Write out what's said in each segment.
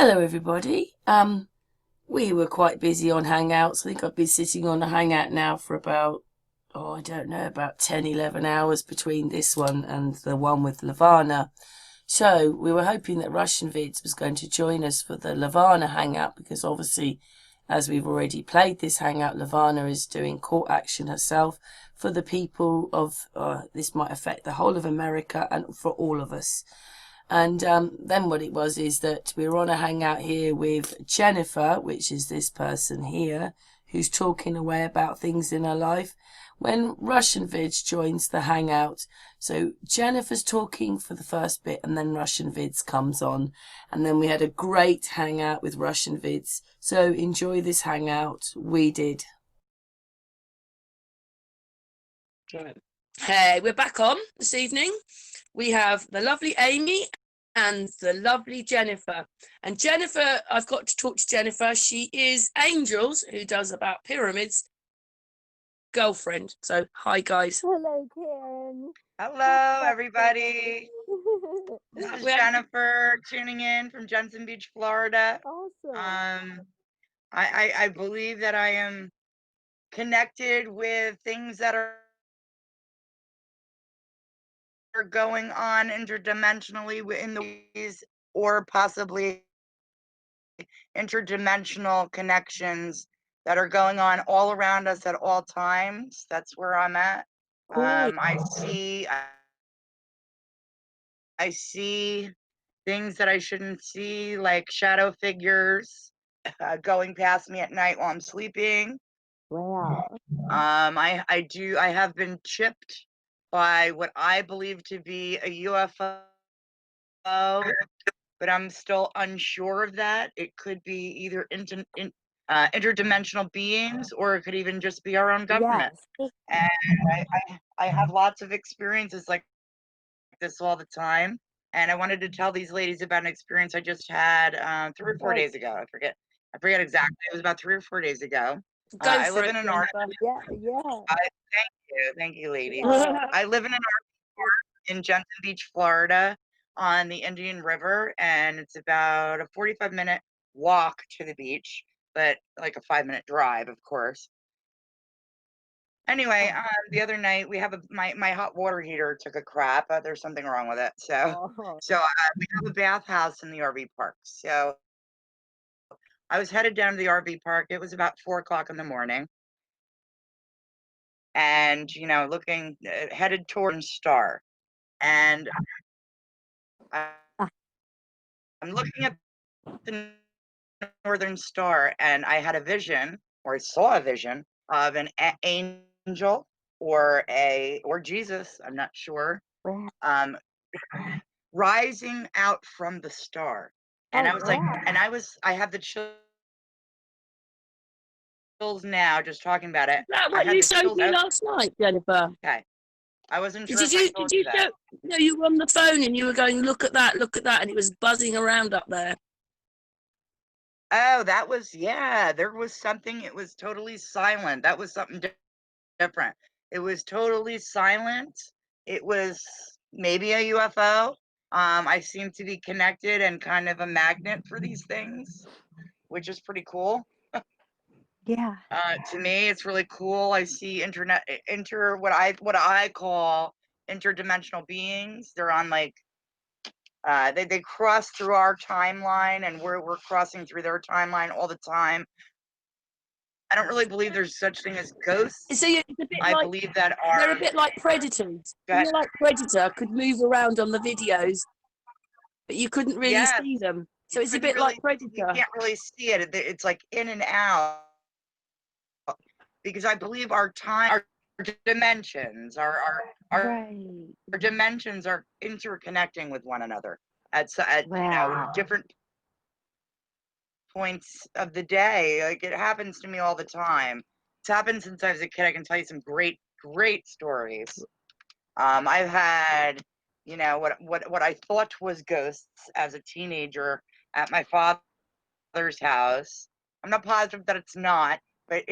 Hello, everybody. We were quite busy on Hangouts. I think I've been sitting on a Hangout now for about, I don't know, about 10, 11 hours between this one and the one with Lavana. So we were hoping that RussianVids was going to join us for the Lavana Hangout because obviously, as we've already played this Hangout, Lavana is doing court action herself for the people of, this might affect the whole of America and for all of us. And then what it was is that we were on a hangout here with Jennifer, which is this person here, who's talking away about things in her life, when RussianVids joins the hangout. So Jennifer's talking for the first bit and then RussianVids comes on. And then we had a great hangout with RussianVids. So enjoy this hangout. We did. Hey, we're back on this evening. We have the lovely Amy and the lovely Jennifer. And Jennifer, I've got to talk to Jennifer. She is Angel's, who does about pyramids, girlfriend. So, hi, guys. Hello, Karen. Hello, everybody. This is Jennifer tuning in from Jensen Beach, Florida. Awesome. I believe that I am connected with things that are going on interdimensionally in the ways, or possibly interdimensional connections that are going on all around us at all times. That's where I'm at. I see things that I shouldn't see, like shadow figures going past me at night while I'm sleeping. Wow. I have been chipped by what I believe to be a UFO, but I'm still unsure of that. It could be either interdimensional beings, or it could even just be our own government. Yes. And I have lots of experiences like this all the time. And I wanted to tell these ladies about an experience I just had 3 or 4 days ago. I forget exactly. It was about 3 or 4 days ago. I live in an RV. Yeah. Thank you, ladies. Yeah. I live in an RV park in Jensen Beach, Florida, on the Indian River, and it's about a 45-minute walk to the beach, but like a 5-minute drive, of course. Anyway, the other night we have my hot water heater took a crap. There's something wrong with it, so we have a bathhouse in the RV park. So I was headed down to the RV park. It was about 4 o'clock in the morning, and looking headed towards Star, and I'm looking at the Northern Star, and I had a vision, or I saw a vision of an angel or Jesus, I'm not sure, rising out from the star. And I was like, and I have the chills now just talking about it. Is that what you showed me last night, Jennifer? Okay. I wasn't sure. Did you show? No, you were on the phone and you were going, look at that, and it was buzzing around up there. Oh, that was, there was something. It was totally silent. That was something different. It was totally silent. It was maybe a UFO. I seem to be connected and kind of a magnet for these things, which is pretty cool. Yeah. To me, it's really cool. I see what I call interdimensional beings. They're on like they cross through our timeline, and we're crossing through their timeline all the time. I don't really believe there's such thing as ghosts. So it's a bit I believe that they're a bit like predators. You're like Predator, could move around on the videos, but you couldn't really see them. So it's a bit like Predator. You can't really see it. It's like in and out. Because I believe our dimensions, our dimensions are interconnecting with one another at different points of the day. Like, it happens to me all the time. It's happened since I was a kid. I can tell you some great stories. I've had, what I thought was ghosts as a teenager at my father's house. I'm not positive that it's not, but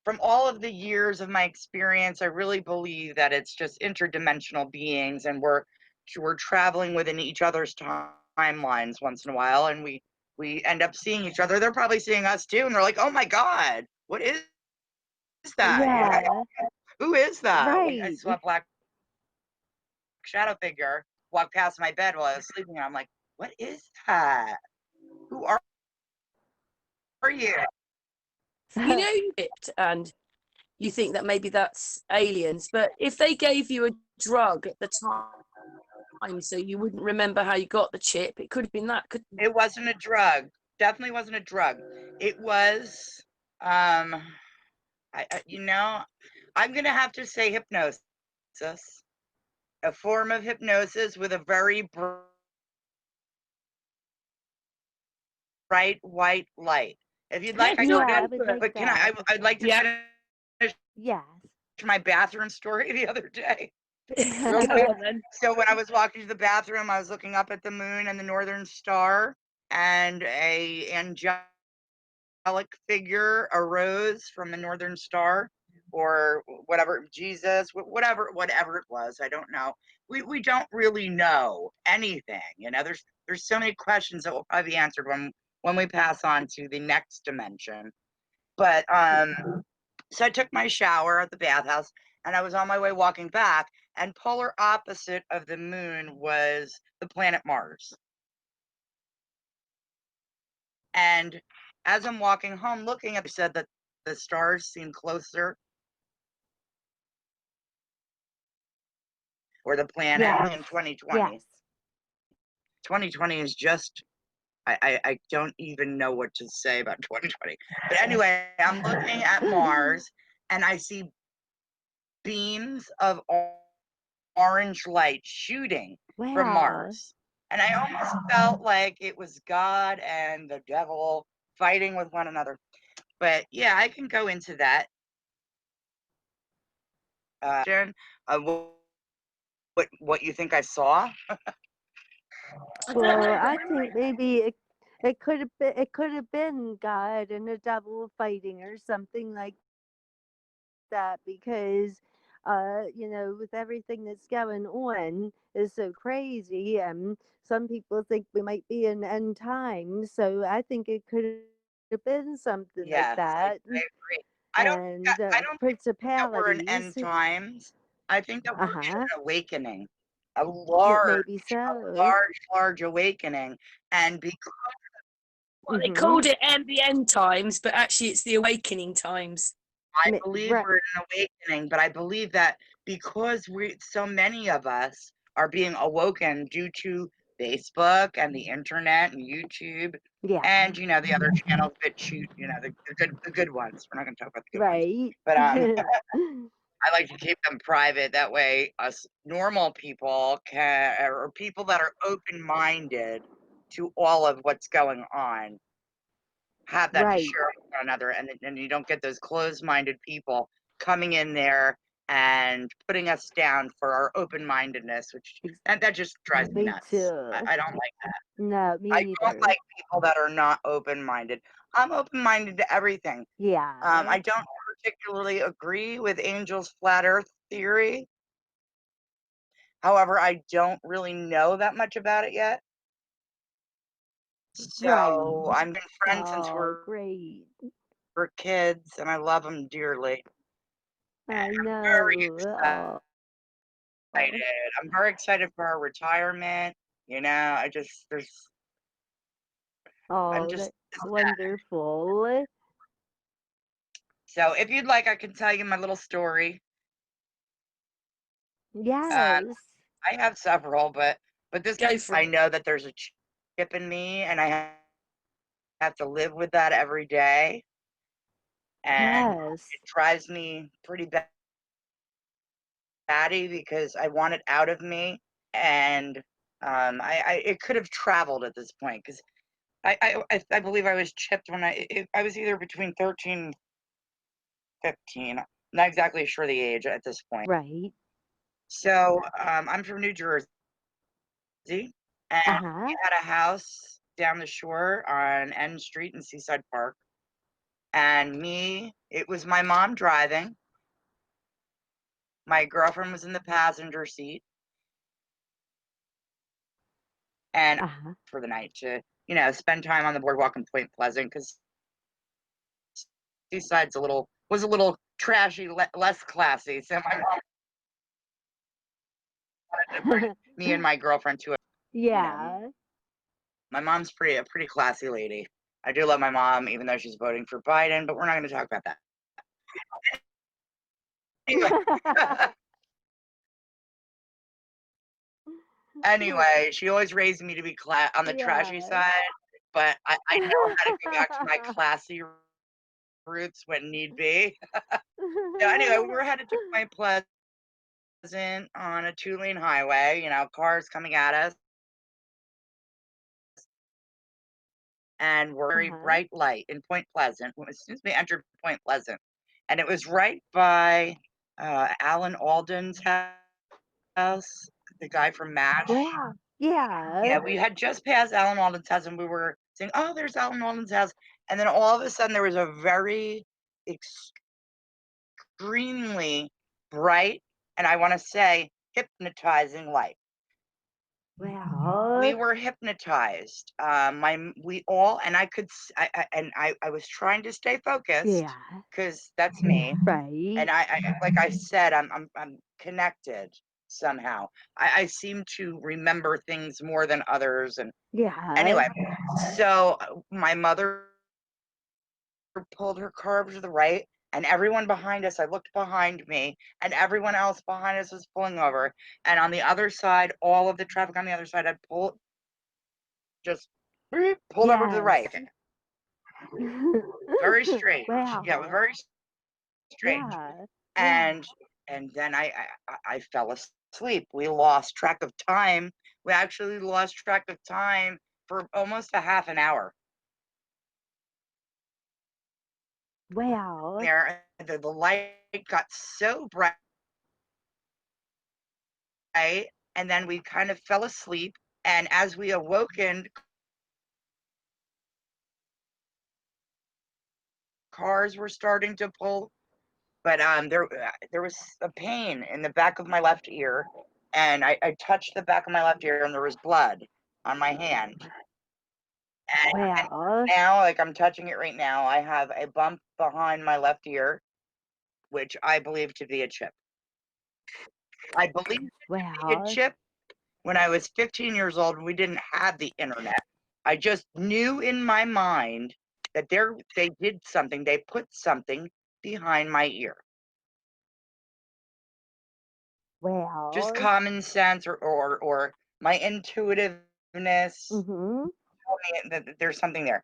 from all of the years of my experience, I really believe that it's just interdimensional beings, and we're traveling within each other's timelines once in a while, and we we end up seeing each other. They're probably seeing us too, and they're like, "Oh my God, what is that? Yeah. Who is that?" I Right. saw a black shadow figure walk past my bed while I was sleeping, and I'm like, "What is that? Who are you?" You know it, and you think that maybe that's aliens, but if they gave you a drug at the time so you wouldn't remember how you got the chip, it could have been that. It wasn't a drug. Definitely wasn't a drug. It was, I'm gonna have to say hypnosis, a form of hypnosis with a very bright white light. If you'd like, I Yeah, could, I would like but that. I'd like to Yeah. finish Yes. my bathroom story the other day. Real Go quick. on then. So when I was walking to the bathroom, I was looking up at the moon and the northern star, and a angelic figure arose from the northern star, or whatever, Jesus, whatever it was. I don't know. We don't really know anything. There's so many questions that will probably be answered when we pass on to the next dimension. But so I took my shower at the bathhouse, and I was on my way walking back, and polar opposite of the moon was the planet Mars. And as I'm walking home looking at, said that the stars seem closer, or the planet, Yes. in 2020. Yes. 2020 is just, I don't even know what to say about 2020. But anyway, I'm looking at Mars, and I see beams of orange light shooting from Wow. Mars. And I almost felt like it was God and the devil fighting with one another. But yeah, I can go into that. Sharon, what you think I saw? Well, I think maybe it could have been God and the devil fighting or something like that because with everything that's going on is so crazy, and some people think we might be in end times, so I think it could have been something like Yes, I that. agree. And I don't think that we're in principalities. end times. I think that we're in Uh-huh. an awakening, a Maybe so. large awakening, and Well, they Mm-hmm. called it the end times, but actually it's the awakening times. I believe Right. we're in an awakening, but I believe that because so many of us are being awoken due to Facebook and the internet and YouTube, Yeah. and the other channels that shoot, the good ones. We're not going to talk about the good ones, Right. but I like to keep them private. That way, us normal people or people that are open minded to all of what's going on, have that to Right. share with one another, and you don't get those closed-minded people coming in there and putting us down for our open-mindedness, which that just drives me Me nuts. too. I don't like that. No, me I don't either. like people that are not open-minded. I'm open-minded to everything. Yeah. I don't particularly agree with Angel's flat Earth theory. However, I don't really know that much about it yet. Right. So I'm been friends since Oh, great. we're kids, and I love them dearly. I Very know. Oh, excited. I'm very excited for our retirement. I'm oh, just that's wonderful. so if you'd like, I can tell you my little story. Yes. I have several, but this, Go for I it. know that there's a chip in me, and I have to live with that every day, and Yes. it drives me pretty batty because I want it out of me, and I it could have traveled at this point because I believe I was chipped when I was either between 13 and 15. Not exactly sure the age at this point. Right. So I'm from New Jersey, and Uh-huh. we had a house down the shore on N Street in Seaside Park. And it was my mom driving. My girlfriend was in the passenger seat, and Uh-huh. for the night to you know, spend time on the boardwalk in Point Pleasant because Seaside's was a little trashy, less classy. So my mom wanted to bring me and my girlfriend to you know, Yeah. my mom's a pretty classy lady. I do love my mom, even though she's voting for Biden, but we're not going to talk about that. Anyway, anyway, she always raised me to be on the trashy Yeah. side, but I know how to go back to my classy roots when need be. So anyway, we were headed to Point Pleasant on a 2-lane highway, you know, cars coming at us, and we're very bright light in Point Pleasant as soon as we entered Point Pleasant. And it was right by Alan Alden's house, the guy from MASH. Wow. Yeah. Yeah, we had just passed Alan Alden's house and we were saying, oh, there's Alan Alden's house. And then all of a sudden there was a very extremely bright, and I want to say hypnotizing light. Wow. We were hypnotized. We all, and I could, I was trying to stay focused Yeah. because that's me. Right. And like I said, I'm connected somehow. I seem to remember things more than others. And Yeah. anyway, so my mother pulled her car over to the right, and everyone behind us, I looked behind me, and everyone else behind us was pulling over. And on the other side, all of the traffic on the other side had just pulled over to the right. Very strange. Wow. Yeah, very strange. Yeah. And then I fell asleep. We lost track of time. We actually lost track of time for almost a half an hour. Wow. There, the light got so bright, and then we kind of fell asleep. And as we awoken, cars were starting to pull, but there was a pain in the back of my left ear, and I touched the back of my left ear, and there was blood on my hand. And Wow. now, like I'm touching it right now, I have a bump behind my left ear, which I believe to be a chip. I believe it to be a Wow. chip when I was 15 years old and we didn't have the internet. I just knew in my mind that they did something, they put something behind my ear. Just Wow. common sense or my intuitiveness told me that there's something there.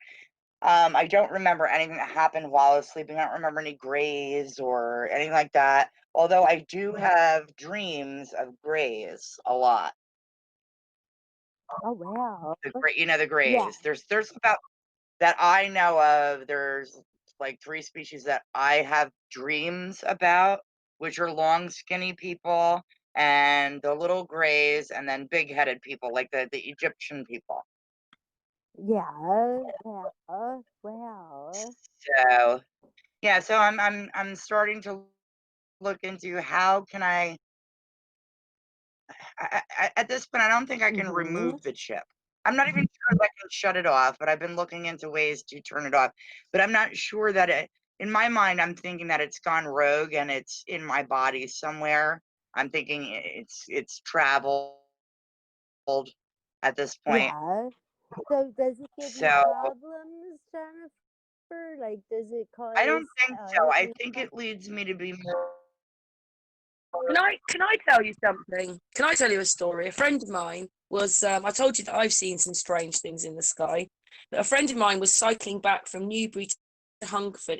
I don't remember anything that happened while I was sleeping. I don't remember any grays or anything like that. Although I do have dreams of grays a lot. Oh wow. The Yeah. grays. There's about that I know of. There's like 3 species that I have dreams about, which are long, skinny people, and the little grays, and then big-headed people, like the Egyptian people. Yeah. Wow. Wow. So yeah, so I'm starting to look into how can at this point I don't think I can remove the chip. I'm not even sure if I can shut it off, but I've been looking into ways to turn it off. But I'm not sure that in my mind, I'm thinking that it's gone rogue and it's in my body somewhere. I'm thinking it's traveled at this point. Yeah. So does it give you So problems, Jennifer? Like, does it I cause don't think so. I think it leads me to be more. Can I tell you something? Can I tell you a story? A friend of mine was I told you that I've seen some strange things in the sky. But a friend of mine was cycling back from Newbury to Hungerford.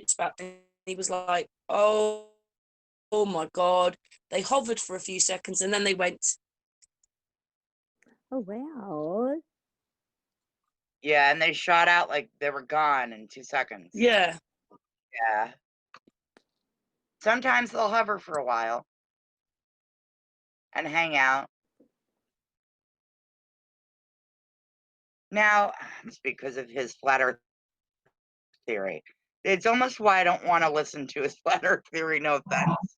He was like, oh my God. They hovered for a few seconds and then they went. Oh wow. Yeah, and they shot out like they were gone in 2 seconds. Yeah. Yeah. Sometimes they'll hover for a while and hang out. Now, it's because of his flat earth theory. It's almost why I don't want to listen to his flat earth theory, no offense.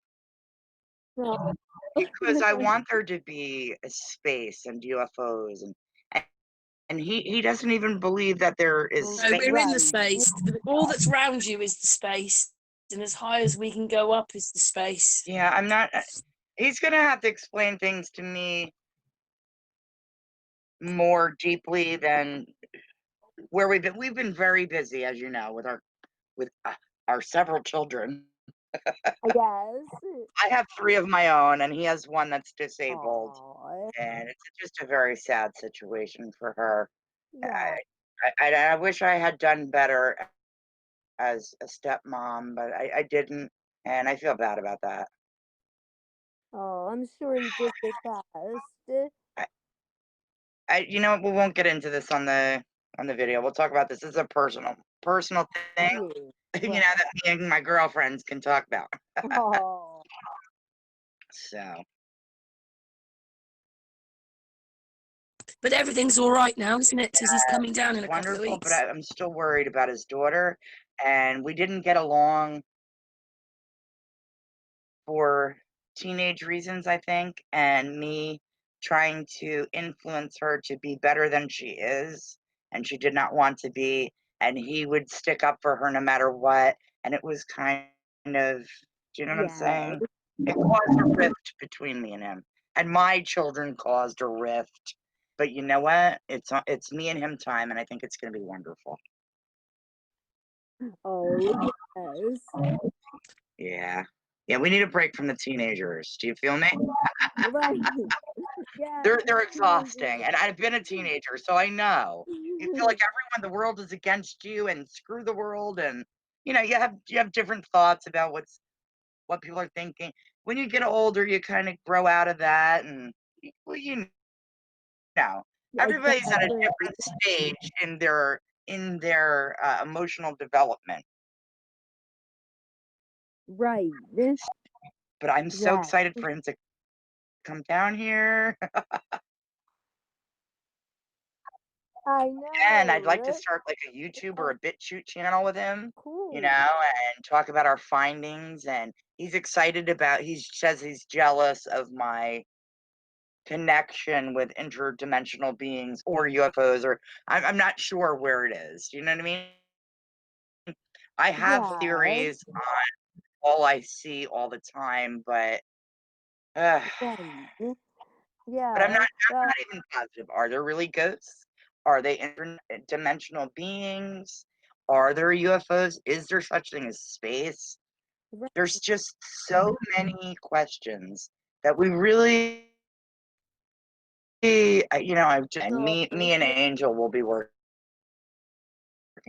Because I want there to be a space and UFOs and and he doesn't even believe that there is No, space. we're in the Right. space. All that's around you is the space, and as high as we can go up is the space. Yeah, I'm not. He's gonna have to explain things to me more deeply than where we've been. We've been very busy, as you know, with our several children. Yes. I have 3 of my own, and he has 1 that's disabled, Aw. and it's just a very sad situation for her. Yeah. I wish I had done better as a stepmom, but I didn't, and I feel bad about that. Oh, I'm sure you did your best. You know what? We won't get into this on the video. We'll talk about this. This is a personal thing, Yeah. you know, Right. that me and my girlfriends can talk about. Oh. So, But everything's all right now, isn't it? Because he's coming down in it's a couple of wonderful, but weeks. I'm still worried about his daughter, and we didn't get along for teenage reasons, I think, and me trying to influence her to be better than she is, and she did not want to be, and he would stick up for her no matter what, and it was kind of, do you know what I'm Yeah. saying? It caused a rift between me and him, and my children caused a rift. But you know what? It's me and him time, and I think it's going to be wonderful. Oh, yes. Yeah, yeah. We need a break from the teenagers. Do you feel me? Right. Yeah. They're exhausting, Teenagers. and I've been a teenager, so I know. You feel like everyone, the world is against you, and screw the world, and you have different thoughts about what people are thinking. When you get older, you kind of grow out of that, and well, know, everybody's at a Exactly. different stage in their emotional development. Right. But I'm so Yeah. excited for him to come down here. I And I'd like to know. start like a YouTube or a BitChute channel with him, Cool. and talk about our findings. And he's excited about, he says he's jealous of my connection with interdimensional beings or UFOs, or I'm not sure where it is. You know what I mean? I have Yeah. theories on all I see all the time, uh, Right. but Yeah. I'm not even positive. Are there really ghosts? Are they interdimensional beings? Are there UFOs? Is there such thing as space? Right. There's just so many questions that we really, and Oh, me and Angel will be working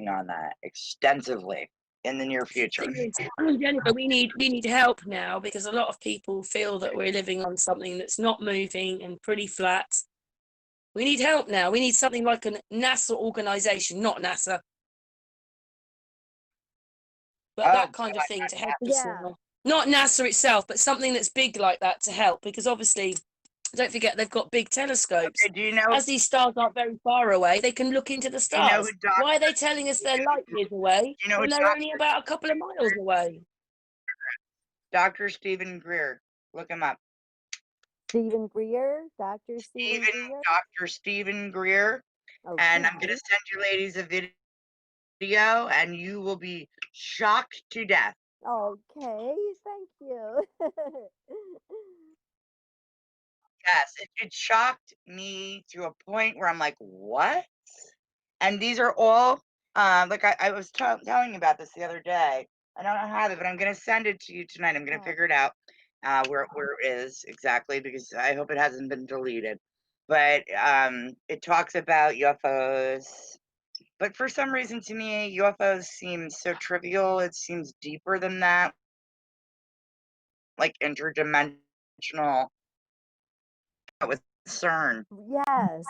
on that extensively in the near future. Thing is, Jennifer, we need help now because a lot of people feel that we're living on something that's not moving and pretty flat. We need help now. We need something like a NASA organization, not NASA, but Oh that kind of God, thing to help us yeah. now. Not NASA itself, but something that's big like that to help, because obviously, don't forget, they've got big telescopes. okay, As these stars aren't very far away, they can look into the do you know who stars. Why are they telling us they're light years away do you know who when they're only about a couple of miles away? Dr. Stephen Greer? Look him up. Stephen Greer, Dr. Stephen Greer. Dr. Stephen Greer, and I'm gonna Okay. send you ladies a video, and you will be shocked to death. Okay. Thank you. Yes, it shocked me to a point where I'm like, what? And these are all, like I was telling you about this the other day. I don't have it, but I'm gonna send it to you tonight. I'm gonna Oh, figure it out, where it is exactly, because I hope it hasn't been deleted. But it talks about UFOs. But for some reason, to me, UFOs seem so trivial. It seems deeper than that, like interdimensional with CERN, yes.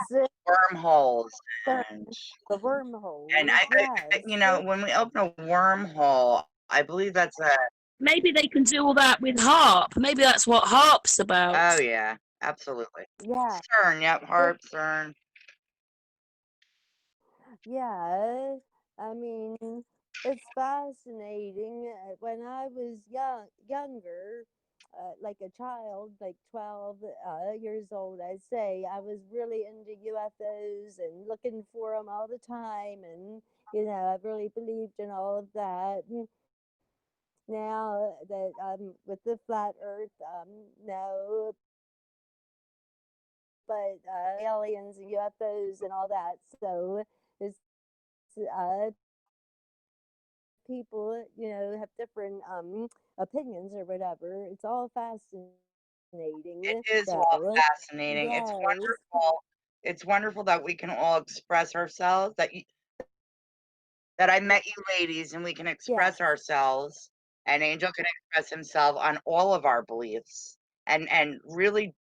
wormholes, The, and the and wormholes. Yes. when we open a wormhole, I believe that's a. Maybe they can do all that with HARP. Maybe that's what HARP's about. Oh yeah, absolutely. Yeah. CERN, yep, harp, CERN. Yeah. I mean, it's fascinating. When I was younger, like a child, like 12 years old, I'd say I was really into UFOs and looking for them all the time. And, I really believed in all of that. Now that with the flat earth, no, but aliens and UFOs and all that. So it's people, have different opinions or whatever. It's all fascinating. It is all So fascinating. It's yes, wonderful. It's wonderful that we can all express ourselves, that I met you ladies and we can yes, express ourselves, and Angel can express himself on all of our beliefs and really,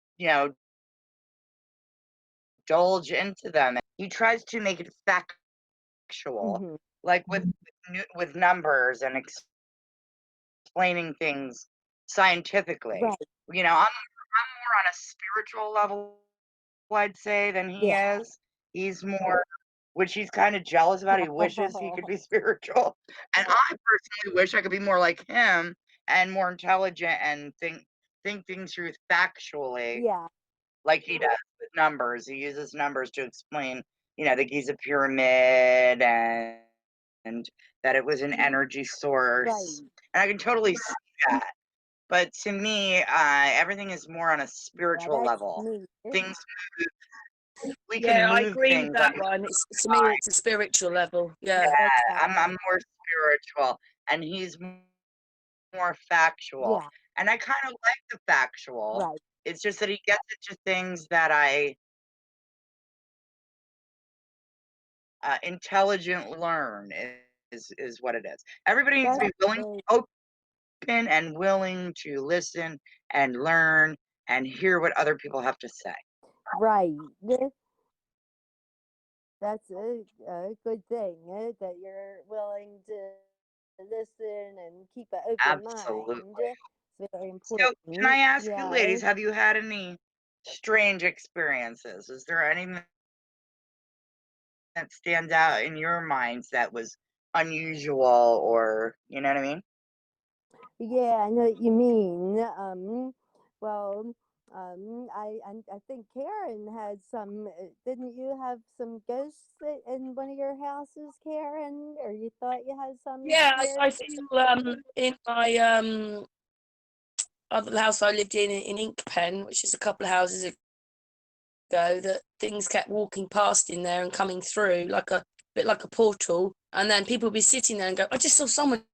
indulge into them. He tries to make it factual, hmm like with numbers and explaining things scientifically. right, I'm more on a spiritual level, I'd say, than he yeah. is. He's more, which he's kind of jealous about. He wishes he could be spiritual. And I personally wish I could be more like him and more intelligent and think things through factually Yeah, like he does with numbers. He uses numbers to explain, the Giza pyramid and that it was an energy source. right. And I can totally see that. But to me, everything is more on a Yeah, spiritual that's level. me. Things we can Yeah, I move agree with things on that the one. To me, it's a spiritual level. Yeah. That's I'm more spiritual, and he's more factual. yeah, And I kind of like the factual. right. It's just that he gets into things that I intelligently learn is what it is. Everybody needs to That's be willing, uh, open, and willing to listen and learn and hear what other people have to say. right. That's a good thing that you're willing to listen and keep an open Absolutely. mind. It's very So, can I important. ask you, Yeah. ladies, have you had any strange experiences? Is there anything that stands out in your minds that was unusual, or you know what I mean? Yeah, I know what you mean. Well, I think Karen had some. Didn't you have some ghosts in one of your houses, Karen? Or you thought you had some Yeah, here? I feel in my other house I lived in Inkpen, which is a couple of houses ago, that things kept walking past in there and coming through like a bit like a portal, and then people would be sitting there and go, I just saw someone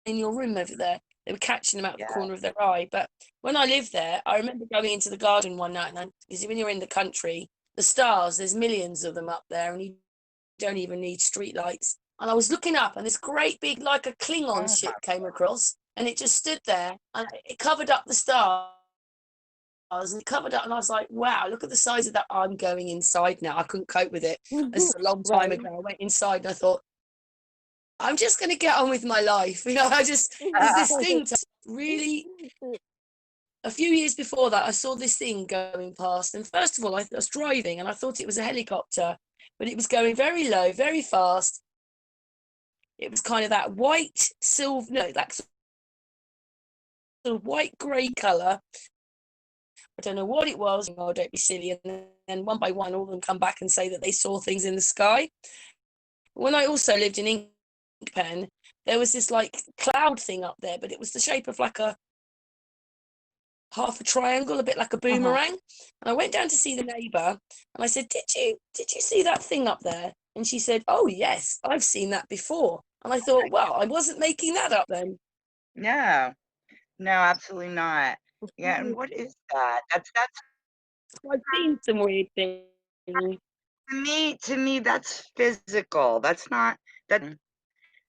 in your room over there. They were catching them out the Yeah. corner of their eye. But when I lived there, I remember going into the garden one night, because when you're in the country, the stars, there's millions of them up there, and you don't even need street lights. And I was looking up, and this great big, like a Klingon Oh my. ship came across, and it just stood there, and it covered up the stars, and it covered up, and I was like, wow, look at the size of that. I'm going inside now. I couldn't cope with it. This is a long time Right. ago. I went inside and I thought, I'm just going to get on with my life. There's this thing really, a few years before that, I saw this thing going past. And first of all, I was driving and I thought it was a helicopter, but it was going very low, very fast. It was kind of that white, silver, no, that sort of white grey colour. I don't know what it was. Oh, don't be silly. And then one by one, all of them come back and say that they saw things in the sky. When I also lived in Inkpen, there was this like cloud thing up there, but it was the shape of like a half a triangle, a bit like a Uh-huh. boomerang. And I went down to see the neighbour and I said, Did you see that thing up there? And she said, Oh yes, I've seen that before. And I thought, well, I wasn't making that up then. No, no, absolutely not. Yeah, and what is that? That's I've seen some weird things. to me that's physical. That's not that,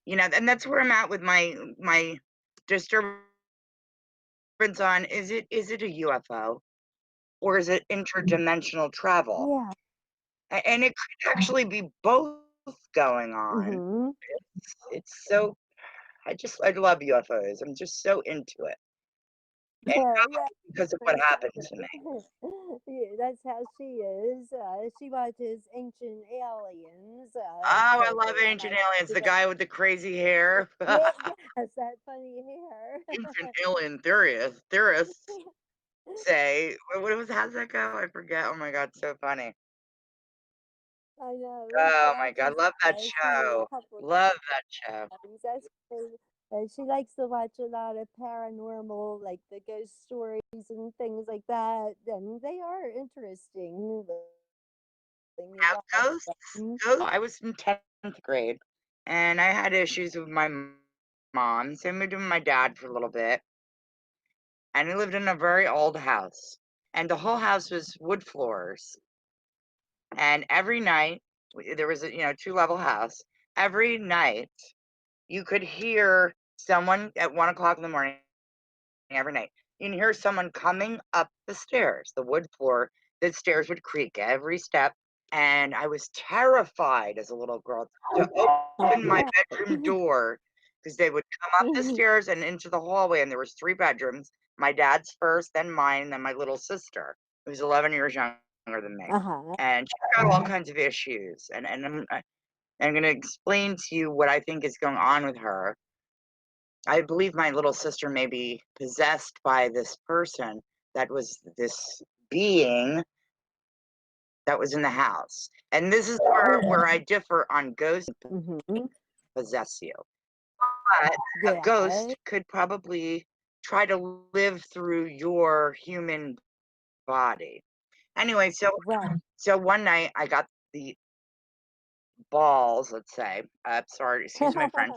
and that's where I'm at with my disturbance on, is it a UFO or is it interdimensional travel? Yeah. And it could actually be both going on. Mm-hmm. It's so I love UFOs. I'm just so into it. and Yeah, because of what happened to me. yeah, that's how she is. She watches Ancient Aliens Oh, I love TV, and Ancient I Aliens. The forget. guy with the crazy hair. Yeah, yes, that funny hair. Ancient alien theorists say, what was, how's that go? I forget. Oh my God, so funny. I know. She Oh my God, watches love that TV a show. couple Love that show. times. That's her. She likes to watch a lot of paranormal, like the ghost stories and things like that. And they are interesting when you Now, watch ghosts, them. ghosts. I was in 10th grade and I had issues with my mom. So I moved in with my dad for a little bit. And we lived in a very old house. And the whole house was wood floors. And every night, there was a 2-level house. Every night, you could hear someone at 1 o'clock in the morning every night. You can hear someone coming up the stairs, the wood floor. The stairs would creak every step. And I was terrified as a little girl to open my bedroom door because they would come up the stairs and into the hallway. And there was 3 bedrooms, my dad's first, then mine, and then my little sister, who's 11 years younger than me. Uh-huh. And she's got all kinds of issues. And I'm going to explain to you what I think is going on with her. I believe my little sister may be possessed by this person that was this being that was in the house. And this is where I differ on ghosts Mm-hmm. possess you. But a Yeah. ghost could probably try to live through your human body. Anyway, Right. so one night I got the balls, let's say, sorry, excuse my French,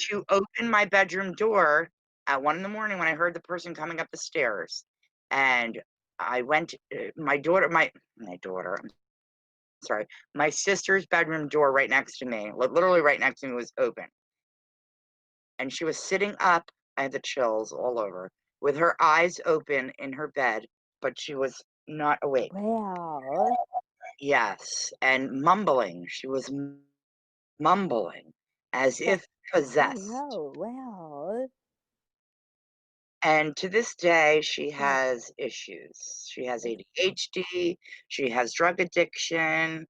to open my bedroom door at 1 in the morning when I heard the person coming up the stairs. And I went, my daughter, I'm sorry, my sister's bedroom door right next to me, literally right next to me, was open. And she was sitting up, I had the chills all over, with her eyes open in her bed, but she was not awake. Wow. Yes, and mumbling. She was mumbling as Oh, if possessed. no. Wow. And to this day, she Yeah. has issues. She has ADHD, she has drug addiction.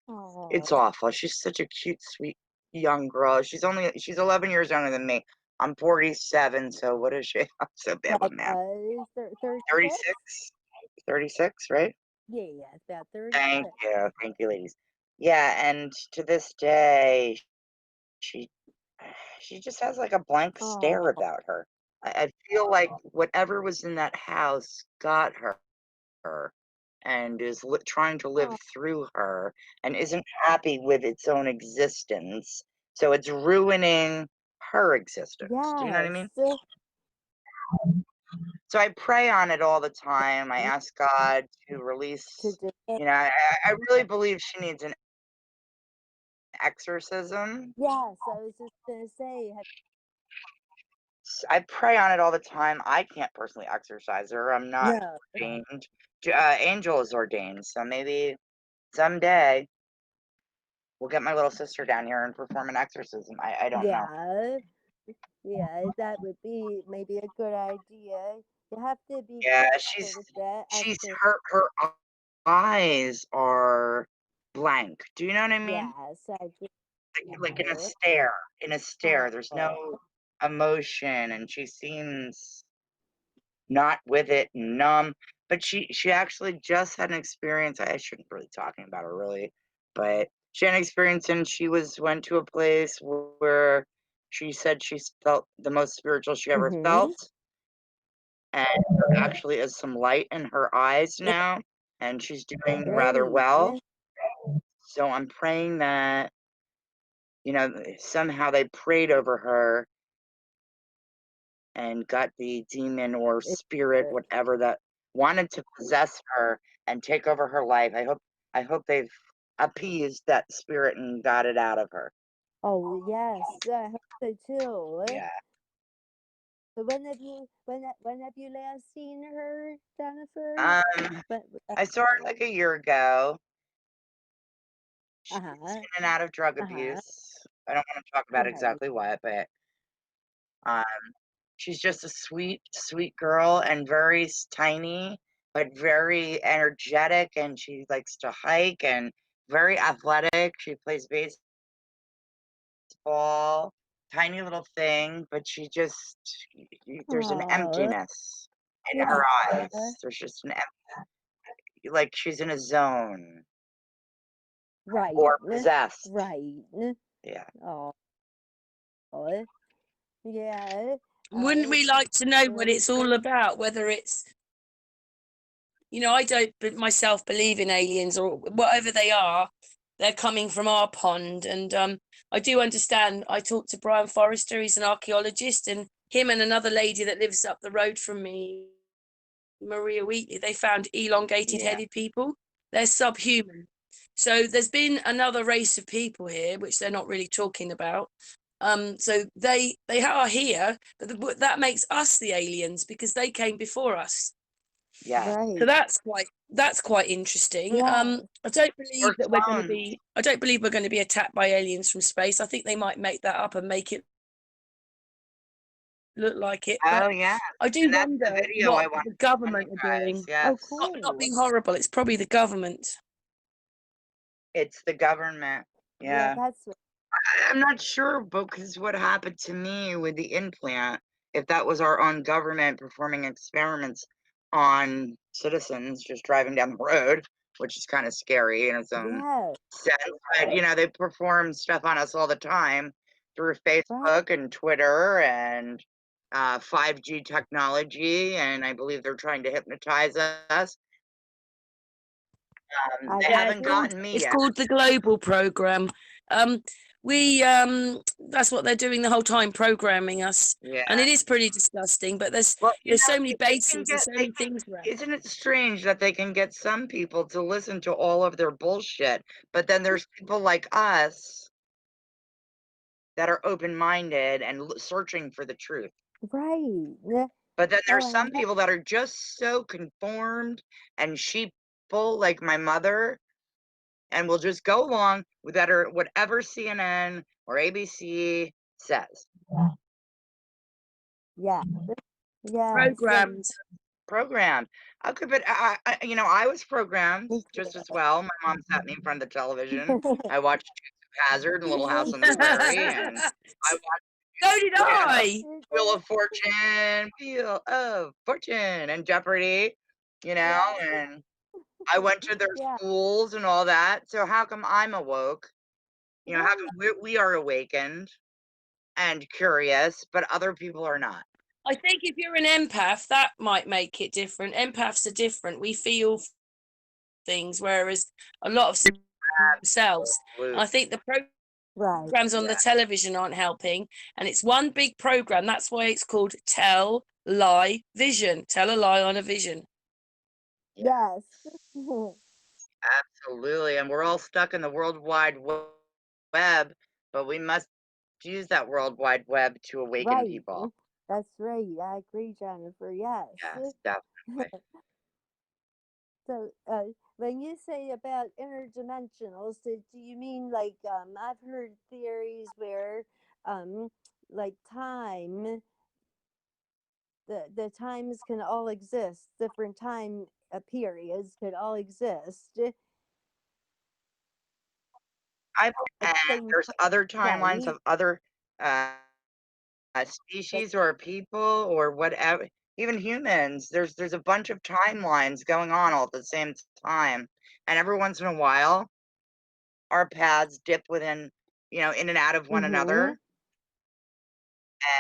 Oh, It's awful. She's such a cute, sweet young girl. She's 11 years younger than me. I'm 47, so what is she? I'm so bad with like math. 36? 36? 36, right? Yeah, yeah, it's about Thank 36. you. Thank you, ladies. Yeah, and to this day, she she just has like a blank stare Oh, about her. I feel like whatever was in that house got her and is trying to live oh, through her and isn't happy with its own existence. So it's ruining her existence. Do you know what I yes. mean? So I pray on it all the time. I ask God to To release, do, I really believe she needs an exorcism. yes, I was just gonna say, I pray on it all the time. I can't personally exorcise her. I'm not no, ordained. Angel is ordained, so maybe someday we'll get my little sister down here and perform an exorcism. I don't know. yeah, yeah, that would be maybe a good idea. You have to be Yeah, careful with that she's after, her eyes are blank. Do you know what I mean? yes, I do Like in a know. stare, There's Oh, no emotion, and she seems not with it, numb. But she actually just had an experience. I shouldn't really talking about her really, but she had an experience and went to a place where she said she felt the most spiritual she ever mm-hmm. felt. And there actually is some light in her eyes now, and she's doing rather Great. well. So I'm praying that, somehow they prayed over her and got the demon or It- spirit, whatever that wanted to possess her and take over her life. I hope they've appeased that spirit and got it out of her. Oh, yes, I hope so too. Yeah. So when have you last seen her, Jennifer? Um, But I saw her like a year ago. She's uh-huh, in and out of drug uh-huh, abuse. I don't want to talk about right. exactly what, but she's just a sweet, sweet girl and very tiny, but very energetic. And she likes to hike and very athletic. She plays baseball, tiny little thing, but she just, there's an Oh, emptiness in her yeah. eyes. There's just an like she's in a zone Right. or possessed. Right. Yeah. Oh, yeah. Wouldn't Uh, we like to know what really it's all about? Whether it's, I don't myself believe in aliens or whatever they are. They're coming from our pond, and I do understand. I talked to Brian Forrester. He's an archaeologist, and him and another lady that lives up the road from me, Maria Wheatley, they found elongated Yeah. headed people. They're subhuman. So there's been another race of people here, which they're not really talking about. So they are here, but that makes us the aliens because they came before us. Yeah. right. So that's quite interesting. Yeah. I don't believe We're that we're going to clones. be. I don't believe we're going to be attacked by aliens from space. I think they might make that up and make it look like it. Oh But yeah. I do And that's the wonder video I what want the to send government you are guys. doing. Oh, Yes. Not being cool. horrible. It's probably the government. It's the government. Yeah, Yeah. that's I'm not sure because what happened to me with the implant, if that was our own government performing experiments on citizens just driving down the road, which is kind of scary in its own yeah. sense. But they perform stuff on us all the time through Right. Facebook and Twitter and 5G technology, and I believe they're trying to hypnotize us. I They Yeah, haven't gotten me it's yet. called the Global Program. We that's what they're doing the whole time, programming us, Yeah. and it is pretty disgusting. But Well, there's so many they can bases, there's get so they many things around. isn't it strange that they can get some people to listen to all of their bullshit, but then there's people like us that are open-minded and searching for the truth. Right. Yeah. But then there's Oh, some and that, people that are just so conformed and sheeple, like my mother, and will just go along with that or whatever CNN or ABC says. yeah. Yes. Programmed. Programmed. Okay, but I was programmed Me just as well. My mom sat me in front of the television. too. I watched Dukes of Hazzard and Little House Me on the Prairie, too. and I watched So did yeah, I. Me Wheel too. of Fortune, Wheel of Fortune, and Jeopardy. Yes. And I went to their Yeah. schools and all that. So how come I'm awoke? How Right. come we are awakened and curious, but other people are not? I think if you're an empath, that might make it different. Empaths are different. We feel things, whereas a lot of themselves. Absolutely. I think the Right. programs on the television aren't helping, and it's one big program. That's why it's called Tell Lie Vision. Tell a lie on a vision. Yes. Absolutely. And we're all stuck in the World Wide Web, but we must use that World Wide Web to awaken Right. people. That's right. I agree, Jennifer. Yes. Yes, definitely. So, when you say about interdimensionals, do you mean like I've heard theories where, um, like time, the times can all exist, different time periods can all exist I at and the same there's other time, timelines right? of other uh, Like, species or people or whatever, even humans. There's a bunch of timelines going on all at the same time, and every once in a while, our paths dip within, in and out of one mm-hmm. another,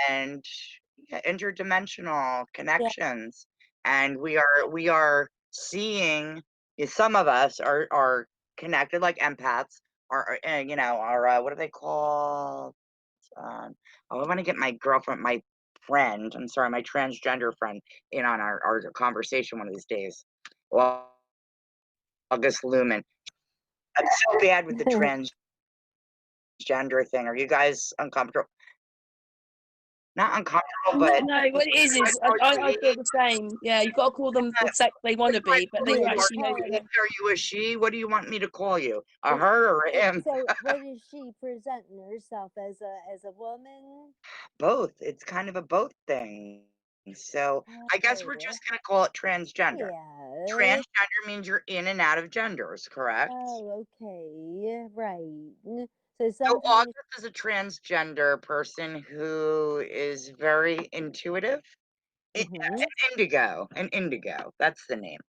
and yeah, interdimensional Yeah, connections. And we are seeing. Some of us are connected, like empaths. Are what are they called? I want to get my girlfriend, my friend. I'm sorry, my transgender friend, in on our conversation one of these days. Well, August Lumen. I'm so bad with the transgender thing. Are you guys uncomfortable? not uncomfortable, but No, what it is I feel the same. Yeah, you've got to call them the sex they want to be, but then you Yeah, actually know call that them. are you a she? What do you want me to call you? A her or a him? So, what is she presenting herself as a woman? Both. It's kind of a both thing. So I guess we're Oh, just gonna call it transgender. yeah. Transgender means you're in and out of genders, correct? Oh, okay. Right. So So sometimes. August is a transgender person who is very intuitive. Mm-hmm. An indigo. That's the name.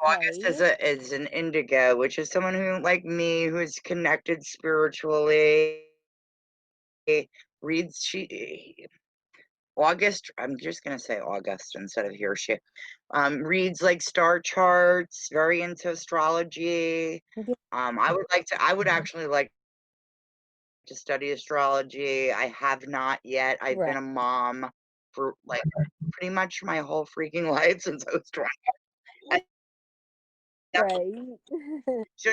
August Okay. is an indigo, which is someone who, like me, who is connected spiritually. Reads August. I'm just gonna say August instead of he or she. Reads like star charts. Very into astrology. Yeah. I would actually like to study astrology. I have not yet. I've Right. been a mom for like pretty much my whole freaking life since I was 20. And Right. so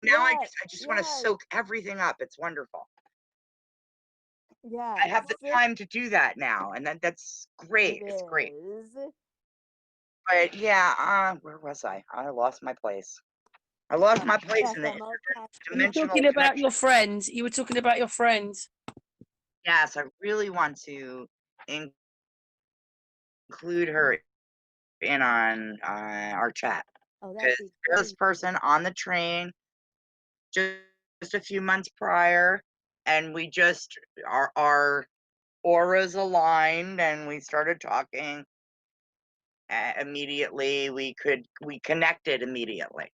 now Yes. I just want to Yes. soak everything up. It's wonderful. I Yes. have the time to do that now, and that's It great. It's great. is. But yeah, where was I? I lost my place. I lost my place Yes, in the I'm okay. you're interdimensional talking about connection. your friend. You were talking about your friend. Yes, I really want to include her in on our chat Oh, because that'd be this great. person on the train just a few months prior, and we just our auras aligned, and we started talking immediately. We connected immediately.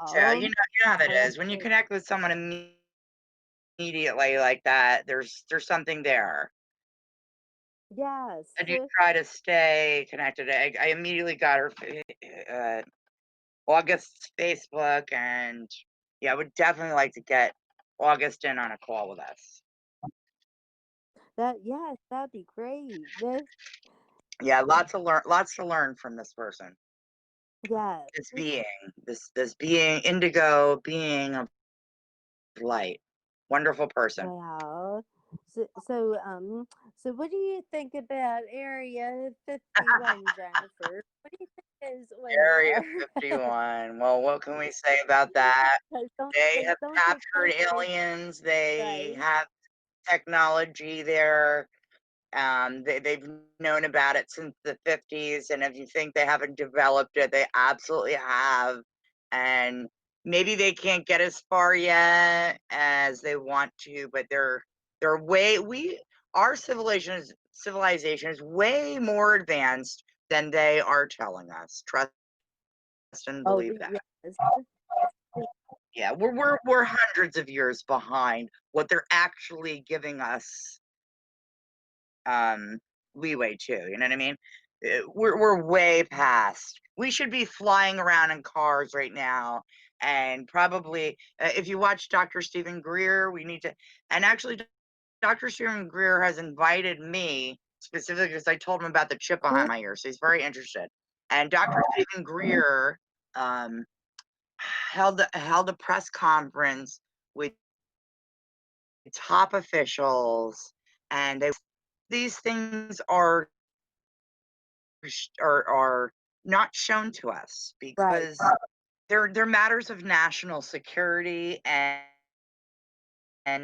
So Well, you know how that oh, that's is when you great. connect with someone immediately like that. There's something there. Yes. I do try to stay connected. I immediately got her August's Facebook, and yeah, I would definitely like to get August in on a call with us. Yes, that'd be great. Yeah, lots to learn from this person. Yes. This being, this being indigo, being of light, wonderful person. Well, so what do you think about Area 51, Jennifer? What do you think is in Area there? 51. Well, what can we say about that? 'Cause They have don't you captured think it's aliens. They right? have technology there. They've known about it since the 50s, and if you think they haven't developed it, they absolutely have. And maybe they can't get as far yet as they want to, but they're way we our civilization is way more advanced than they are telling us. Trust and Oh, believe that. yes. Yeah, we're hundreds of years behind what they're actually giving us um leeway to, you know what I mean? We're way past. We should be flying around in cars right now, and probably if you watch Dr. Stephen Greer, we need to. And actually, Dr. Stephen Greer has invited me specifically because I told him about the chip Who? behind my ear, so he's very interested. And Dr. Stephen Greer um, held a press conference with top officials, and these things are not shown to us Right. because they're matters of national security and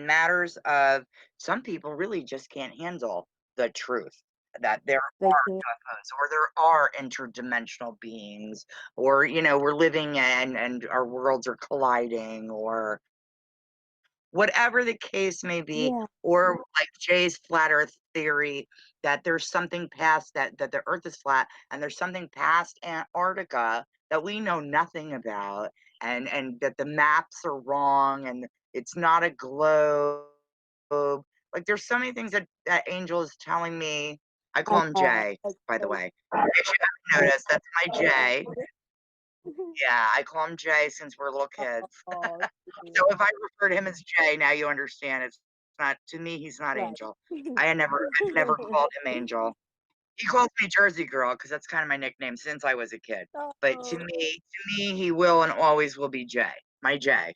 matters of some people really just can't handle the truth that there They are can't. UFOs or there are interdimensional beings, or we're living and our worlds are colliding, or whatever the case may be, Yeah. or like Jay's flat earth theory that there's something past that the earth is flat and there's something past Antarctica that we know nothing about, and that the maps are wrong and it's not a globe. Like there's so many things that Angel is telling me. I I call him know. Jay, That's by the so way. In case you haven't noticed, that's my Jay. funny. Yeah, I call him Jay since we're little kids. Oh, So sweet. if I refer to him as Jay, now you understand. It's not to me. He's not Right. Angel. I've never called him Angel. He calls me Jersey Girl because that's kind of my nickname since I was a kid. But Oh, to me, he will and always will be Jay. My Jay.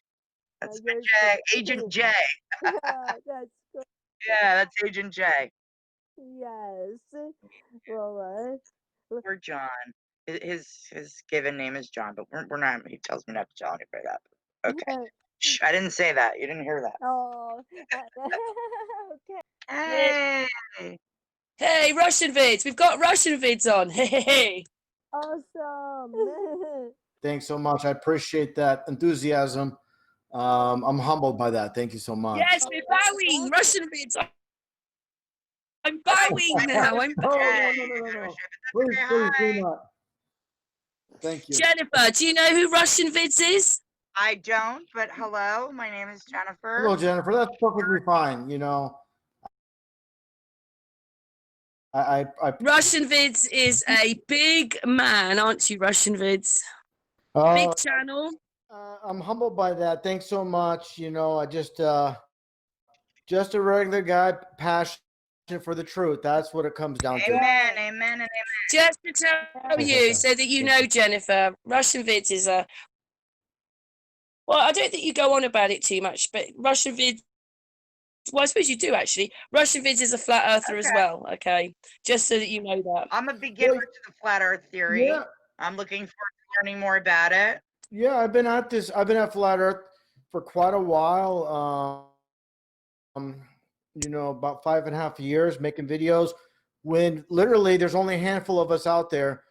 That's my you're Jay. sweet. Agent Jay. Yeah, that's good. Yeah, that's Agent J. Yes. Well, Or John. His given name is John, but we're not. He tells me not to tell anybody that. Okay. Shh, I didn't say that. You didn't hear that. oh, okay. Hey. Hey, Russian vids. We've got Russian vids on. Hey. Awesome. Thanks so much. I appreciate that enthusiasm. I'm humbled by that. Thank you so much. Yes, we're bowing. Russian vids. I'm bowing now. I'm No, bowing. no. Please do not. Thank you. Jennifer, do you know who Russian vids is? I don't, but hello. My name is Jennifer. Hello, Jennifer. That's perfectly fine. You know, I Russian vids is a big man, aren't you, Russian vids? Big channel. I'm humbled by that. Thanks so much. You know, I just a regular guy, passionate for the truth. That's what it comes down to. Amen, amen, and amen. Just to tell you so that you know, Jennifer, Russian vids is a... Well, I don't think you go on about it too much, but Russian vids... Well, I suppose you do, actually. Russian vids is a flat earther as well, okay? Just so that you know that. I'm a beginner to the flat earth theory. Yeah. I'm looking forward to learning more about it. Yeah, I've been at flat earth for quite a while. You know, about 5.5 years making videos when literally there's only a handful of us out there.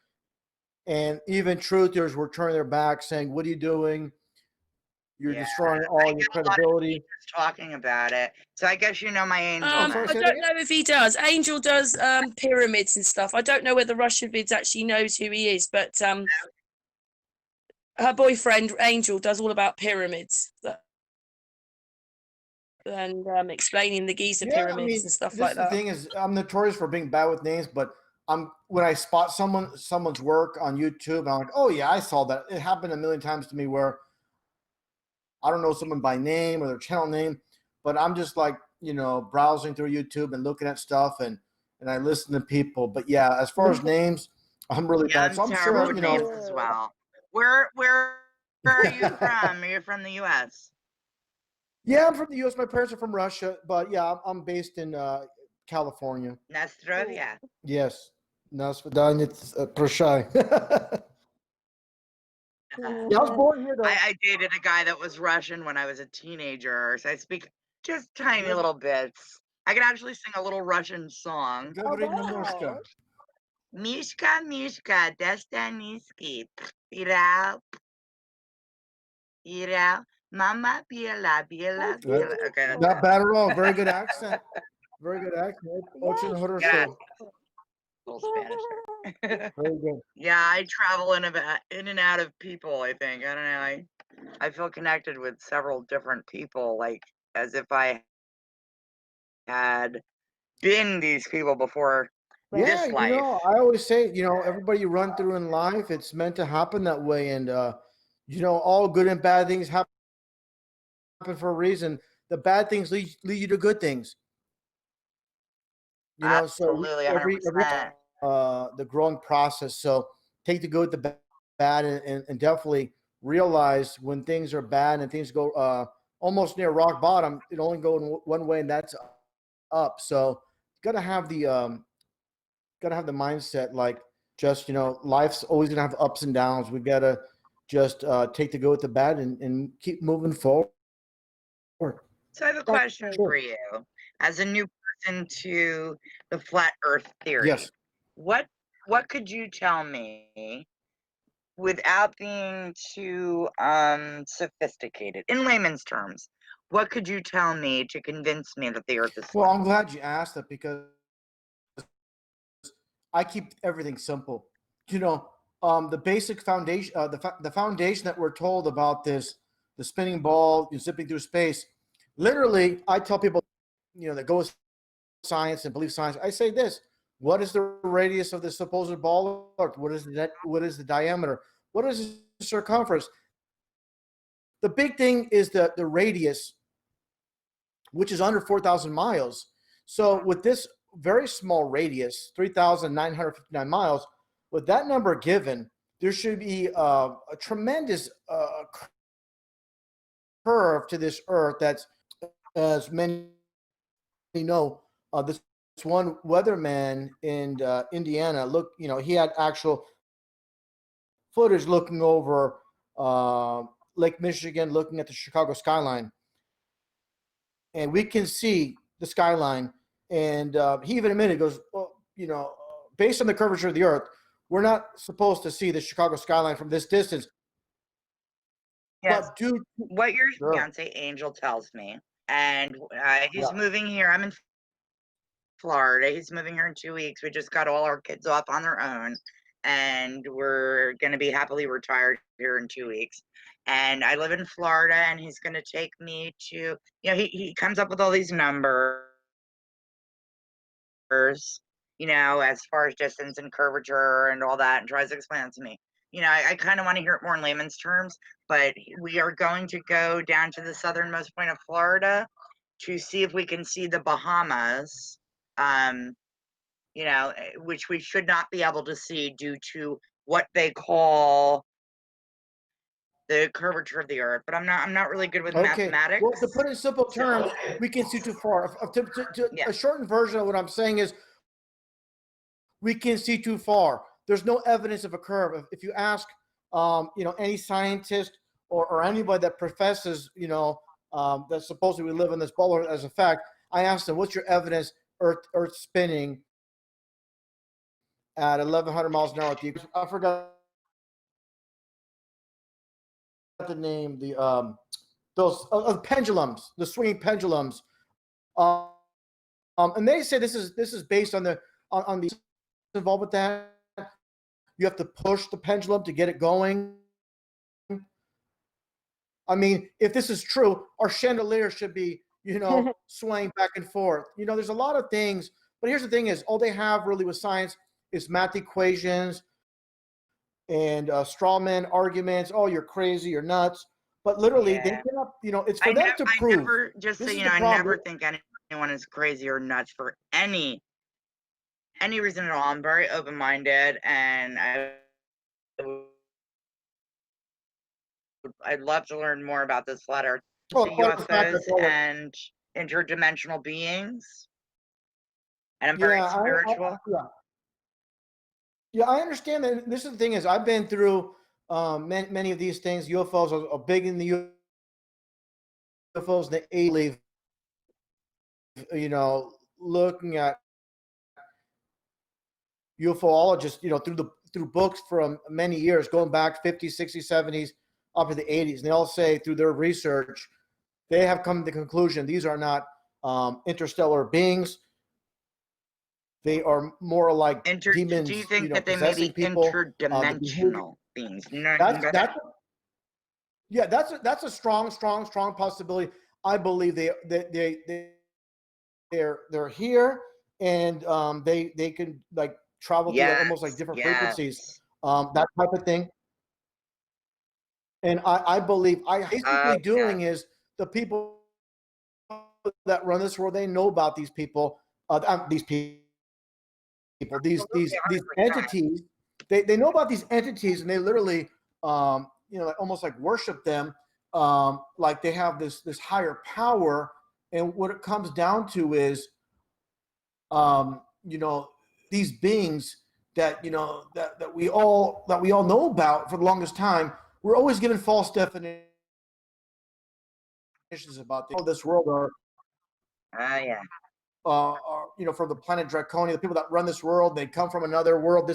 And even truthers were turning their back saying, what are you doing? You're destroying all your credibility. Talking about it. So I guess you know my angel. I don't know if he does. Angel does pyramids and stuff. I don't know whether Russian Vids actually knows who he is, but her boyfriend Angel does all about pyramids and explaining the Giza pyramids and stuff like that. The thing is, I'm notorious for being bad with names, but when I spot someone's work on YouTube, I'm like, oh yeah, I saw that. It happened a million times to me where I don't know someone by name or their channel name, but I'm just like, you know, browsing through YouTube and looking at stuff and I listen to people. But yeah, as far as names, I'm really bad. So I'm sure, you know, names as well. Where are you from? Are you from the U.S.? Yeah, I'm from the U.S. My parents are from Russia, but yeah, I'm based in California. Nastrovia. Yes. Nasvidanya, Prashai. Yeah, I was born here, though. I dated a guy that was Russian when I was a teenager, so I speak just tiny little bits. I can actually sing a little Russian song. Mishka, Mishka, Destaniski. Ira, Mama, Biela. Okay. Not bad at all. Very good accent. Very good accent. Yeah. Little Spanish there. Very good. Yeah, I travel in and out of people, I think. I don't know. I feel connected with several different people, like as if I had been these people before this life. You know, I always say, you know, everybody you run through in life, it's meant to happen that way. And, you know, all good and bad things happen for a reason. The bad things lead you to good things. You know, absolutely, so 100%. The growing process. So take the good, the bad, and definitely realize when things are bad and things go almost near rock bottom, it only go in one way, and that's up. So gotta have the mindset, like, just, you know, life's always gonna have ups and downs. We gotta just take the good with the bad and keep moving forward. So I have a question for you. As a new person to the flat earth theory, yes, what could you tell me without being too sophisticated, in layman's terms? What could you tell me to convince me that the earth is flat? well, I'm glad you asked that, because I keep everything simple. You know, the basic foundation, the foundation that we're told about this, the spinning ball, zipping through space. Literally, I tell people, you know, that go with science and believe science. I say this: what is the radius of the supposed ball? What is the diameter? What is the circumference? The big thing is the radius, which is under 4,000 miles. So with this very small radius, 3,959 miles, with that number given, there should be a tremendous curve to this earth that's as many know, this one weatherman in Indiana, look, he had actual footage looking over Lake Michigan, looking at the Chicago skyline, and we can see the skyline. And he even admitted, goes, well, based on the curvature of the Earth, we're not supposed to see the Chicago skyline from this distance. Yes. But due to, What your Sure. fiance Angel tells me, and he's Yeah. moving here. I'm in Florida. He's moving here in 2 weeks. We just got all our kids off on their own, and we're going to be happily retired here in 2 weeks. And I live in Florida, and he's going to take me to, he comes up with all these numbers, as far as distance and curvature and all that, and tries to explain it to me. I kind of want to hear it more in layman's terms, but we are going to go down to the southernmost point of Florida to see if we can see the Bahamas, which we should not be able to see due to what they call the curvature of the Earth. But I'm not really good with mathematics. Well, to put it in simple terms, we can see too far. Yeah. A shortened version of what I'm saying is, we can see too far. There's no evidence of a curve. If you ask, any scientist or anybody that professes, that supposedly we live in this bubble as a fact, I ask them, what's your evidence Earth spinning at 1,100 miles an hour? I forgot the name. Those pendulums, the swinging pendulums, and they say this is based on the involved with that. You have to push the pendulum to get it going. I mean, if this is true, our chandelier should be, swaying back and forth. There's a lot of things, but here's the thing is, all they have really with science is math equations and straw man arguments. Oh, you're crazy, you're nuts. But literally, they cannot, it's for them to prove. I never think anyone is crazy or nuts for any reason at all. I'm very open-minded, and I'd love to learn more about this flat Earth, UFOs and interdimensional beings. And I'm very spiritual. Yeah, I understand that. This is the thing is, I've been through many of these things. UFOs are big in the UFOs. They believe, looking at ufologists, through books from many years, going back 50s, 60s, 70s, up to the 80s. And they all say through their research, they have come to the conclusion these are not interstellar beings. They are more like demons. Do you think that they may be people, interdimensional beings? That's a strong possibility. I believe they're here, and they can travel through almost like different frequencies, that type of thing. And I believe basically doing is the people that run this world, they know about these people, these entities. They know about these entities, and they literally almost like worship them, like they have this higher power. And what it comes down to is these beings that that we all know about for the longest time. We're always given false definitions about this world, or from the planet Draconia, the people that run this world, they come from another world.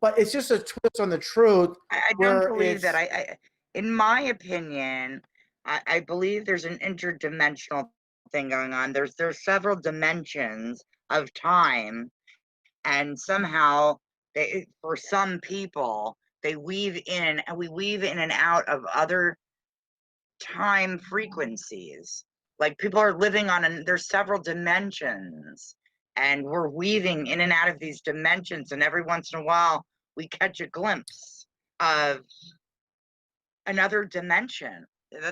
But it's just a twist on the truth. I don't believe that. In my opinion, I believe there's an interdimensional thing going on. There's several dimensions of time, and somehow for some people, we weave in and out of other time frequencies. Like people are living there's several dimensions, and we're weaving in and out of these dimensions, and every once in a while we catch a glimpse of another dimension.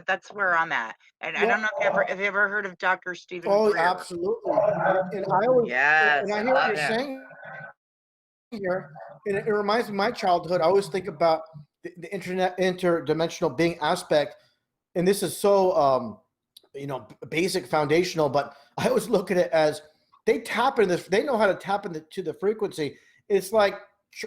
That's where I'm at. And I don't know if you ever heard of Dr. Stephen Greer. Absolutely. And I always, and I hear what you're saying here, and it reminds me of my childhood. I always think about the interdimensional being aspect, and this is so basic, foundational, but I always look at it as they tap into this. They know how to tap into the frequency. It's like,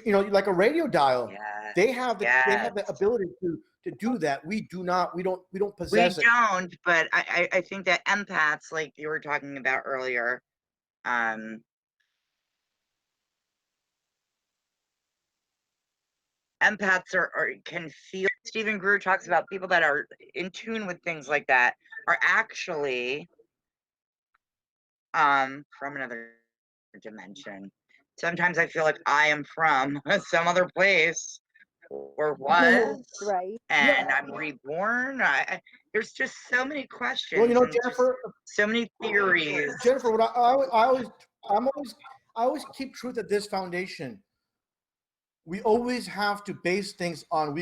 like a radio dial. Yeah. They have the Yes. ability to do that. We do not. We don't We possess it. don't, but I think that empaths, like you were talking about earlier, empaths can feel. Stephen Greer talks about people that are in tune with things like that are actually from another dimension. Sometimes I feel like I am from some other place or was, Right. and I'm reborn. There's just so many questions. Well, and Jennifer, so many theories. Jennifer, what I always keep truth at this foundation. We always have to base things on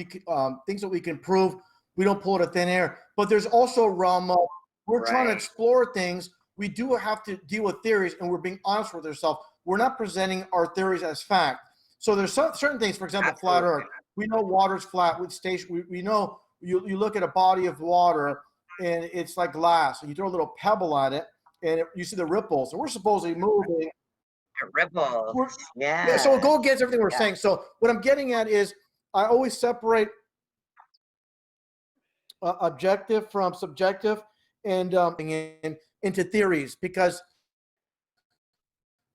things that we can prove. We don't pull it out of thin air. But there's also a realm of we're trying to explore things. We do have to deal with theories, and we're being honest with ourselves. We're not presenting our theories as fact. So there's certain things, for example, flat Earth. We know water's flat with station. We know you look at a body of water and it's like glass, and you throw a little pebble at it, and you see the ripples. And we're supposedly moving. Ripples. Yeah. So it go against everything we're saying. So what I'm getting at is I always separate objective from subjective and into theories because.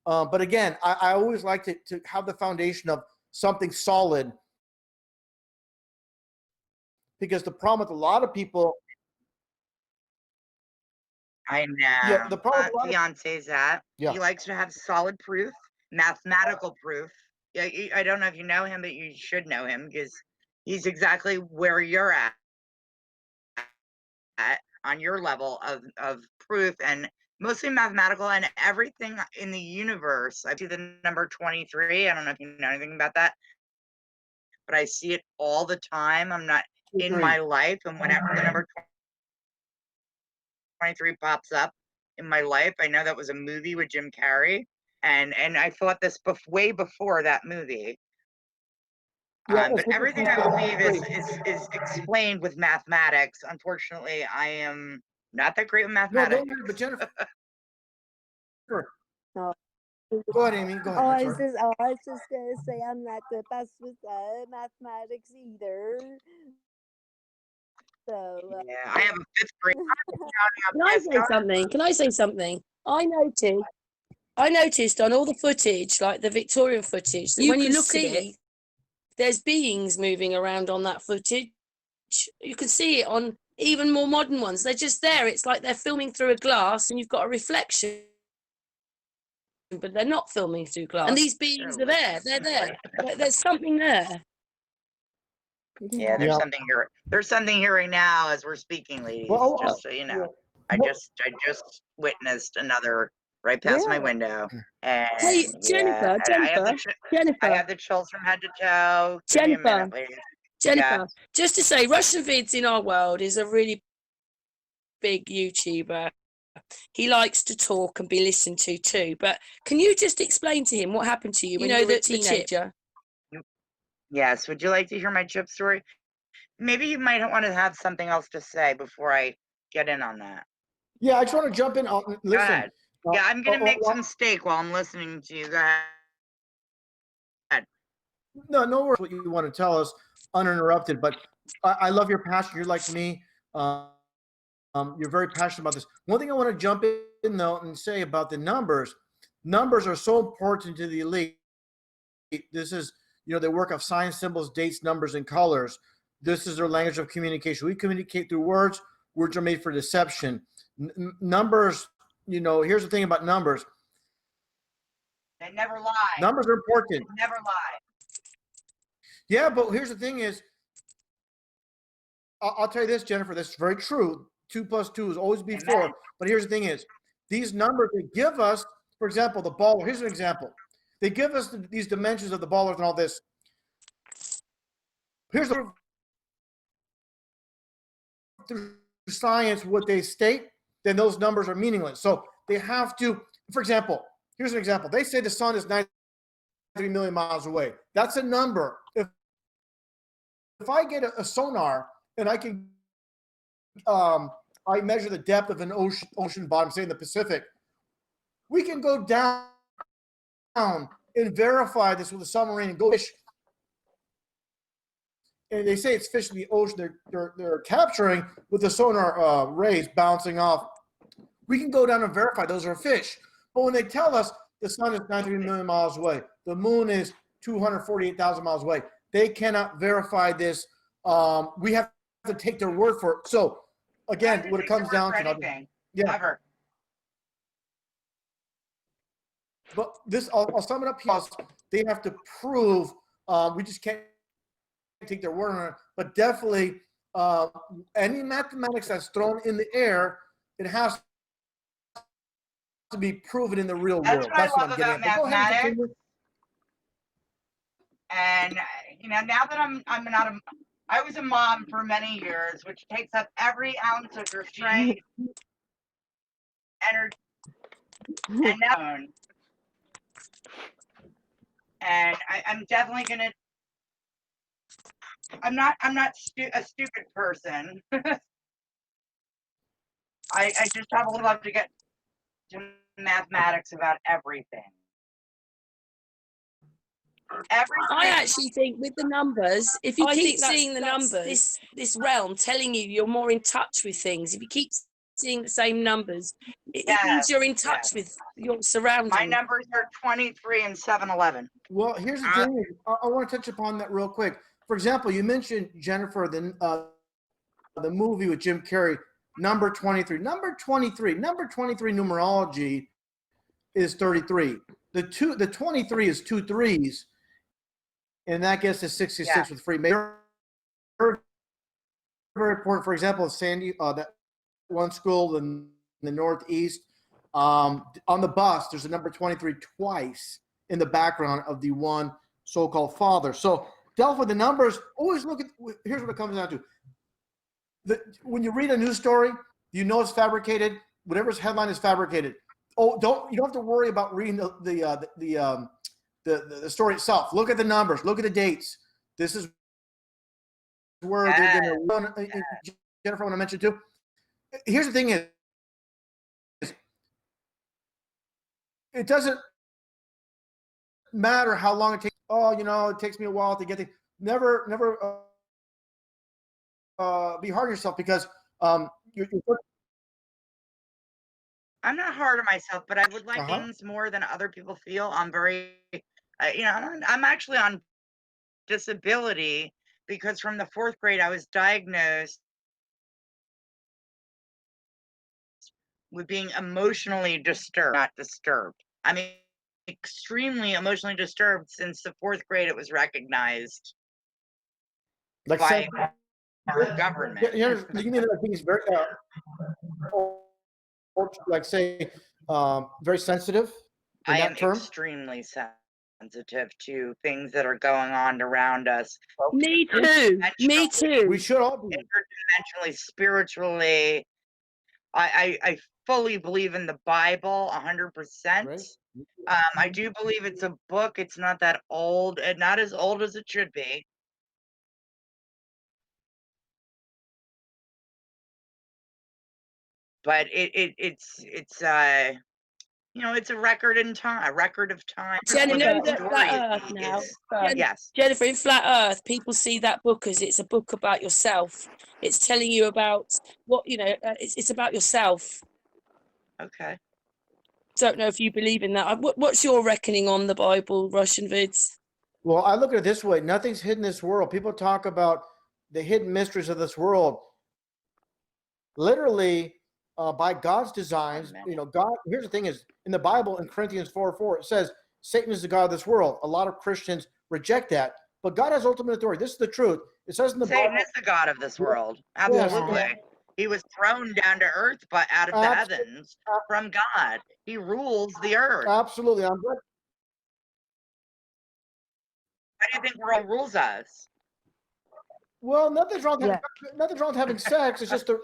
But again, I always like to have the foundation of something solid because the problem with a lot of people. I know. Yeah, the problem. Fiance's that. Yeah. He likes to have solid proof, mathematical proof. Yeah, I don't know if you know him, but you should know him because he's exactly where you're at on your level of proof and mostly mathematical and everything in the universe. I see the number 23. I don't know if you know anything about that, but I see it all the time. I'm not in my life, and whenever the number 23 pops up in my life, I know that was a movie with Jim Carrey, and I thought this way before that movie. But everything I believe is explained with mathematics. Unfortunately, I am not that great with mathematics. No, but Jennifer. No. Go ahead, Amy. Go ahead. I was just gonna say I'm not the best with mathematics either. So yeah, I have a 5th grade. Can I say something? Can I say something? I noticed on all the footage, like the Victorian footage, that when you look at it, there's beings moving around on that footage. You can see it on even more modern ones. They're just there. It's like they're filming through a glass and you've got a reflection, but they're not filming through glass. And these beings are there. They're there. There's something there. Yeah, there's something here. There's something here right now as we're speaking, ladies. Just so you know, I just witnessed another right past my window. And hey, Jennifer, I have the chills from head to toe. Jennifer, just to say, RussianVids in our world is a really big YouTuber. He likes to talk and be listened to too. But can you just explain to him what happened to you when you were a teenager? Yes. Would you like to hear my chip story? Maybe you might want to have something else to say before I get in on that. Yeah, I just want to jump in. Listen. Go ahead. Yeah, I'm going to make some steak while I'm listening to you. Go ahead. No worries what you want to tell us uninterrupted, but I love your passion. You're like me. You're very passionate about this. One thing I want to jump in though and say about the numbers are so important to the elite. This is, their work of signs, symbols, dates, numbers, and colors. This is their language of communication. We communicate through words. Words are made for deception. Numbers, here's the thing about numbers. They never lie. Numbers are important. They never lie. Yeah, but here's the thing is, I'll tell you this, Jennifer, that's very true. 2 + 2 is always be 4. But here's the thing is, these numbers, they give us, for example, the ball. Here's an example. They give us these dimensions of the ballers and all this. Here's through science what they state, then those numbers are meaningless. So they have to, for example, here's an example. They say the sun is 93 million miles away. That's a number. If I get a sonar and I can, I measure the depth of an ocean bottom, say in the Pacific, We can go down and verify this with a submarine and go fish. And they say it's fish in the ocean. They're capturing with the sonar rays bouncing off. We can go down and verify those are fish. But when they tell us the sun is 93 million miles away, the moon is 248,000 miles away, they cannot verify this. We have to take their word for it. So again, what it comes down to, Ever. But this, I'll sum it up here. They have to prove. We just can't take their word on it. But definitely, any mathematics that's thrown in the air, it has to be proven in the real world. That's what I love I'm getting about at. But go ahead and mathematics. continue. And now that I'm not a, I was a mom for many years, which takes up every ounce of your strength, energy, and now. And I'm definitely gonna. I'm not a stupid person. I just have a little love to get to mathematics about everything. I actually think with the numbers, if you keep seeing the numbers, this realm telling you you're more in touch with things, if you keep seeing the same numbers, it means you're in touch with your surroundings. My numbers are 23 and 7-11. Well, here's the thing. I want to touch upon that real quick. For example, you mentioned, Jennifer, the movie with Jim Carrey, number 23. Number 23 numerology is 33. The 23 is 2 3s, and that gets to 66 with free. Very, very important. For example, Sandy, that one school in the Northeast, on the bus, there's a number 23 twice in the background of the one so-called father. So delve with the numbers. Always look at, here's what it comes down to. When you read a news story, you know it's fabricated. Whatever's headline is fabricated. You don't have to worry about reading the story itself. Look at the numbers. Look at the dates. This is where they're going to. Jennifer, I want to mention too. Here's the thing: is it doesn't matter how long it takes. Oh, it takes me a while to get the. Never be hard on yourself because you're I'm not hard on myself, but I would like things more than other people feel. I'm very, I'm actually on disability because from the 4th grade I was diagnosed with being emotionally disturbed, not disturbed. I mean, extremely emotionally disturbed since the 4th grade it was recognized by our government. You mean that things very, like say, very sensitive? I am extremely sensitive to things that are going on around us. Me too. Me too. We should all be. Interdimensionally, spiritually. I fully believe in the Bible 100%. Right. I do believe it's a book. It's not that old, and not as old as it should be. But it's it's a record in time, a record of time. Jennifer, Flat Earth now. Yes. Jennifer, in Flat Earth, people see that book as it's a book about yourself. It's telling you about what, it's about yourself. Okay. Don't know if you believe in that. What's your reckoning on the Bible, RussianVids? Well, I look at it this way. Nothing's hidden in this world. People talk about the hidden mysteries of this world. Literally, by God's designs, God, here's the thing is, in the Bible, in Corinthians 4:4, it says, Satan is the God of this world. A lot of Christians reject that, but God has ultimate authority. This is the truth. It says in the Bible. Satan is the God of this world. Absolutely. Yeah. He was thrown down to earth, but out of the heavens from God. He rules the earth. Absolutely. Why do you think the world rules us? Well, nothing's wrong with having sex. It's just a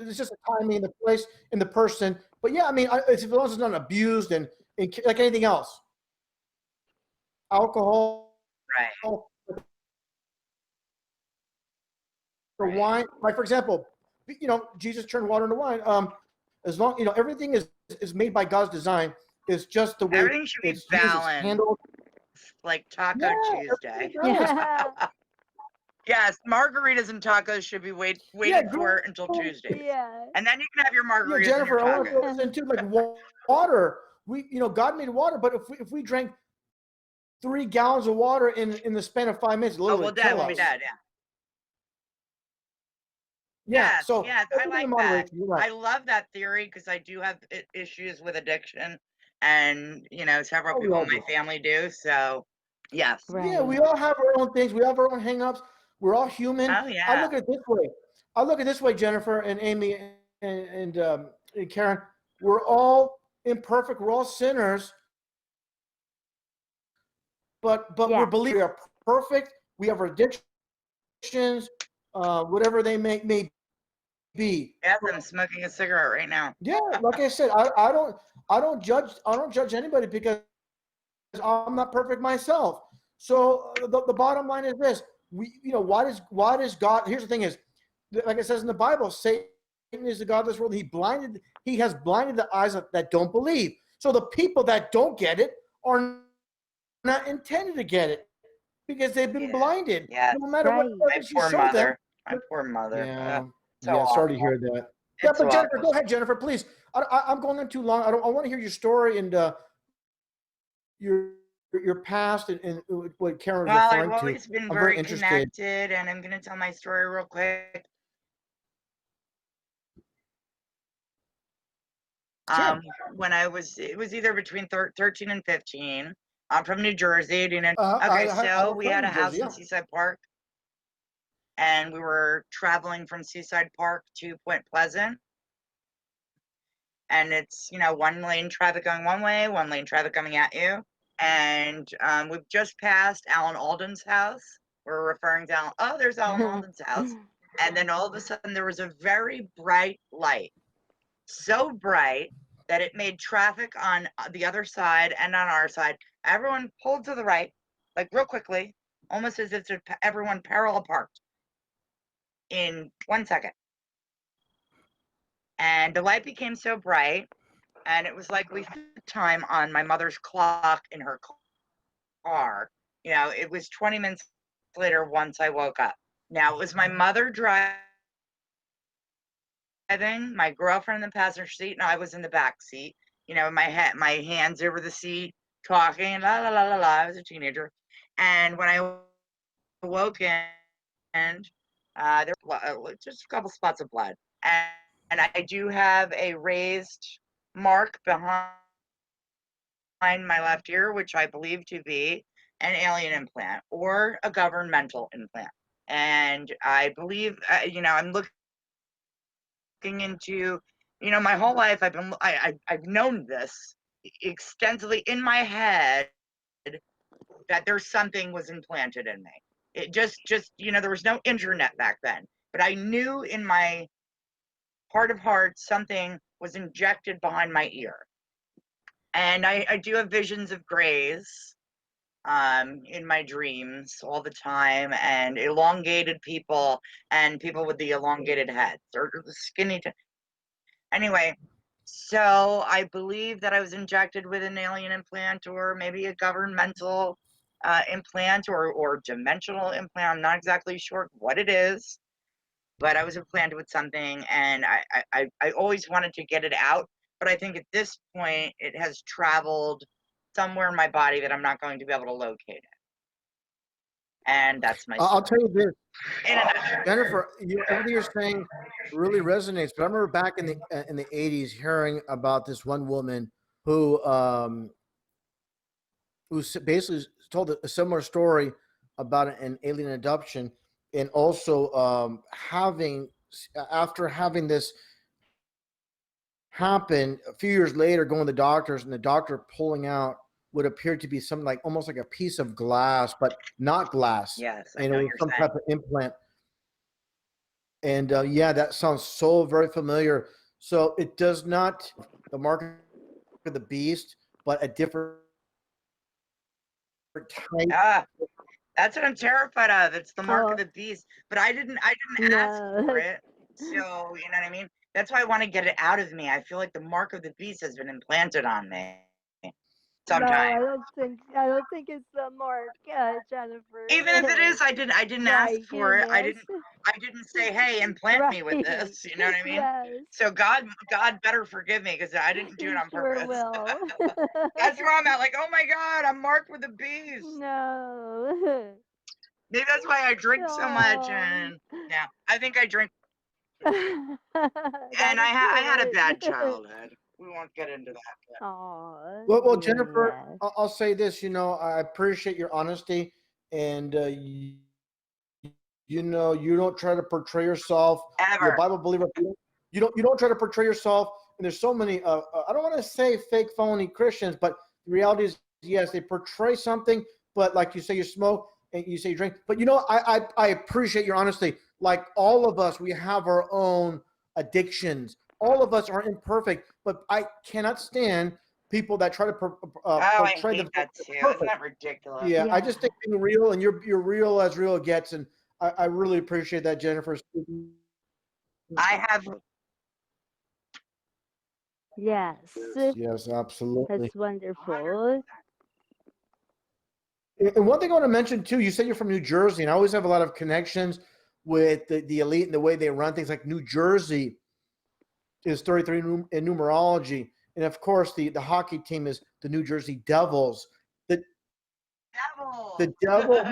timing, the place, and the person. But yeah, I mean, as long as it's not abused and like anything else. Alcohol, right? Or wine, like for example, Jesus turned water into wine. As long everything is made by God's design. It's just the way Everything should be it's used, it's balanced, handled. like Taco Yeah, Tuesday. everything does. Yeah. Yes, margaritas and tacos should be waited Yeah, for girl. until Tuesdays. Yeah. And then you can have your Yeah, margaritas and your Jennifer, I want to throw tacos. this in too. Like water, God made water, but if we drank 3 gallons of water in the span of 5 minutes, Oh, literally well, dead kill will be us. dead, yeah. Yeah. Yes, So yes, I everything in like that. moderation, you're right. I love that theory because I do have issues with addiction, and several Oh, we people all in my do. family do. So, yes. Yeah, we Right. all have our own things. We have our own hangups. We're all human. Oh I yeah. look at it this way. Jennifer and Amy and Karen. We're all imperfect. We're all sinners. But we're Yes. believers. We are perfect. We have our addictions, whatever they may be. Yes, I'm smoking a cigarette right now. Yeah, like I said, I don't judge anybody because I'm not perfect myself. So the bottom line is this: why does God? Here's the thing: is like it says in the Bible, Satan is the god of this world. He has blinded the eyes that don't believe. So the people that don't get it are not intended to get it because they've been blinded. Yes. No matter what Right. My evidence you poor show them. mother. My poor mother. Yeah. So Yeah. Sorry to awful. hear that. Yeah, It's but Jennifer, awful. go ahead, Jennifer, please. I'm going on too long. I want to hear your story and your past and what Karen was Well, referring I've to. always been I'm very very interested. connected, and I'm going to tell my story real quick. Sure. When it was either between 13 and 15. I'm from New Jersey. Okay, I so have a we friend had a in house Jersey, in yeah. Seaside Park, and we were traveling from Seaside Park to Point Pleasant. And it's, one lane traffic going one way, one lane traffic coming at you. And we've just passed Alan Alden's house. We're referring to Alan. Oh, there's Alan Alden's house. And then all of a sudden there was a very bright light. So bright that it made traffic on the other side and on our side. Everyone pulled to the right, like real quickly, almost as if everyone parallel parked in 1 second. And the light became so bright, and it was like we set time on my mother's clock in her car. It was 20 minutes later once I woke up. Now, it was my mother driving, my girlfriend in the passenger seat, and I was in the back seat. My hands over the seat, talking, la la la la la. I was a teenager, and when I woke in, there were just a couple spots of blood, and I do have a raised mark behind my left ear, which I believe to be an alien implant or a governmental implant. And I believe, I'm looking into, my whole life I've known this extensively in my head that there's something was implanted in me. It just there was no internet back then, but I knew in my heart of hearts something was injected behind my ear. And I do have visions of grays in my dreams all the time, and elongated people and people with the elongated heads or the skinny. Anyway, so I believe that I was injected with an alien implant or maybe a governmental implant or dimensional implant. I'm not exactly sure what it is, but I was implanted with something, and I always wanted to get it out. But I think at this point, it has traveled somewhere in my body that I'm not going to be able to locate it. And that's my story. I'll tell you this, In a nutshell. Jennifer, everything you're saying really resonates. But I remember back in the 80s hearing about this one woman who basically told a similar story about an alien abduction, and also after having this happen a few years later, going to the doctors, and the doctor pulling out what appeared to be something like almost like a piece of glass, but not glass. Yes, I And know it was you're some saying. type of implant. And yeah, that sounds so very familiar. So it does not the mark of the beast, but a different type. Ah, that's what I'm terrified of. It's the mark of Oh, the beast. But I didn't ask for no. it. So, you know what I mean? That's why I want to get it out of me. I feel like the mark of the beast has been implanted on me. No, sometimes. I don't think it's the mark, Jennifer. Even if it is, I didn't ask Right, for it. Eunice. I didn't say, hey, implant me with Right. this. You know what I mean? Yes. So God better forgive me because I didn't do He it on sure purpose. will. That's where I'm at. Like, oh my God, I'm marked with a beast. No. Maybe that's why I drink so much. Aw. And yeah, I think I drink. And That I had a is bad it. childhood. We won't get into that. Aw, Well, Jennifer, yes. I'll say this. I appreciate your honesty, and you don't try to portray yourself. You're a Ever. Bible believer. You don't try to portray yourself. And there's so many. I don't want to say fake, phony Christians, but the reality is, yes, they portray something. But like you say, you smoke and you say you drink. But I appreciate your honesty. Like all of us, we have our own addictions. All of us are imperfect, but I cannot stand people that try to I portray hate the that too. Isn't perfect. that ridiculous? Yeah, I Yeah. just think being real, and you're real as real gets, and I really appreciate that, Jennifer. I have. Yes. Yes, absolutely. That's wonderful. And one thing I want to mention too, you said you're from New Jersey, and I always have a lot of connections with the elite and the way they run things. Like New Jersey is 33 in numerology, and of course the hockey team is the New Jersey Devils. Devil. The devil,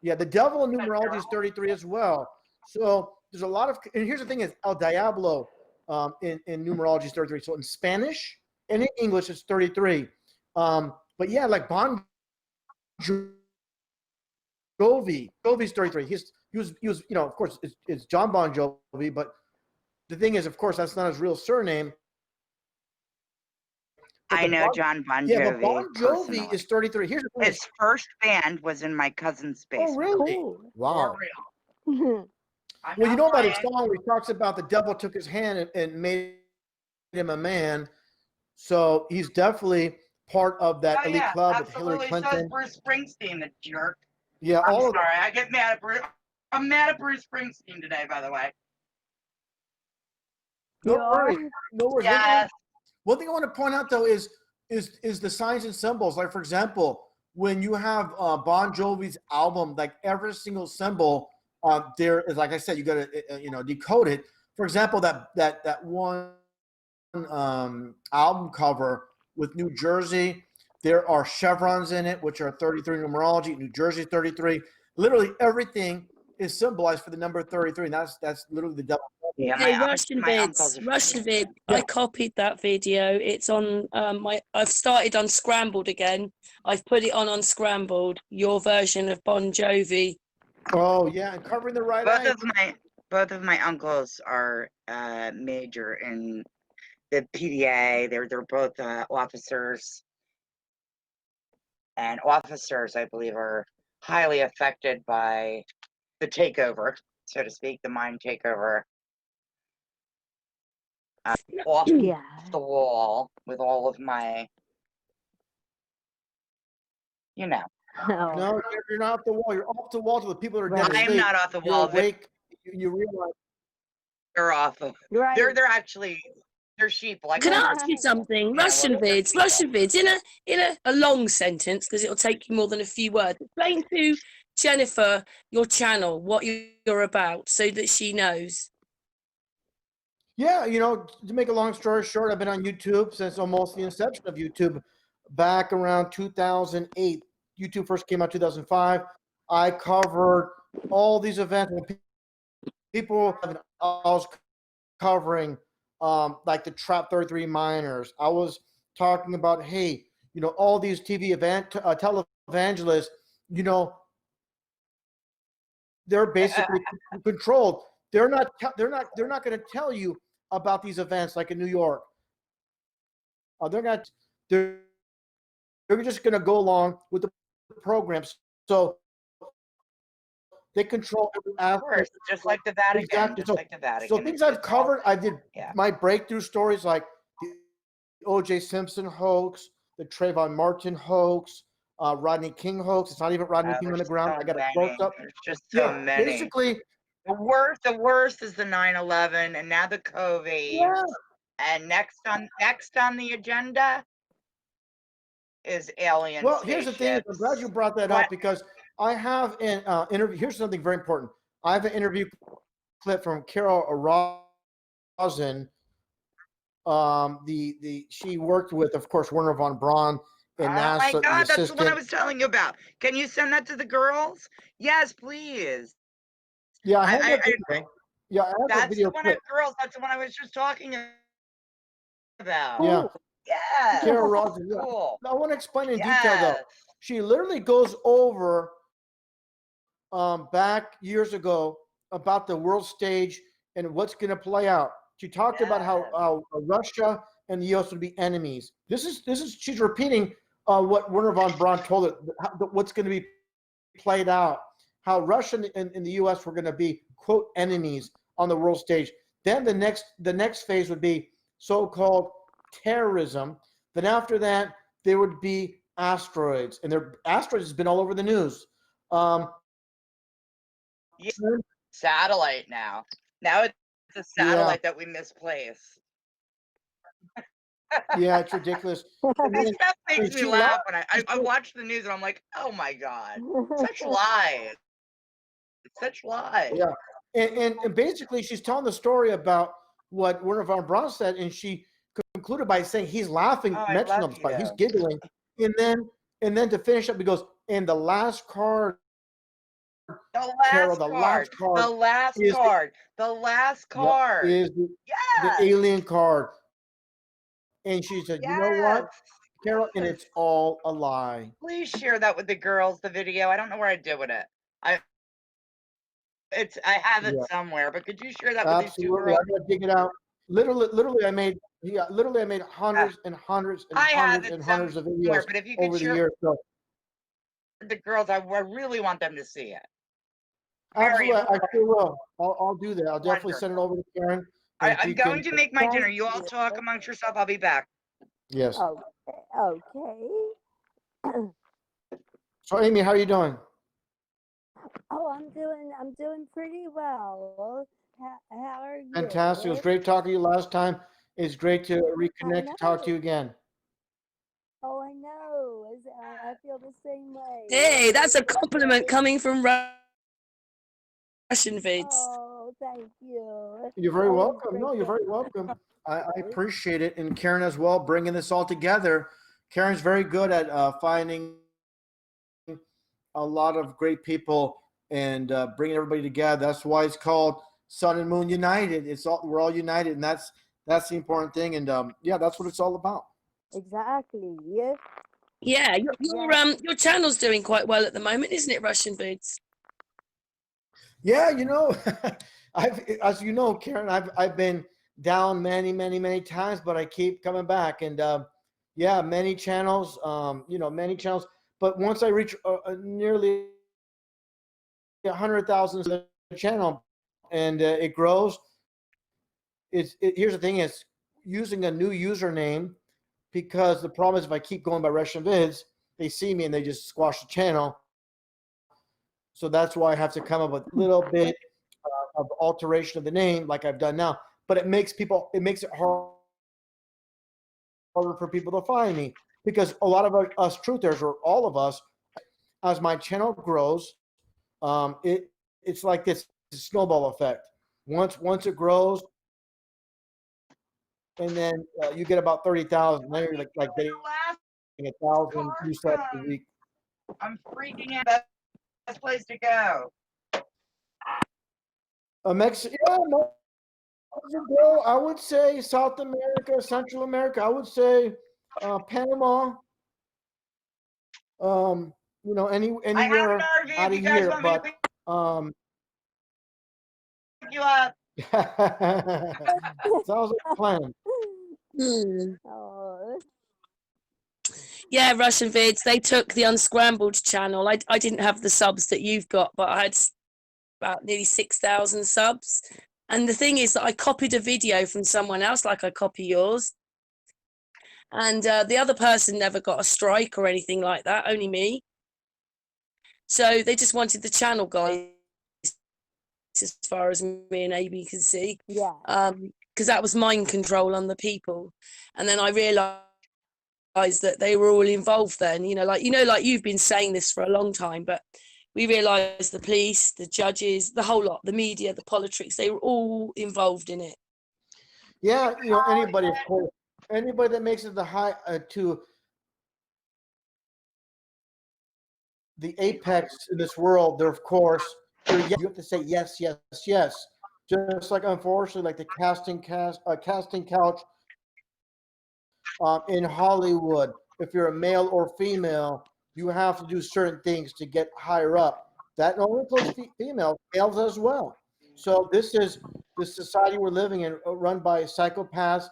Yeah. the devil in numerology is 33 as well. So there's a lot of, and here's the thing is El Diablo in numerology is 33. So in Spanish and in English it's 33. But yeah, like Bon Jovi's 33. He was, of course it's John Bon Jovi, but the thing is, of course, that's not his real surname. I know John Bon Jovi. Yeah, but Bon Jovi personally. is 33. Here's the thing. His first band was in my cousin's basement. Oh, really? Cool. Wow. For real. Well, you know about his song where he talks about the devil took his hand and made him a man. So he's definitely part of that elite club with Hillary Clinton. So is Bruce Springsteen, the jerk. Yeah, I'm all of sorry. I get mad at Bruce. I'm mad at Bruce Springsteen today, by the way. No You worries. are? No worries. Yes. One thing I want to point out though is the signs and symbols. Like for example, when you have Bon Jovi's album, like every single symbol, there is, like I said, you got to decode it. For example, that one album cover with New Jersey, there are chevrons in it, which are 33 numerology. New Jersey 33. Literally everything is symbolized for the number 33, and that's literally the devil. Yeah, Hey, my uncle's RussianVid. Yeah. I copied that video. It's on I've started Unscrambled again. I've put it on Unscrambled. Your version of Bon Jovi. Oh yeah, and covering the right eye. Both of my uncles are major in the PDA. They're both officers, and officers, I believe, are highly affected by the takeover, so to speak, the mind takeover. Off Yeah. the wall with all of my, No, Oh. you're not off the wall. You're off the wall to the people that are dead Right. I'm asleep. not off the You're wall. awake. You realize. They're off of. Right. They're actually sheep. Like Can I ask you something? Yeah, RussianVids, in a long sentence, because it'll take you more than a few words. Explain to Jennifer your channel, what you're about, so that she knows. Yeah, to make a long story short, I've been on YouTube since almost the inception of YouTube, back around 2008. YouTube first came out 2005. I covered all these events. People, I was covering like the Trap 33 miners. I was talking about, hey, all these TV televangelists, they're basically controlled. They're not going to tell you about these events like in New York. They're just going to go along with the programs. So they control every aspect. Just like the Vatican. Exactly. Just like the Vatican. So things I've covered, I did Yeah. my breakthrough stories like the O.J. Simpson hoax, the Trayvon Martin hoax, Rodney King hoax. It's not even Rodney King on the ground. I got a close up. There's just so many. Basically, the worst is the 9/11, and now the COVID. yeah. And next on the agenda, is alien Well, here's the thing. I'm glad you spaceships. brought that What? up because I have an interview. Here's something very important. I have an interview clip from Carol Rosen. She worked with, of course, Werner von Braun and Oh my NASA, the God, that's the one I assistant. was telling you about. Can you send that to the girls? Yes, please. Yeah, I have I, that I, video. Yeah, I have that that's video the one clip. girls. That's the one I was just talking about. Yeah, Yes. Carol Rosen. Yeah. Cool. I want to explain in detail though. Yes. She literally goes over back years ago about the world stage and what's going to play out. She talked about how Russia and the U.S. would be enemies. This is she's repeating what Werner von Braun told her, what's going to be played out, how Russia and the U.S. were going to be, quote, enemies on the world stage. Then the next phase would be so-called terrorism. Then after that, there would be asteroids, and asteroids has been all over the news. Satellite now. Now it's a satellite that we misplace. Yeah, it's ridiculous. This stuff makes me laugh when I lied. watch the news and I'm like, oh my God, such lies. Such lies. Yeah, and basically she's telling the story about what Werner von Braun said, and she concluded by saying he's laughing, Oh, I mentioning love them, but he's you. giggling, and then to finish up, he goes, and the last card, The Carol, last the card. last card The last is card. The last yeah, card. is the Yes. alien card, and she said, you know what, Yes. Carol, and it's all a lie. Please share that with the girls, the video. I don't know where I did with it. I have it Yeah, somewhere, but could you share that with these two absolutely. girls? I'm gonna dig it out. Literally, I made hundreds and hundreds and I have hundreds it and hundreds of somewhere, videos but if you could over the share years. So with the girls, I really want them to see it. Very absolutely, I important. sure will. I'll do that. I'll definitely send it over to Karen. And I'm she going can, to make my Thank dinner. You all you. talk amongst yourself. I'll be back. yes. Okay. So Amy, how are you doing? Oh, I'm doing pretty well. How are you? Fantastic. It was great talking to you last time. It's great to reconnect and talk to you again. Oh, I know. I feel the same way. Hey, that's a compliment coming from RussianVids. Oh, thank you. You're very Always welcome. great No, you're to- very welcome. I appreciate it. And Karen as well, bringing this all together. Karen's very good at finding a lot of great people and bringing everybody together. That's why it's called Sun and Moon United. We're all united, and that's the important thing. And yeah, that's what it's all about. Exactly. Yeah. Yeah, your channel's doing quite well at the moment, isn't it, RussianVids? Yeah, as you know, Karen, I've been down many times, but I keep coming back. And yeah, many channels, many channels. But once I reach nearly 100,000 channel, and it grows. Here's the thing: is using a new username, because the problem is if I keep going by RussianVids, they see me and they just squash the channel. So that's why I have to come up with a little bit of alteration of the name, like I've done now. But it makes it harder for people to find me, because a lot of us truthers, or all of us, as my channel grows, it's like this snowball effect. Once it grows, and then you get about 30,000. Then you're like getting 1,000 new subs a week. I'm freaking out. Best place to go. Mexico, I would say South America, Central America. I would say Panama. Anywhere out of here, but you up. sounds like a plan. Oh. Yeah, RussianVids, they took the Unscrambled channel. I didn't have the subs that you've got, but I had about nearly 6,000 subs. And the thing is that I copied a video from someone else, like I copy yours. And the other person never got a strike or anything like that, only me. So they just wanted the channel guys, as far as me and Amy can see. Yeah. Because that was mind control on the people. And then I realised that they were all involved then, like you've been saying this for a long time, but we realized the police, the judges, the whole lot, the media, the politics, they were all involved in it. Yeah, anybody, of course, anybody that makes it to the apex in this world, they're of course, you have to say yes, yes, yes. Just like, unfortunately, like the casting couch in Hollywood. If you're a male or female, you have to do certain things to get higher up. That only includes females, males as well. So this is the society we're living in, run by psychopaths,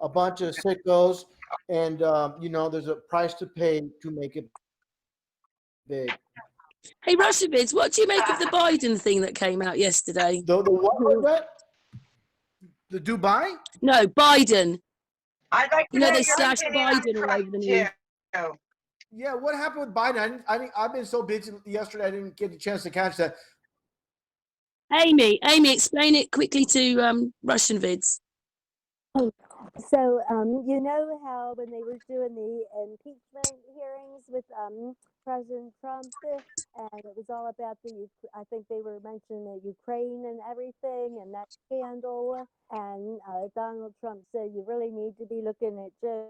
a bunch of sickos, and there's a price to pay to make it big. Hey, RussianVids, what do you make of the Biden thing that came out yesterday? The what was that? The Dubai? No, Biden. I'd like to they your slashed opinion on Biden all Trump, over the news. too. Yeah, what happened with Biden? I've been so busy yesterday, I didn't get a chance to catch that. Amy, explain it quickly to RussianVids. So, you know how when they were doing the impeachment hearings with President Trump, and it was all about I think they were mentioning the Ukraine and everything, and that scandal, and Donald Trump said, you really need to be looking at Joe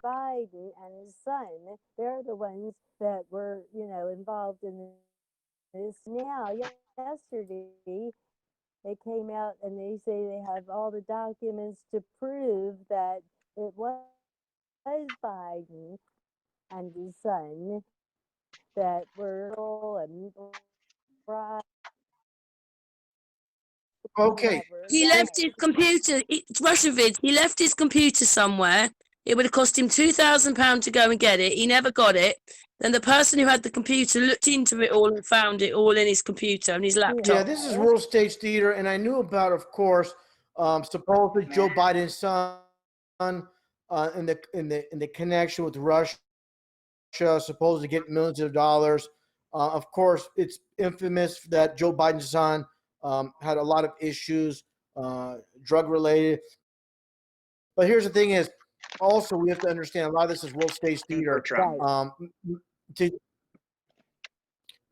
Biden and his son. They're the ones that were, involved in this. Now, yesterday, they came out and they say they have all the documents to prove that it was Biden and his son that were and Okay. He left his computer, RussianVids, he left his computer somewhere. It would have cost him £2,000 to go and get it. He never got it. Then the person who had the computer looked into it all and found it all in his computer and his laptop. Yeah, this is World Stage Theater, and I knew about, of course, supposedly Joe Biden's son, in the connection with Russia, supposed to get millions of dollars. Of course, it's infamous that Joe Biden's son had a lot of issues, drug related. But here's the thing: is also we have to understand a lot of this is World Stage Theater.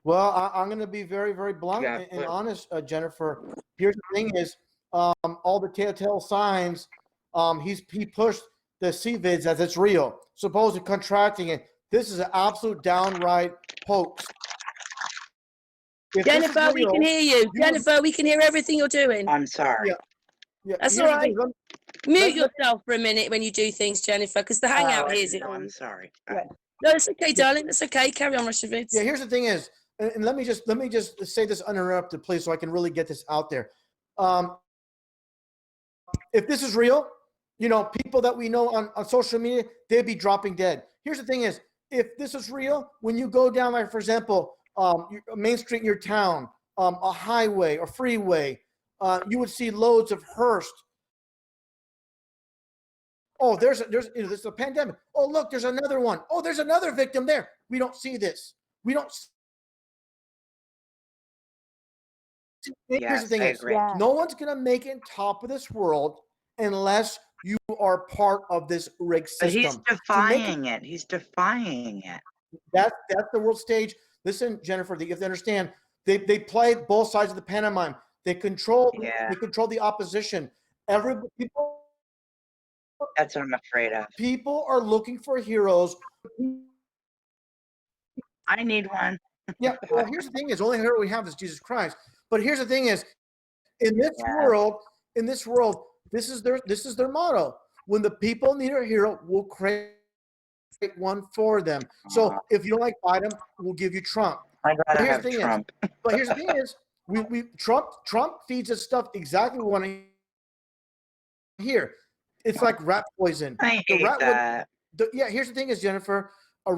Well, I'm going to be very, very blunt and honest, Jennifer. Here's the thing: is all the telltale signs. He pushed the CVids as it's real, supposed to contracting it. This is an absolute downright hoax. Jennifer, we can hear you. Jennifer, we can hear everything you're doing. I'm sorry. Yeah, that's all right. Mute yourself for a minute when you do things, Jennifer, because the hangout hears it. I'm sorry. Yeah. No, it's okay, darling. It's okay. Carry on, RussianVids. Yeah, here's the thing is, and let me just say this uninterrupted, please, so I can really get this out there. If this is real, people that we know on social media, they'd be dropping dead. Here's the thing is, if this is real, when you go down, like, for example, Main Street in your town, a highway, a freeway, you would see loads of hearse. Oh, there's a pandemic. Oh, look, there's another one. Oh, there's another victim there. We don't see this. We don't. Here's the thing is, no one's gonna make it top of this world unless you are part of this rigged system. But he's defying it. He's defying it. That's the world stage. Listen, Jennifer, you have to understand. They play both sides of the pantomime. They control. Yeah. They control the opposition. People. That's what I'm afraid of. People are looking for heroes. I need one. Yeah. Well, here's the thing: is only hero we have is Jesus Christ. But here's the thing: is in this world, this is their motto. When the people need a hero, we'll create one for them. So if you don't like Biden, we'll give you Trump. I'd rather have Trump. But here's the thing: is Trump feeds us stuff exactly what we want to hear. It's like rat poison. I hate that. Here's the thing: is Jennifer, a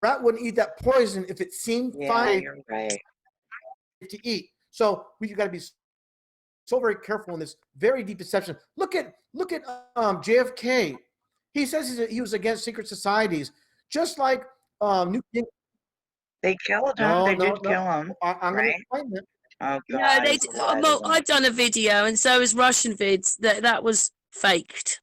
rat wouldn't eat that poison if it seemed fine you're right. to eat. So we got to be so very careful in this very deep deception. Look at JFK. He says he was against secret societies, just like They killed him. They did kill him. I'm going to explain that. Oh, God. No, well, I've done a video, and so has RussianVids. That was faked.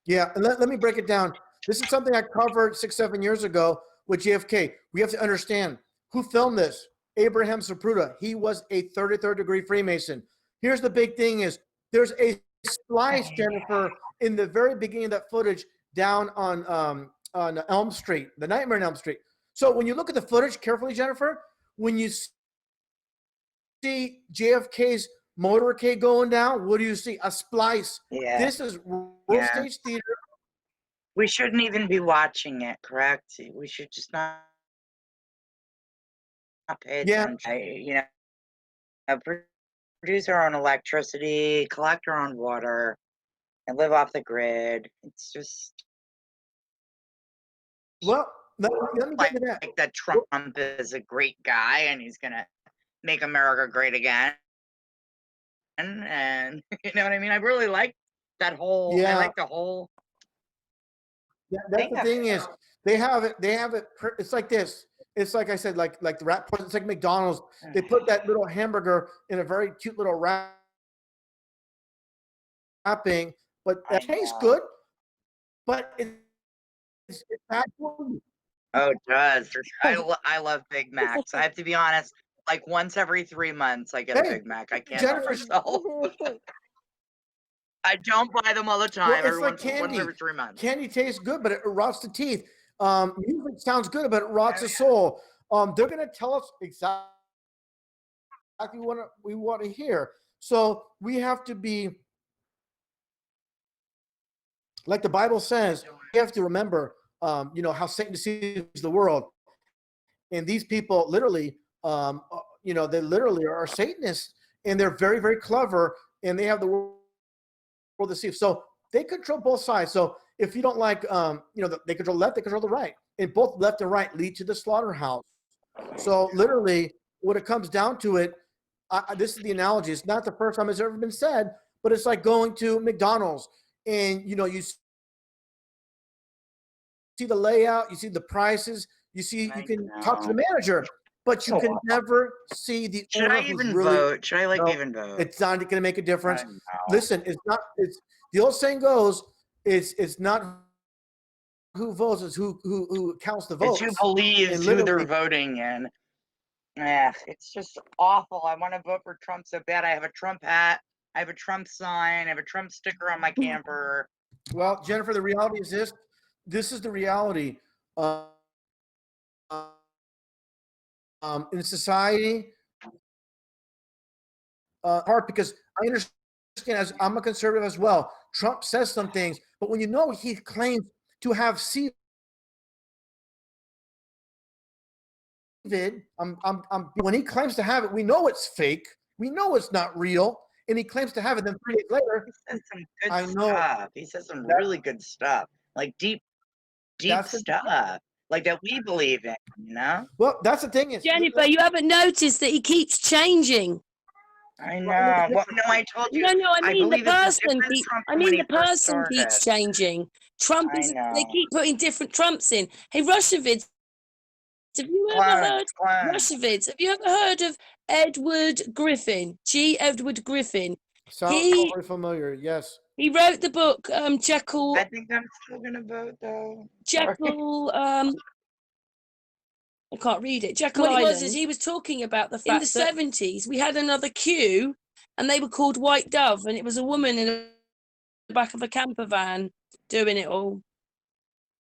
Yeah, and let me break it down. This is something I covered 6-7 years ago with JFK. We have to understand who filmed this. Abraham Zapruder. He was a 33rd degree Freemason. Here's the big thing is there's a splice, Jennifer, in the very beginning of that footage down on Elm Street, the Nightmare on Elm Street. So when you look at the footage carefully, Jennifer, when you see JFK's motorcade going down, what do you see? A splice. Yeah. This is World Yeah. Stage Theater. We shouldn't even be watching it, correct? We should just not pay Yeah. attention. You know, produce our own electricity, collect our own water, and live off the grid. It's just Well, let me get to that. like that Trump is a great guy and he's gonna make America great again. And you know what I mean? I really like that whole. I Yeah. like the whole. Yeah, that's the thing is they have it. It's like this. It's like I said, like the rat poison. It's like McDonald's. They put that little hamburger in a very cute little wrapping, but that tastes good. But it's bad for you. Oh, it does. I love Big Macs. I have to be honest. Like once every 3 months, I get a Hey, Big Mac. I can't help Jennifer, myself. I don't buy them all the time. Well, it's every like once candy. every 3 months. Candy tastes good, but it rots the teeth. Music sounds good, but it rots the soul. They're gonna tell us exactly what we want to hear. So we have to be, like the Bible says, we have to remember, how Satan deceives the world. And these people literally, they literally are Satanists, and they're very, very clever, and they have the world deceived. So they control both sides. So if you don't like, they control the left, they control the right, and both left and right lead to the slaughterhouse. So literally, when it comes down to it, this is the analogy. It's not the first time it's ever been said, but it's like going to McDonald's, and you see the layout, you see the prices, you can talk to the manager, but you can never see the Should owner I who's even really, vote? Should I No, even vote? it's not going to make a difference. I know. Listen, it's the old saying goes, it's not who votes, it's who counts the votes. It's who believes And who they're literally- voting in. It's just awful. I want to vote for Trump so bad. I have a Trump hat. I have a Trump sign. I have a Trump sticker on my camper. Well, Jennifer, the reality is this. This is the reality. In society, hard because I understand, as I'm a conservative as well. Trump says some things, but when he claims to have when he claims to have it, we know it's fake. We know it's not real, and he claims to have it. Then 3 days later, He says some good I know. stuff. He says some really good stuff, like deep That's the- stuff, like that we believe in. Well, that's the thing is, Jennifer, you haven't noticed that he keeps changing. I know. Well, no, I told you. No, I mean the believe it's a person. different Trump than when he first person keeps started. changing. Trump I is. know. They keep putting different Trumps in. Hey, RussianVids, have you ever heard? Clones. RussianVids, have you ever heard of Edward Griffin? Edward Griffin. sounds He- very familiar. Yes. He wrote the book Jekyll. I think I'm still gonna vote though. Jekyll. I can't read it. Jekyll Island. What it was is he was talking about the fact in the 70s we had another Q, and they were called White Dove, and it was a woman in the back of a camper van doing it all.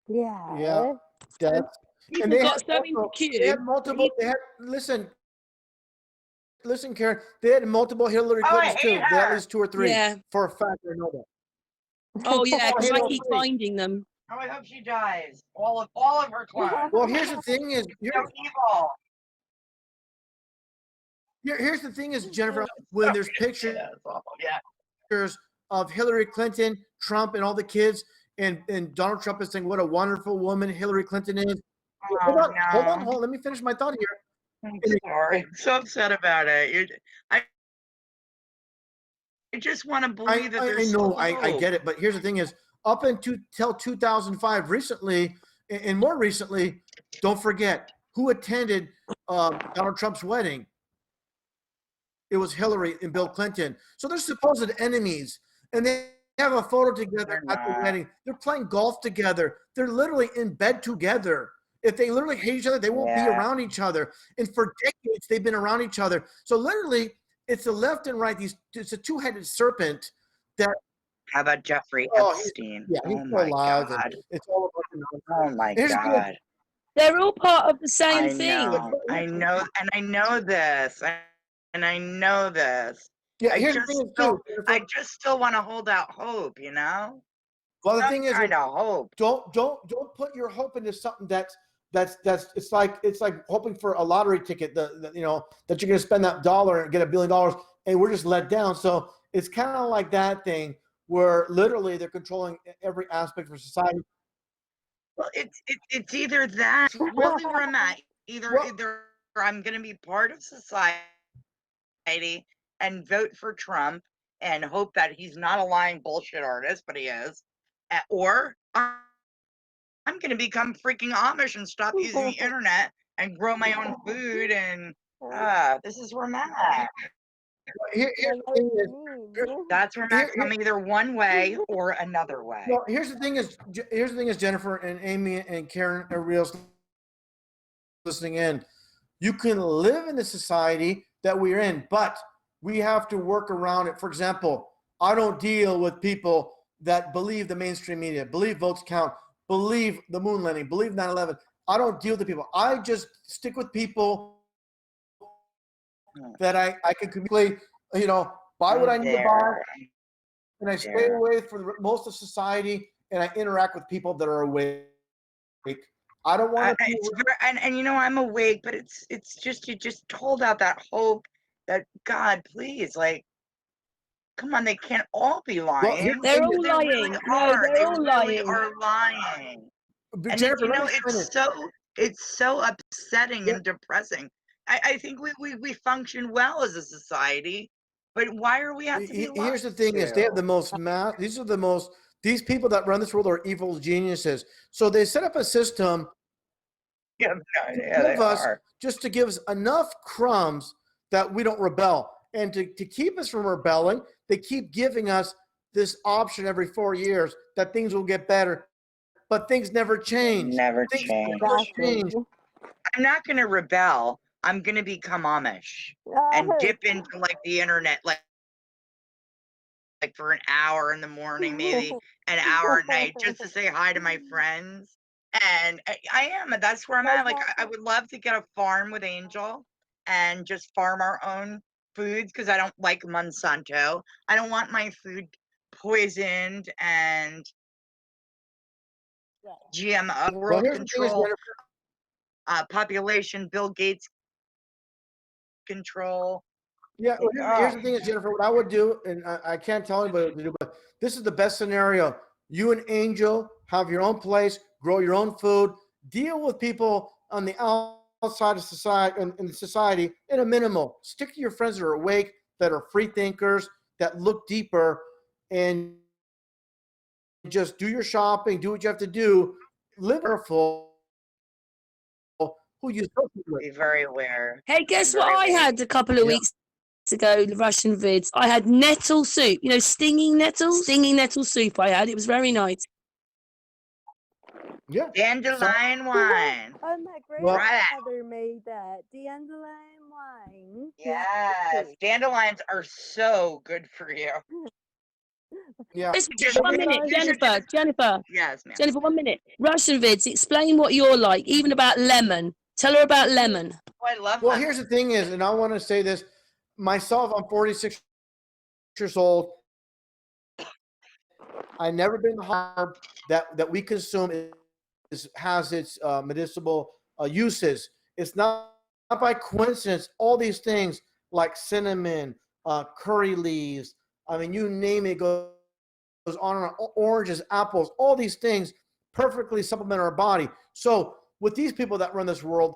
Yeah. Yeah. That's, People they got had so into also- Q. They had multiple. They had listen, Karen. They had multiple Hillary Oh, I Clintons too. hate They had at her. least 2 or 3. Yeah. For a fact, I know that. Oh yeah, because I Hillary keep Clinton. finding them. Oh, I hope she dies. All of her clones. Well, here's the thing: is So evil. here's the thing: is Jennifer, when there's pictures Yeah, it's awful. Yeah. of Hillary Clinton, Trump, and all the kids, and Donald Trump is saying what a wonderful woman Hillary Clinton is. Oh, Hold on. no. Let me finish my thought here. I'm sorry. I'm so upset about it. I just want to believe that I there's know, still I hope. get it, but here's the thing: is up until 2005, recently, and more recently, don't forget who attended Donald Trump's wedding. It was Hillary and Bill Clinton. So they're supposed enemies, and then have a photo together They're at the not. wedding. They're playing golf together. They're literally in bed together. If they literally hate each other, they won't be Yeah. around each other. And for decades, they've been around each other. So literally, it's the left and right. It's a two-headed serpent that. How about Jeffrey Oh, Epstein? he's Oh still my alive, and God. it's all about the nonsense. Oh my Here's the thing, God. They're all part of the same I thing. know. I know. And I know this. And I know this. yeah, I here's the just thing is still, too. I just still want to hold out hope, you know? Well, the Some thing is, kind of hope. don't put your hope into something that's it's like hoping for a lottery ticket that you're going to spend that dollar and get $1 billion, and we're just let down. So it's kind of like that thing where literally they're controlling every aspect of society. Well, it's either that, really where I'm at. Either Well- either I'm going to be part of society and vote for Trump and hope that he's not a lying bullshit artist, but he is, or I'm going to become freaking Amish and stop using the internet and grow my own food. And this is where I'm at. Here's the thing is, That's where I'm at. I'm either one way or another way. well, here's the thing is, Jennifer and Amy and Karen, everybody else listening in, you can live in the society that we're in, but we have to work around it. For example, I don't deal with people that believe the mainstream media, believe votes count, believe the moon landing, believe 9/11. I don't deal with the people. I just stick with people that I can communicate, buy what I need to buy, and I stay away from most of society, and I interact with people that are awake. I don't want to. And I'm awake, but it's just, you just hold out that hope that God, please, like, come on, they can't all be lying. They're all They lying. really No, are. they're They all really lying. are lying. And Jennifer, it's so upsetting and depressing. I think we function well as a society, but why are we have to be Here's the thing: is they have the most These people that run this world are evil geniuses. So they set up a system Yeah, they are. just to give us enough crumbs that we don't rebel. And to keep us from rebelling, they keep giving us this option every 4 years that things will get better. But things never change. Never Things change. never change. I'm not going to rebel. I'm going to become Amish and dip into like the internet, like for an hour in the morning, maybe an hour at night, just to say hi to my friends. And I am, and that's where I'm at. Like, I would love to get a farm with Angel and just farm our own foods, because I don't like Monsanto. I don't want my food poisoned and GMO, world here's the thing is, control, population, Bill Gates control. Yeah, well, here's the thing is, Jennifer, what I would do, and I can't tell anybody what to do, but this is the best scenario. You and Angel have your own place, grow your own food, deal with people on the outside of society, in society, in a minimal. Stick to your friends that are awake, that are free thinkers, that look deeper, and just do your shopping, do what you have to do. Live careful who you associate with. Be very aware. Hey, guess what I had a couple of weeks ago, the Russian vids. I had nettle soup, stinging nettles. Stinging nettle soup I had. It was very nice. Yeah. Dandelion wine. Oh, my Try that. grandmother made that dandelion wine. Yes, dandelions are so good for you. Yeah. Just 1 minute, Jennifer. Yes, ma'am. Jennifer, 1 minute. Russian vids, explain what you're like, even about lemon. Tell her about lemon. Oh, I love Well, lemon. here's the thing is, and I want to say this myself, I'm 46 years old. I've never been harmed that we consume has its medicinal uses. It's not by coincidence. All these things like cinnamon, curry leaves, I mean, you name it, goes on and on. Oranges, apples, all these things perfectly supplement our body. So with these people that run this world,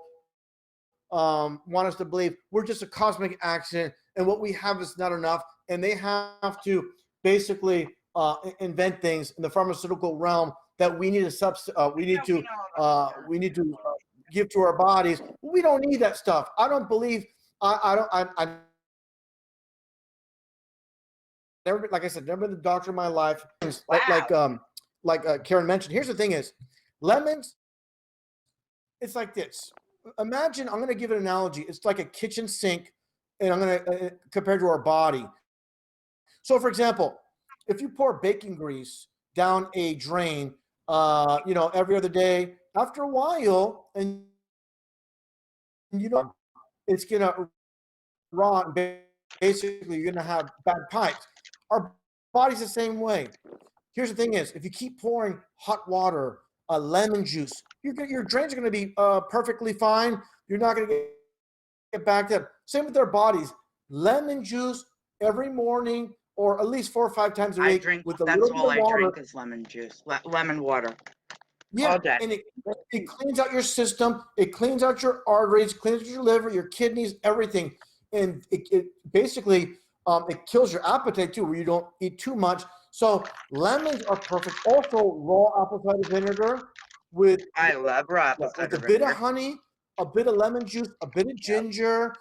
want us to believe we're just a cosmic accident and what we have is not enough, and they have to basically invent things in the pharmaceutical realm that we need to we need to give to our bodies. We don't need that stuff. I don't believe. I never, like I said, never been the doctor in my life. Wow. Like Karen mentioned. Here's the thing: is lemons. It's like this. Imagine, I'm going to give an analogy. It's like a kitchen sink, and I'm going to compare to our body. So, for example, if you pour baking grease down a drain, every other day, after a while, and it's going to rot. Basically, you're going to have bad pipes. Our body's the same way. Here's the thing: is if you keep pouring hot water, lemon juice, your drains are going to be perfectly fine. You're not going to get backed up. Same with their bodies. Lemon juice every morning, or at least 4 or 5 times a I week drink, with a that's little bit all of I water. drink is lemon juice, lemon water. Yeah, All day. and it cleans out your system. It cleans out your arteries, cleans out your liver, your kidneys, everything. And it basically it kills your appetite too, where you don't eat too much. So lemons are perfect. Also, raw apple cider vinegar with I love raw apple with cider a bit of vinegar. honey, a bit of lemon juice, a bit of ginger,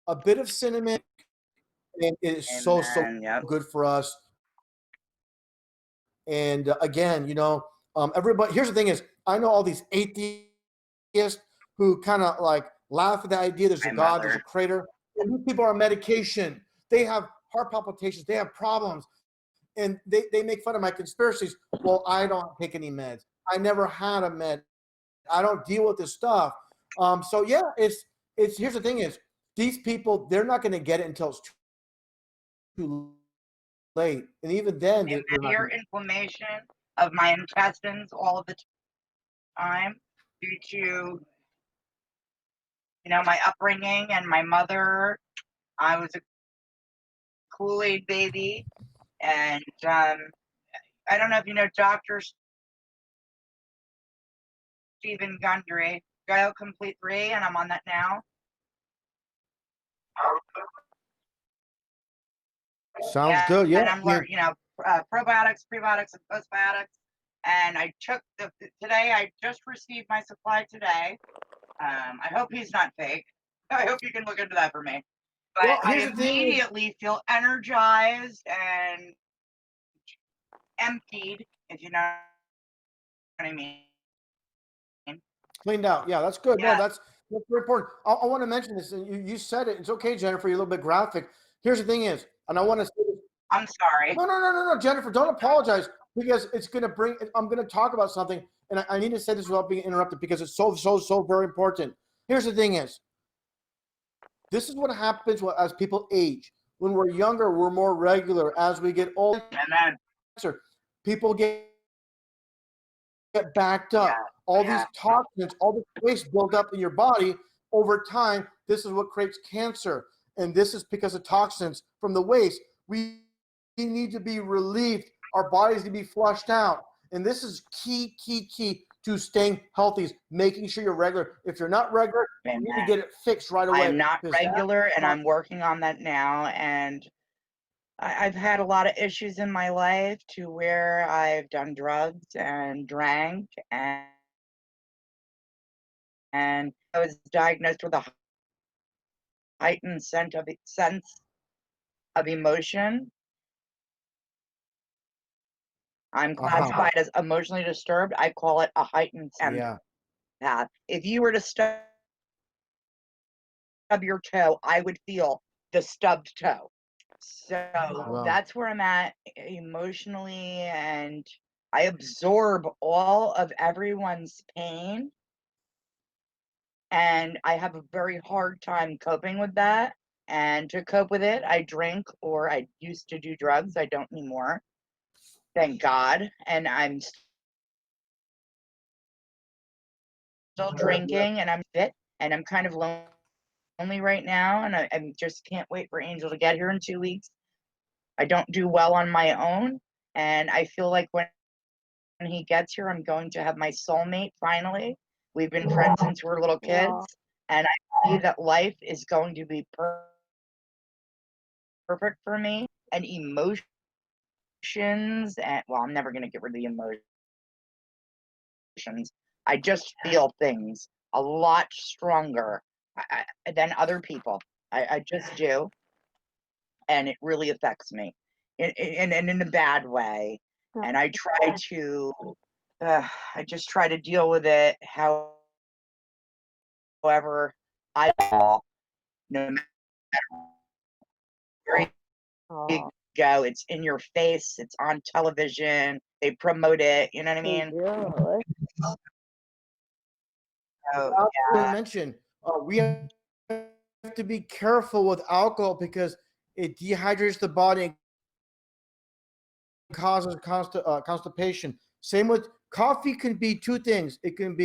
a bit of cinnamon, and it is so Amen. Yep. good for us. And again, everybody. Here's the thing: is I know all these atheists who kind of like laugh at the idea there's a My God, there's a mother. creator. And these people are on medication. They have heart palpitations. They have problems, and they make fun of my conspiracies. Well, I don't take any meds. I never had a med. I don't deal with this stuff. So yeah, it's here's the thing: is these people, they're not going to get it until it's too late, and even then, they're not. Severe inflammation of my intestines all of the time due to, my upbringing and my mother. I was a Kool-Aid baby, and I don't know if you know Dr. Stephen Gundry, Geo Complete 3, and I'm on that now. Sounds good. Yeah. And I'm learning, probiotics, prebiotics, and postbiotics. And I took today. I just received my supply today. I hope he's not fake. I hope you can look into that for me. But Well, I here's the thing. immediately feel energized and emptied, if you know what I mean. Cleaned out. Yeah, that's good. Yeah. No, that's very important. I want to mention this, and you said it. It's okay, Jennifer. You're a little bit graphic. Here's the thing: is, and I want to say this. I'm sorry. No, Jennifer, don't apologize, because it's going to bring. I'm going to talk about something, and I need to say this without being interrupted, because it's so very important. Here's the thing: is this is what happens as people age. When we're younger, we're more regular. As we get older, Amen. people get backed up. All these toxins, all this waste built up in your body over time. This is what creates cancer, and this is because of toxins from the waste. We need to be relieved. Our bodies need to be flushed out, and this is key to staying healthy. Is making sure you're regular. If you're not regular, you need to get it fixed right away. I'm not regular, and I'm working on that now. And I've had a lot of issues in my life to where I've done drugs and drank, and I was diagnosed with a heightened sense of emotion. I'm classified as emotionally disturbed. I call it a heightened empath. If you were to stub your toe, I would feel the stubbed toe. So that's where I'm at emotionally, and I absorb all of everyone's pain, and I have a very hard time coping with that. And to cope with it, I drink, or I used to do drugs. I don't anymore, thank God. And I'm still drinking, and I'm fit, and I'm kind of lonely right now, and I just can't wait for Angel to get here in 2 weeks. I don't do well on my own, and I feel like when he gets here, I'm going to have my soulmate finally. We've been friends since we were little kids, and I believe that life is going to be perfect for me. And emotions, and well, I'm never going to get rid of the emotions. I just feel things a lot stronger than other people. I just do. and it really affects me in a bad way. And I try to, I just try to deal with it however I fall, no matter where you go. It's in your face, it's on television, they promote it, you know what I mean? So, I yeah. mention we have to be careful with alcohol because it dehydrates the body and causes constipation. Same with coffee. Can be two things. It can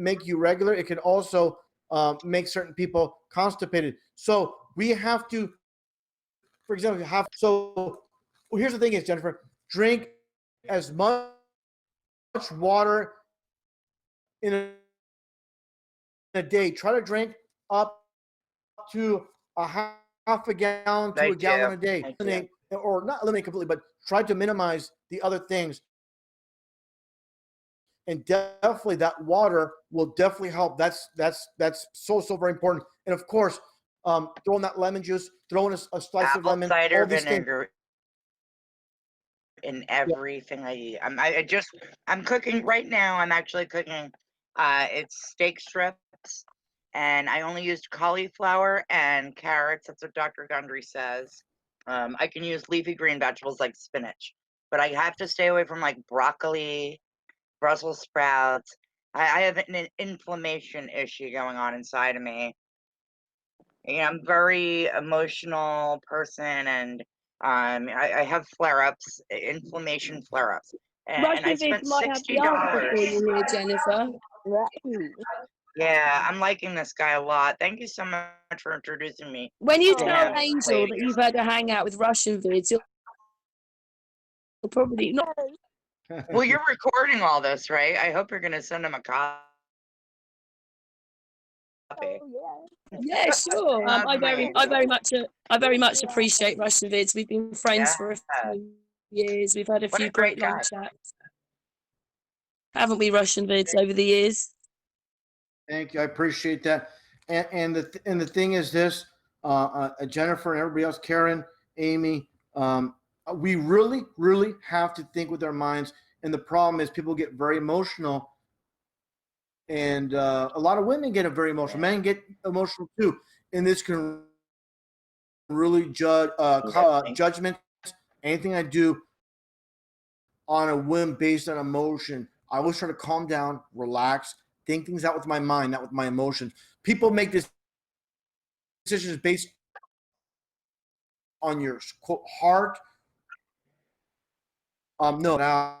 make you regular. It can also make certain people constipated. So we have to, for example, here's the thing: is Jennifer, drink as much water in a day. Try to drink up to a half a gallon to a gallon a day. Eliminate, or not eliminate completely, but try to minimize the other things. And definitely that water will definitely help. That's so very important. And of course, throw in that lemon juice, throw in a slice Apple of lemon, cider all these things. vinegar in everything I eat. I'm cooking right now. I'm actually cooking. It's steak strips, and I only used cauliflower and carrots. That's what Dr. Gundry says. I can use leafy green vegetables like spinach, but I have to stay away from like broccoli, Brussels sprouts. I have an inflammation issue going on inside of me. I'm a very emotional person, and I have flare-ups, inflammation flare-ups, and I Russian Vids spent might have the answer for $60. you here, Jennifer. Yeah, I'm liking this guy a lot. Thank you so much for introducing me When you to tell him, Angel that ladies. you've had a hangout with Russian Vids, you'll probably not. Well, you're recording all this, right? I hope you're gonna send him a copy. Yeah, sure. I very much appreciate Russian Vids. We've been friends for a few years. We've had a What a few great great long guy. chats, haven't we, Russian Vids, over the years? Thank you. I appreciate that. And the thing is this, Jennifer and everybody else, Karen, Amy, we really, really have to think with our minds. And the problem is people get very emotional. And a lot of women get very emotional. Men get emotional too. And this can really judgment. Anything I do on a whim based on emotion, I always try to calm down, relax, think things out with my mind, not with my emotions. People make decisions based on your quote heart. No, now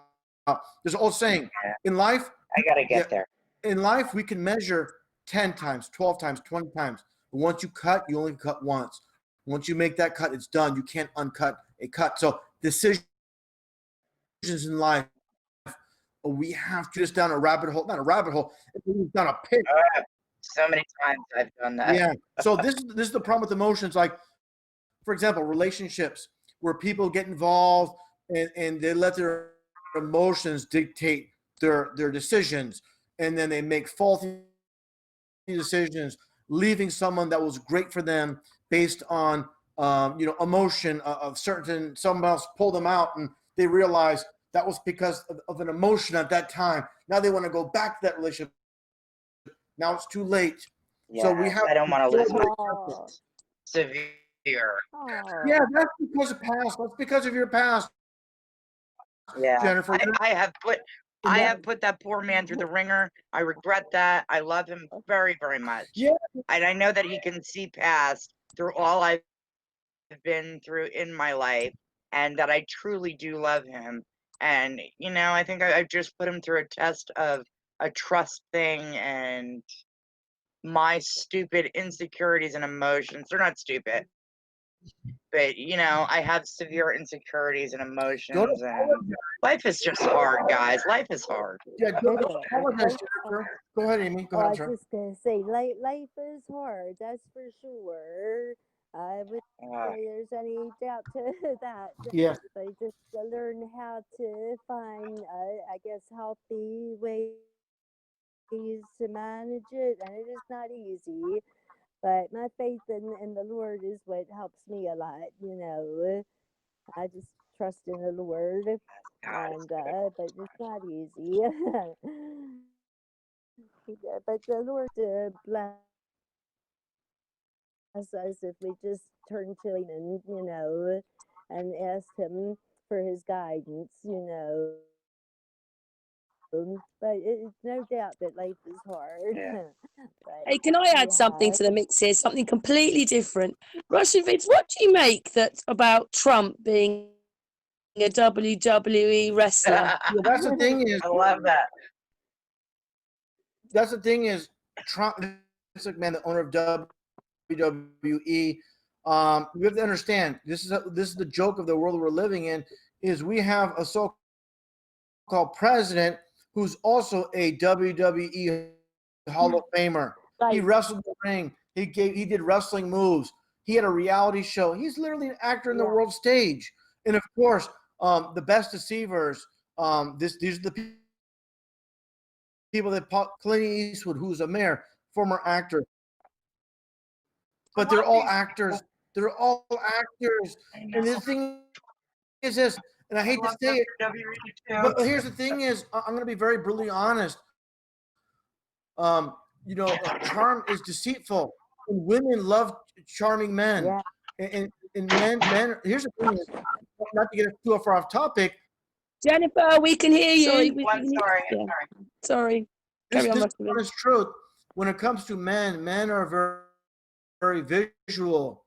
there's an old saying in life. I gotta get there. In life, we can measure 10 times, 12 times, 20 times. But once you cut, you only cut once. Once you make that cut, it's done. You can't uncut a cut. So decisions in life, we have to just down a rabbit hole, not a rabbit hole, down a pit. So many times I've done that. Yeah. So this is the problem with emotions. Like, for example, relationships where people get involved and they let their emotions dictate their decisions, and then they make faulty decisions, leaving someone that was great for them based on emotion of certain. Someone else pulled them out, and they realize that was because of an emotion at that time. Now they want to go back to that relationship. Now it's too late. Yeah, So we have. I don't want to lose my Oh, severe. Yeah, that's because of past. That's because of your past, Yeah, Jennifer. I have put that poor man through the ringer. I regret that. I love him very, very much. Yeah. And I know that he can see past through all I've been through in my life, and that I truly do love him. And I think I've just put him through a test of a trust thing, and my stupid insecurities and emotions. They're not stupid, but I have severe insecurities and emotions, and life is just hard, guys. Life is hard. Yeah, go ahead, Amy. Go I ahead. was just gonna say, life is hard. That's for sure. I would say there's any doubt to that. Yeah. But just to learn how to find, I guess, healthy ways to manage it, and it is not easy. But my faith in the Lord is what helps me a lot, you know. I just trust in the Lord, God, it's and good. but it's not easy. Yeah, but the Lord bless us if we just turn to Him and and ask Him for His guidance, you know. But it's no doubt that life is hard. Yeah. But Hey, can I add something yeah, to the mix here? Something completely different. RussianVids, what do you make that about Trump being a WWE wrestler? Well, that's the thing is, I love that. Trump, Vince McMahon, the owner of WWE. You have to understand this is the joke of the world we're living in. Is we have a so-called president who's also a WWE Hall of Famer. He right. wrestled the ring. He did wrestling moves. He had a reality show. He's literally an actor in the Yeah, world stage. And of course, the best deceivers. These are the people that Clint Eastwood, who's a mayor, former actor, I but they're love all these actors. people. They're all actors. I And the know. thing is this, and I I hate to love say it, WWE too. but here's the thing is, I'm going to be very brutally honest. Um, charm is deceitful, and women love charming men. yeah. And men. Here's the thing is, not to get too far off topic. Jennifer, we can hear Sorry, you. I'm sorry. I'm Yeah, sorry. sorry. This Carry on, is RussianVids. honest truth. When it comes to men, men are very visual,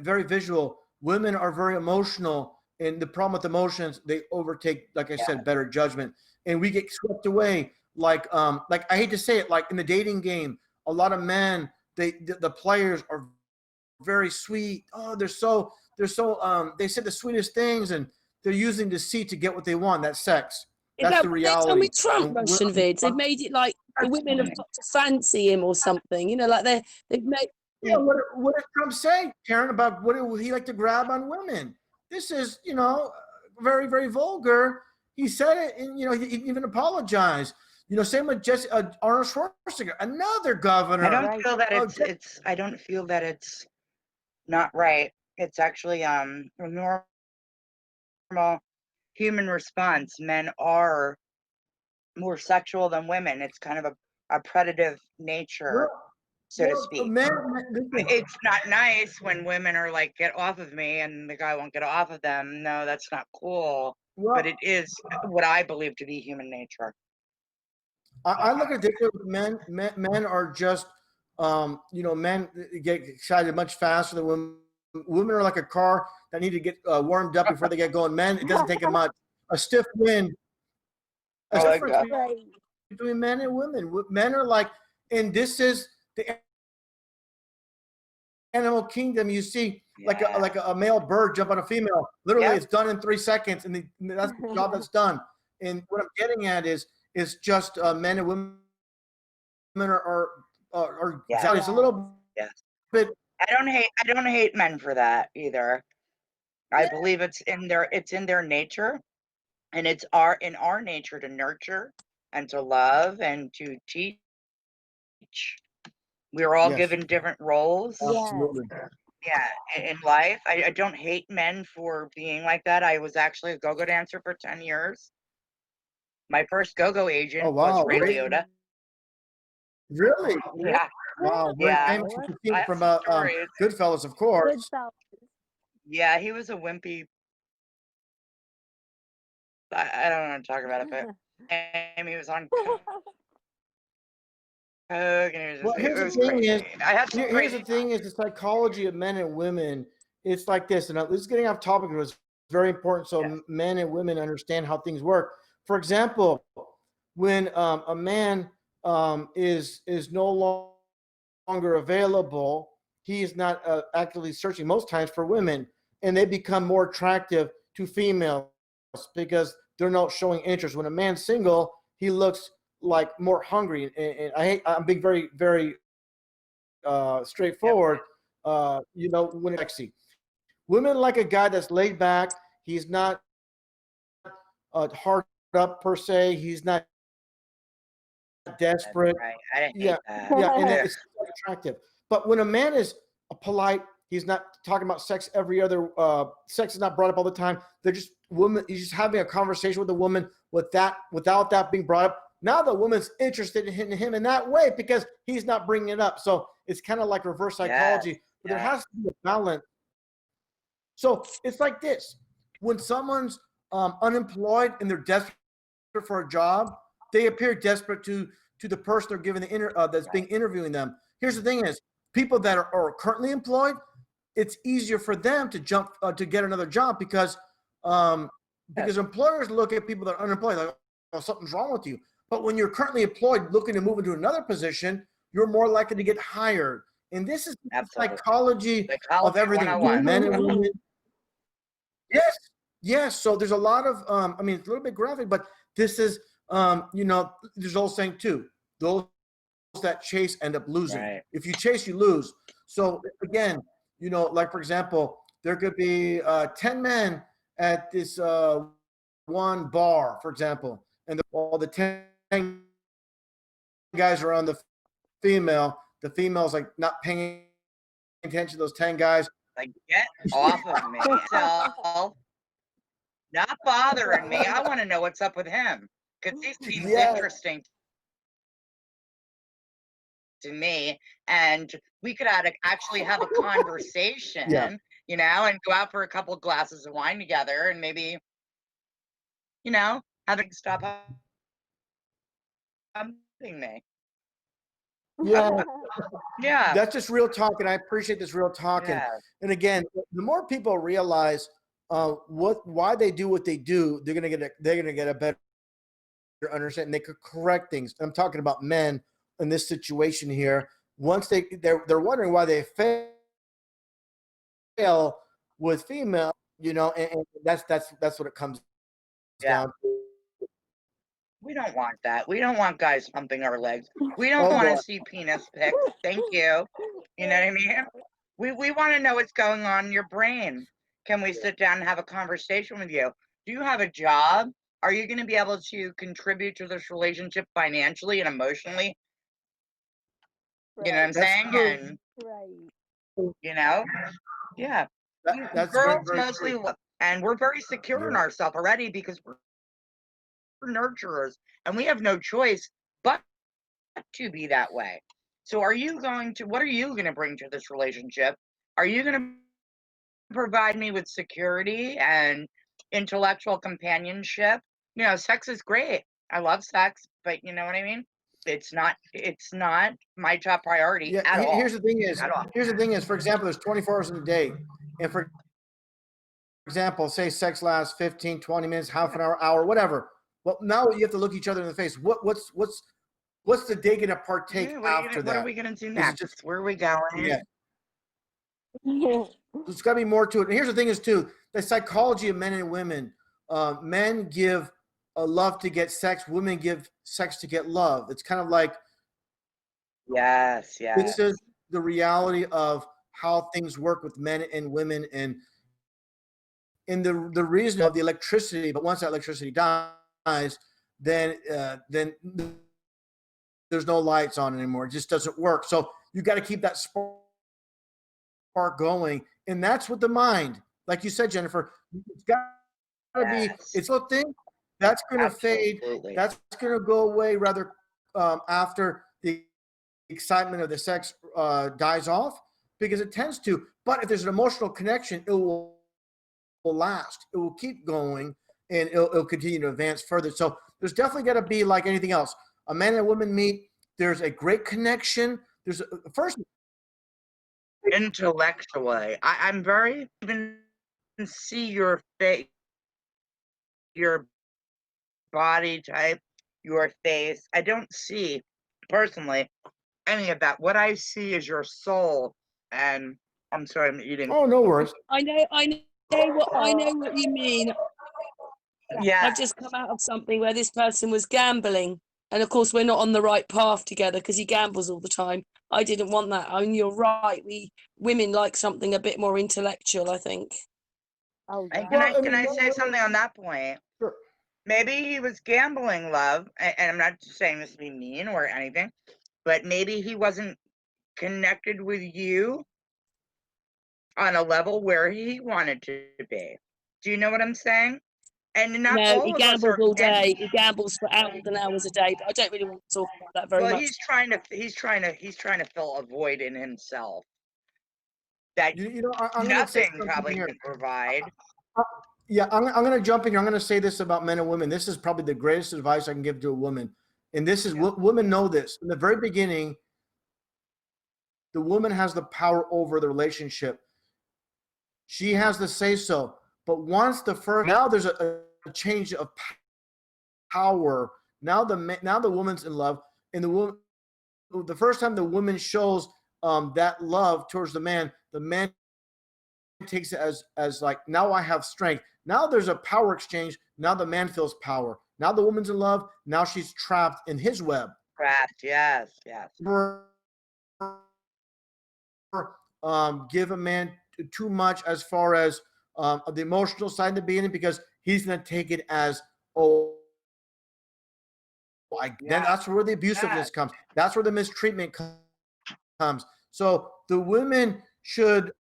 very visual. Women are very emotional, and the problem with emotions, they overtake, like I Yeah. said, better judgment, and we get swept away. Like I hate to say it, like in the dating game, a lot of men, the players are very sweet. Oh, they said the sweetest things, and they're using deceit to get what they want. That's sex. Is That's that the what they've done reality. with Trump, And RussianVids? They've made it like the women have got to fancy him or something. You know, like they've made. yeah, what did Trump say, Karen, about what would he like to grab on women? This is, very, very vulgar. He said it, and he even apologized. Same with Arnold Schwarzenegger, another I governor. don't Right. feel that Oh, it's I don't feel that it's not right. It's actually a normal human response. Men are more sexual than women. It's kind of a predative nature, so to speak. listen, It's not nice when women are like, get off of me, and the guy won't get off of them. No, that's not cool. But it is what I believe to be human nature. I look at it this way. Men are just, men get excited much faster than women. Women are like a car that need to get warmed up before they get going. Men, it doesn't take them much. A stiff wind. A I like difference that. Right. between men and women. Men are like, and this is the animal kingdom. You see, like a male bird jump on a female. Literally, Yep. it's done in 3 seconds, and that's the job that's done. And what I'm getting at is just men and women are Yeah. it's a little Yes. bit. I don't hate men for that either. I believe it's in their nature, and it's in our nature to nurture and to love and to teach. We're all Yes, given different roles. Yes. absolutely. Yeah, in life. I don't hate men for being like that. I was actually a go-go dancer for 10 years. My first go-go Oh agent was wow, Ray really? Liotta. Really? Yeah, Wow, very yeah. famous. Wow. You I came have from some stories. Goodfellas, of course. Good fellas. Yeah, he was a wimpy. I don't want to talk about it, but he was on coke, and Well, it here's the was thing crazy. is, I had some here's the crazy thing is the psychology of men and women. It's like this, and this is getting off topic, but it's very important so Yes. men and women understand how things work. For example, when a man is no longer available, he is not actively searching most times for women, and they become more attractive to females because they're not showing interest. When a man's single, he looks like more hungry, and I'm being very, very straightforward. When it's sexy, women like a guy that's laid back. He's not hard up per se. He's not That's desperate. right. I didn't Yeah, hate that. yeah, and Yeah. it's attractive. But when a man is polite, he's not talking about sex every other. Sex is not brought up all the time. They're just woman. He's just having a conversation with a woman without that being brought up. Now the woman's interested in him in that way because he's not bringing it up. So it's kind of like reverse psychology. But there has to be a balance. So it's like this: when someone's unemployed and they're desperate for a job, they appear desperate to the person they're giving that's being interviewing them. Here's the thing: is people that are currently employed, it's easier for them to jump to get another job because employers look at people that are unemployed like, oh, something's wrong with you. But when you're currently employed, looking to move into another position, you're more likely to get hired. And this is the psychology of everything, men and women. Yes. So there's a lot of, I mean, it's a little bit graphic, but this is, you know, there's old saying too, those that chase end up losing. Right. If you chase, you lose. So again, you know, like for example, there could be 10 men at this one bar, for example, and all the 10 guys are on the female. The female's like not paying attention to those 10 guys. Like, get off of me. So, not bothering me. I want to know what's up with him because he seems interesting to me, and we could actually have a conversation, you know, and go out for a couple glasses of wine together, and maybe, you know, have it stop humping me. Yeah, that's just real talk, and I appreciate this real talk. And again, the more people realize why they do what they do, they're gonna get a better understanding. They could correct things. I'm talking about men in this situation here. Once they're wondering why they fail with female, you know, and that's what it comes down to. We don't want that. We don't want guys humping our legs. We don't want to see penis pics. Thank you. You know what I mean? We want to know what's going on in your brain. Can we sit down and have a conversation with you? Do you have a job? Are you going to be able to contribute to this relationship financially and emotionally? Right. You know what I'm saying? And, you know, that's girls very mostly look, and we're very secure in ourselves already because we're nurturers and we have no choice but to be that way. So what are you going to bring to this relationship? Are you going to provide me with security and intellectual companionship? You know, sex is great. I love sex, but you know what I mean? It's not my top priority at all. Here's the thing is, for example, there's 24 hours in a day. And for example, say sex lasts 15, 20 minutes, half an hour, whatever. Well, now you have to look each other in the face. What's the day going to partake after that? What are we going to do next? Where are we going? There's got to be more to it. And here's the thing is too, the psychology of men and women. Men give love to get sex. Women give sex to get love. It's kind of like yes. This is the reality of how things work with men and women, and the reason of the electricity. But once that electricity dies, then there's no lights on anymore. It just doesn't work. So you got to keep that spark going, and that's what the mind, like you said, Jennifer, it's got to be. It's a thing that's going to fade. That's going to go away rather after the excitement of the sex dies off, because it tends to. But if there's an emotional connection, it will last. It will keep going, and it'll continue to advance further. So there's definitely got to be, like anything else, a man and a woman meet. There's a great connection. There's first intellectually. I'm very even see your face, your body type, your face. I don't see personally any of that. What I see is your soul. And I'm sorry, I'm eating. Oh, no worries. I know what you mean. Yeah. I've just come out of something where this person was gambling. And of course, we're not on the right path together because he gambles all the time. I didn't want that. I mean, you're right. Women like something a bit more intellectual, I think. Oh, and can I say something on that point? Sure. Maybe he was gambling, love, and I'm not saying this to be mean or anything, but maybe he wasn't connected with you on a level where he wanted to be. Do you know what I'm saying? And not No, he all of us gambles are all and day. He gambles for hours and hours a day. But I don't really want to talk about that very well, much. he's trying to fill a void in himself that I'm going to say nothing something probably here. can provide. Yeah, I'm going to jump in here. I'm going to say this about men and women. This is probably the greatest advice I can give to a woman. And this is, women know this. In the very beginning, the woman has the power over the relationship. She has the say so. But once now there's a change of power. Now the woman's in love, and the first time the woman shows that love towards the man takes it as like, now I have strength. Now there's a power exchange. Now the man feels power. Now the woman's in love. Now she's trapped in his web. Trapped, yes. Give a man too much as far as the emotional side in the beginning, because he's going to take it as, then that's where the abusiveness comes. That's where the mistreatment comes. So the women should.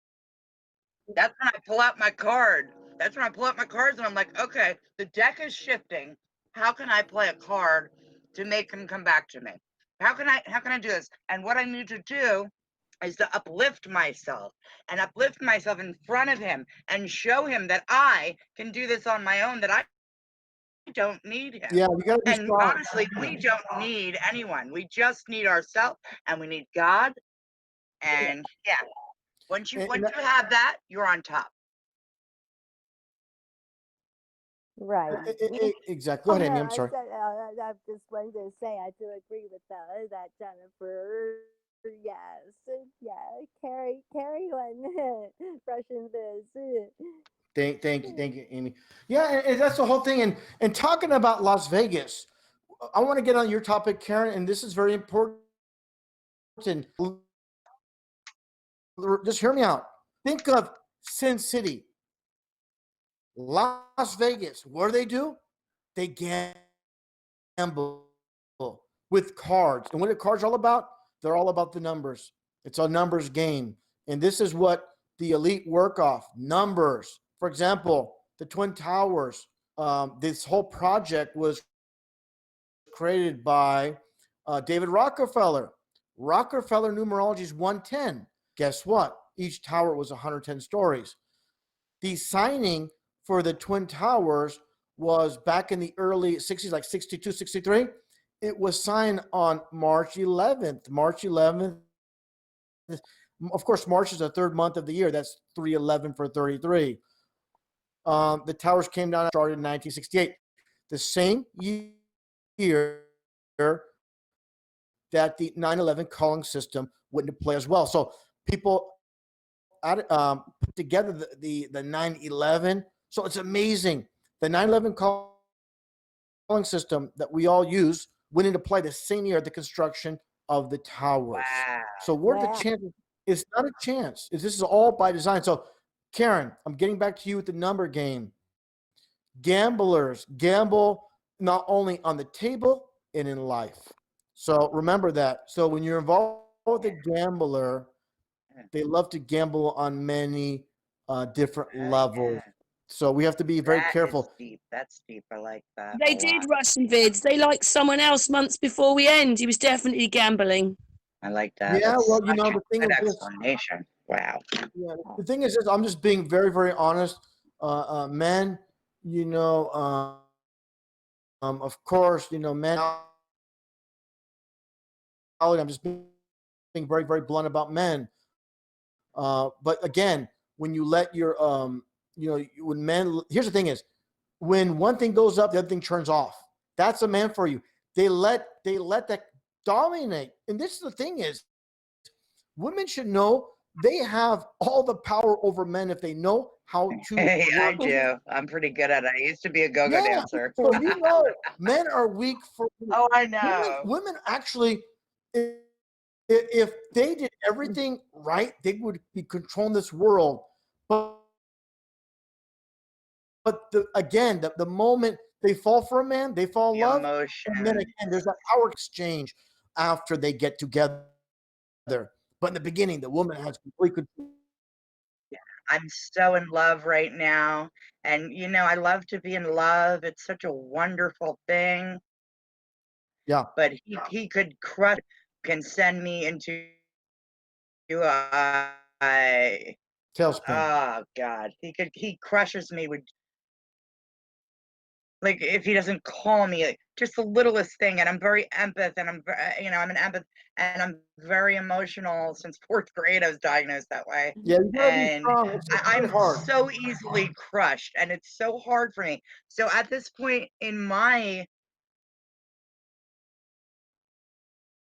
That's when I pull out my card. That's when I pull out my cards and I'm like, okay, the deck is shifting. How can I play a card to make him come back to me? How can I do this? And what I need to do is to uplift myself in front of him and show him that I can do this on my own, that I don't need him. Yeah, we gotta be and strong. honestly, we don't need anyone. We just need ourselves, and we need God. And once you have that, you're on top. Right. Exactly. Go ahead, Amy. I'm sorry. I just wanted to say I do agree with that, Jennifer. Yes, carry one, RussianVids. Thank you, Amy. Yeah, and that's the whole thing. And talking about Las Vegas, I want to get on your topic, Karen, and this is very important. Just hear me out. Think of Sin City, Las Vegas. What do? They gamble with cards. And what are cards all about? They're all about the numbers. It's a numbers game. And this is what the elite work off, numbers. For example, the Twin Towers, this whole project was created by David Rockefeller. Rockefeller numerology is 110. Guess what? Each tower was 110 stories. The signing for the Twin Towers was back in the early 60s, like 62, 63. It was signed on March 11th. March 11th. Of course, March is the third month of the year. That's 311 for 33. The towers came down, started in 1968. The same year that the 9/11 calling system went into play as well. So people put together the 9/11. So it's amazing. The 9/11 calling system that we all use went into play the same year, the construction of the towers. Wow. So what are the chances? It's not a chance. This is all by design. So Karen, I'm getting back to you with the number game. Gamblers gamble not only on the table and in life. So remember that. So when you're involved with a gambler, they love to gamble on many different levels. Yeah. So we have to be very careful. Deep. That's deep. I like that. They did RussianVids. They liked someone else months before we end. He was definitely gambling. I like that. Yeah, That's well, you know, the thing good is, explanation. Wow. yeah, the thing is, I'm just being very, very honest. Men, you know, of course, you know, men. I'm just being very, very blunt about men. But again, when you let your, you know, when men, here's the thing is, when one thing goes up, the other thing turns off. That's a man for you. They let that dominate. And this is the thing is, women should know they have all the power over men if they know how to. Hey, I do. I'm pretty good at it. I used to be a go-go dancer. So you know, men are weak for. Oh, I know. Women actually, if they did everything right, they would be controlling this world. But the moment they fall for a man, they fall in love. Emotion. And then again, there's that power exchange after they get together. But in the beginning, the woman has complete control. I'm so in love right now. And, you know, I love to be in love. It's such a wonderful thing. Yeah. But he could can send me into a Tailspin. oh God. He crushes me with, like, if he doesn't call me, like, just the littlest thing. And I'm very empath, and you know, I'm an empath, and I'm very emotional. Since fourth grade, I was diagnosed that way. Yeah, you gotta be And strong. It's I'm really hard. so easily crushed, and it's so hard for me. So at this point in my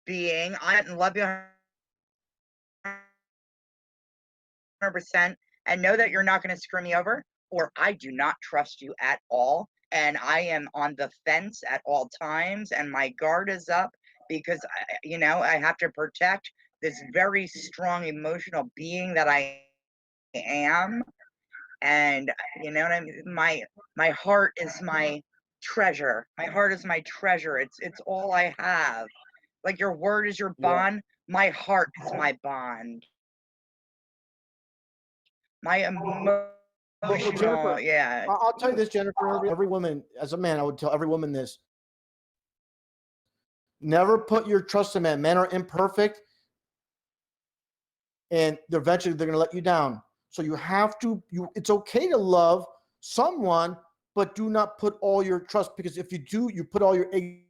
being, I love you 100% and know that you're not going to screw me over, or I do not trust you at all. And I am on the fence at all times, and my guard is up because, you know, I have to protect this very strong emotional being that I am. And you know what I mean? My heart is my treasure. My heart is my treasure. It's all I have. Like your word is your Yeah. bond. My heart is my bond. My Well, emotional, Jennifer, yeah. I'll tell you this, Jennifer. Every woman, as a man, I would tell every woman this: never put your trust in men. Men are imperfect, and eventually they're going to let you down. So you have to. It's okay to love someone, but do not put all your trust, because if you do, you put all your eggs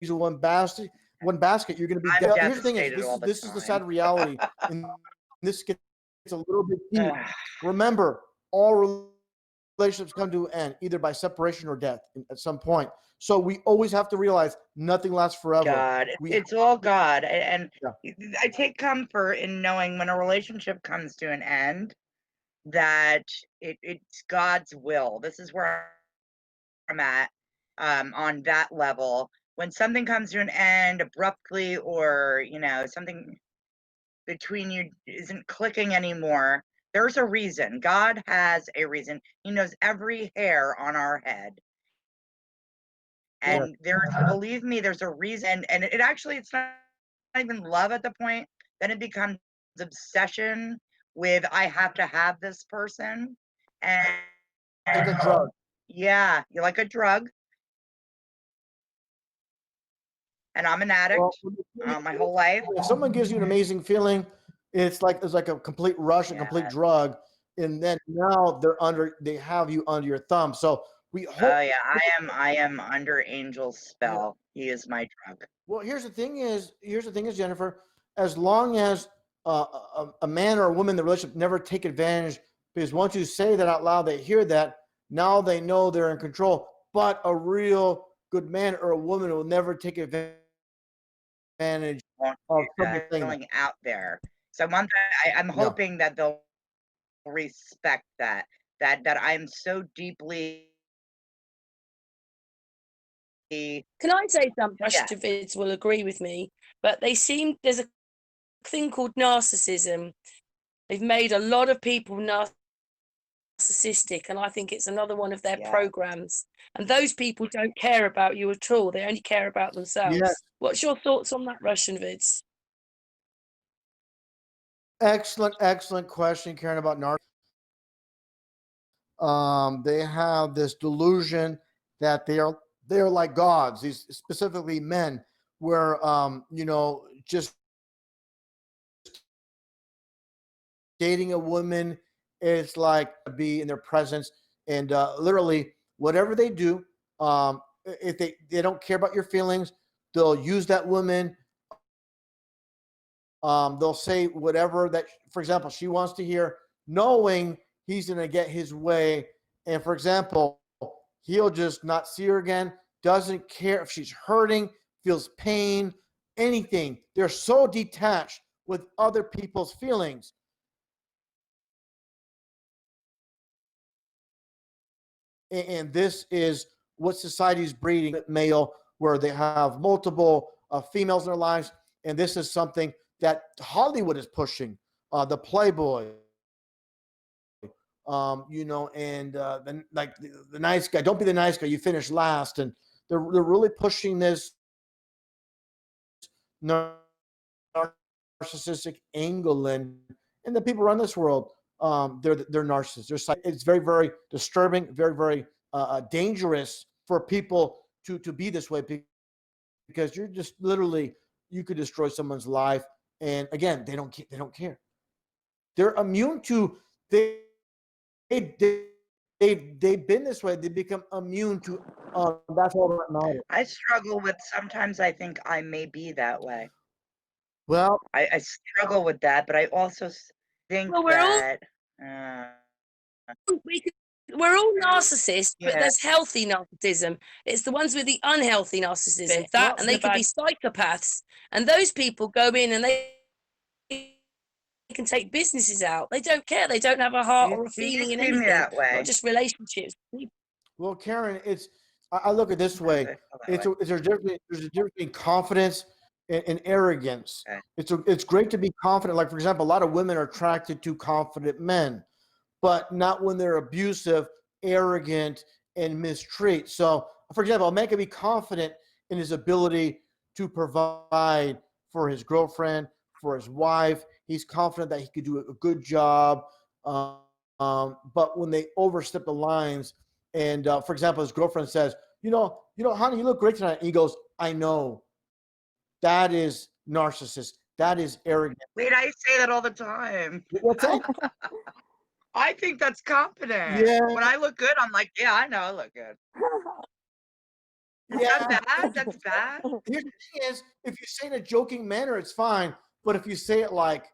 in one basket. You're going to be. I'm Here's the thing: devastated all the this is the time. sad reality, and this gets a little bit deep. Remember, all relationships come to an end, either by separation or death at some point. So we always have to realize nothing lasts forever. God, We, it's all God. And yeah. I take comfort in knowing when a relationship comes to an end that it's God's will. This is where I'm at, on that level. When something comes to an end abruptly, or, you know, something between you isn't clicking anymore, there's a reason. God has a reason. He knows every hair on our head. Yeah. And believe me, there's a reason. And it actually, it's not even love at the point. Then it becomes obsession with, I have to have this person. And Like a drug. yeah, you're like a drug. And I'm an addict Well, my whole life. if someone gives you an amazing feeling, it's like a complete rush, a complete Yeah. drug, and then now they have you under your thumb. So we hope. Oh yeah, I am under Angel's spell. He is my drug. Well, here's the thing is, Jennifer, as long as a man or a woman in the relationship never take advantage, because once you say that out loud, they hear that, now they know they're in control. But a real good man or a woman will never take advantage of somebody saying Going that. out there. So I'm hoping that they'll respect that I'm so deeply. Can I say something? Yeah. RussianVids will agree with me, but there's a thing called narcissism. They've made a lot of people narcissistic, and I think it's another one of their Yeah. programs. And those people don't care about you at all. They only care about themselves. Yes. What's your thoughts on that, RussianVids? Excellent question, Karen, about narcissism. They have this delusion that they're like gods, these specifically men, where just dating a woman is like be in their presence, and literally whatever they do, if they don't care about your feelings, they'll use that woman. They'll say whatever that, for example, she wants to hear, knowing he's going to get his way. And for example, he'll just not see her again, doesn't care if she's hurting, feels pain, anything. They're so detached with other people's feelings. And this is what society is breeding, male, where they have multiple females in their lives. And this is something that Hollywood is pushing, the Playboy, and the nice guy. Don't be the nice guy. You finish last, and they're really pushing this narcissistic angle in, and the people around this world, they're narcissists. It's very, very disturbing, very, very dangerous for people to be this way, because you're just literally, you could destroy someone's life. And again, they don't care. They're immune to, they've been this way. They become immune to. That's all that matters. I struggle with, sometimes I think I may be that way. Well, I struggle with that, but I also think Well, we're all that we're all narcissists, but yeah. there's healthy narcissism. It's the ones with the unhealthy narcissism, and they could be psychopaths. And those people go in and they can take businesses out. They don't care. They don't have a heart or a feeling in anything. That way. Not just relationships. well, Karen, I look at it this way. There's a difference between confidence and arrogance. Okay. It's great to be confident. Like, for example, a lot of women are attracted to confident men, but not when they're abusive, arrogant, and mistreat. So, for example, a man can be confident in his ability to provide for his girlfriend, for his wife. He's confident that he could do a good job. But when they overstep the lines, and for example, his girlfriend says, honey, you look great tonight. And he goes, I know. That is narcissist. That is arrogant. Wait, I say that all the time. What's that? I think that's confident. Yeah. When I look good, I'm like, yeah, I know I look good. Yeah. That's bad. That's bad. Here's the thing is, if you say it in a joking manner, it's fine. But if you say it like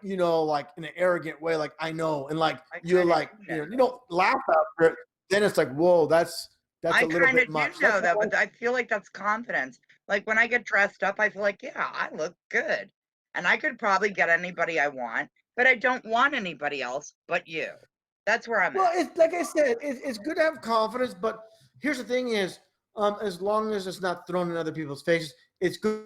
in an arrogant way, like I know, and like you're like, you don't laugh after it, then it's like, whoa, that's a little bit much. I kind of do know that, but I feel like that's confidence. Like when I get dressed up, I feel like, yeah, I look good. And I could probably get anybody I want, but I don't want anybody else but you. That's where I'm at. Well, it's like I said, it's good to have confidence, but here's the thing is, as long as it's not thrown in other people's faces, it's good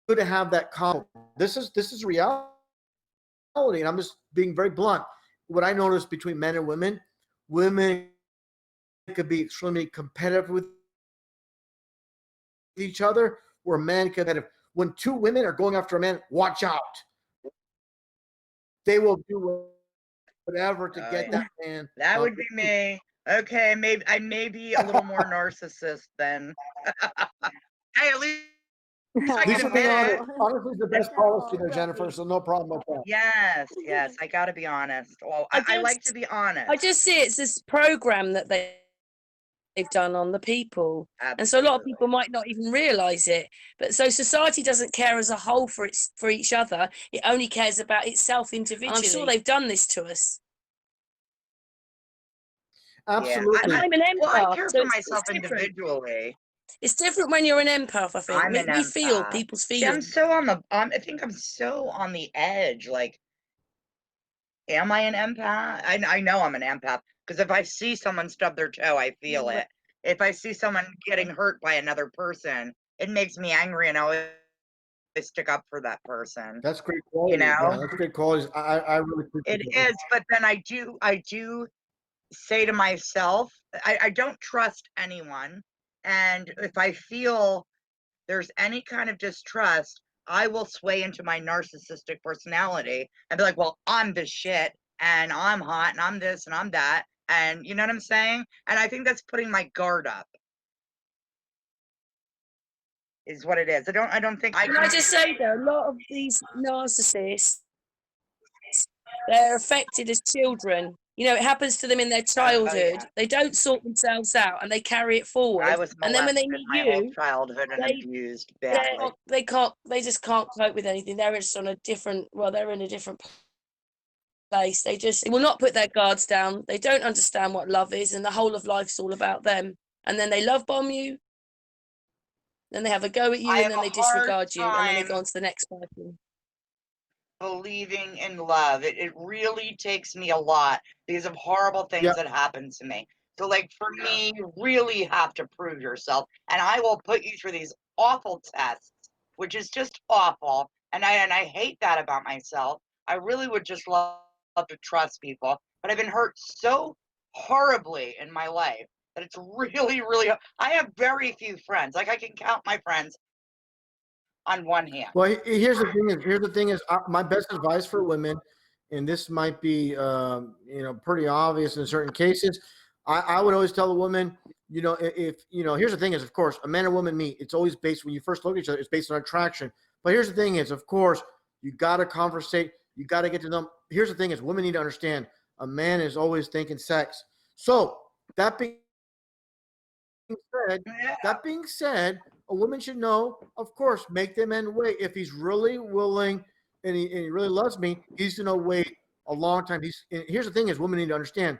to have that confidence. This is reality, and I'm just being very blunt. What I noticed between men and women could be extremely competitive with each other, where men could have, when two women are going after a man, watch out. They will do whatever to get that man. That would be me. Okay, maybe I may be a little more narcissist than. Hey, at least I You can should be admit it. honest. Honestly, is the best policy there, Jennifer. So no problem with that. Yes, I got to be honest. Well, I like to be honest. I just see it's this program that they've done on the people. Absolutely. And so a lot of people might not even realize it. But so society doesn't care as a whole for each other. It only cares about itself individually. I'm sure they've done this to us. Absolutely. And I'm an empath. Well, I care so for myself individually. It's different when you're an empath, I think. I'm an We feel empath. people's See, feelings. I think I'm so on the edge. Like, am I an empath? I know I'm an empath because if I see someone stub their toe, I feel it. If I see someone getting hurt by another person, it makes me angry, and I always stick up for that person. That's great quality. You know? Yeah, that's great quality. I really appreciate It is, but then I do say to myself, I don't trust anyone. And if I feel there's any kind of distrust, I will sway into my narcissistic personality and be like, well, I'm the shit and I'm hot and I'm this and I'm that. And you know what I'm saying? And I think that's putting my guard up. Is what it is. I don't think Can I just say though, a lot of these narcissists, they're affected as children. You know, it happens to them in their childhood. yeah. They don't sort themselves out and they carry it forward. I was And then when they molested meet my whole you, childhood and they- abused badly. they just can't cope with anything. They're just on a different, they're in a different place. They will not put their guards down. They don't understand what love is, and the whole of life's all about them. And then they love bomb you. Then they have a go at you, and then they disregard you, and then they go on to the next person. Believing in love, it really takes me a lot because of horrible things that happen to me. So like for me, you really have to prove yourself, and I will put you through these awful tests, which is just awful, and I hate that about myself. I really would just love to trust people, but I've been hurt so horribly in my life that it's really I have very few friends. Like I can count my friends on one hand. Well, here's the thing. My best advice for women, and this might be, pretty obvious in certain cases. I would always tell a woman, if here's the thing is, of course, a man and woman meet. It's always based when you first look at each other. It's based on attraction. But here's the thing is, of course, you got to conversate. You got to get to know them. Here's the thing is, women need to understand a man is always thinking sex. So that being said, a woman should know, of course, make the man wait. If he's really willing and he really loves me, he's going to wait a long time. Here's the thing is, women need to understand,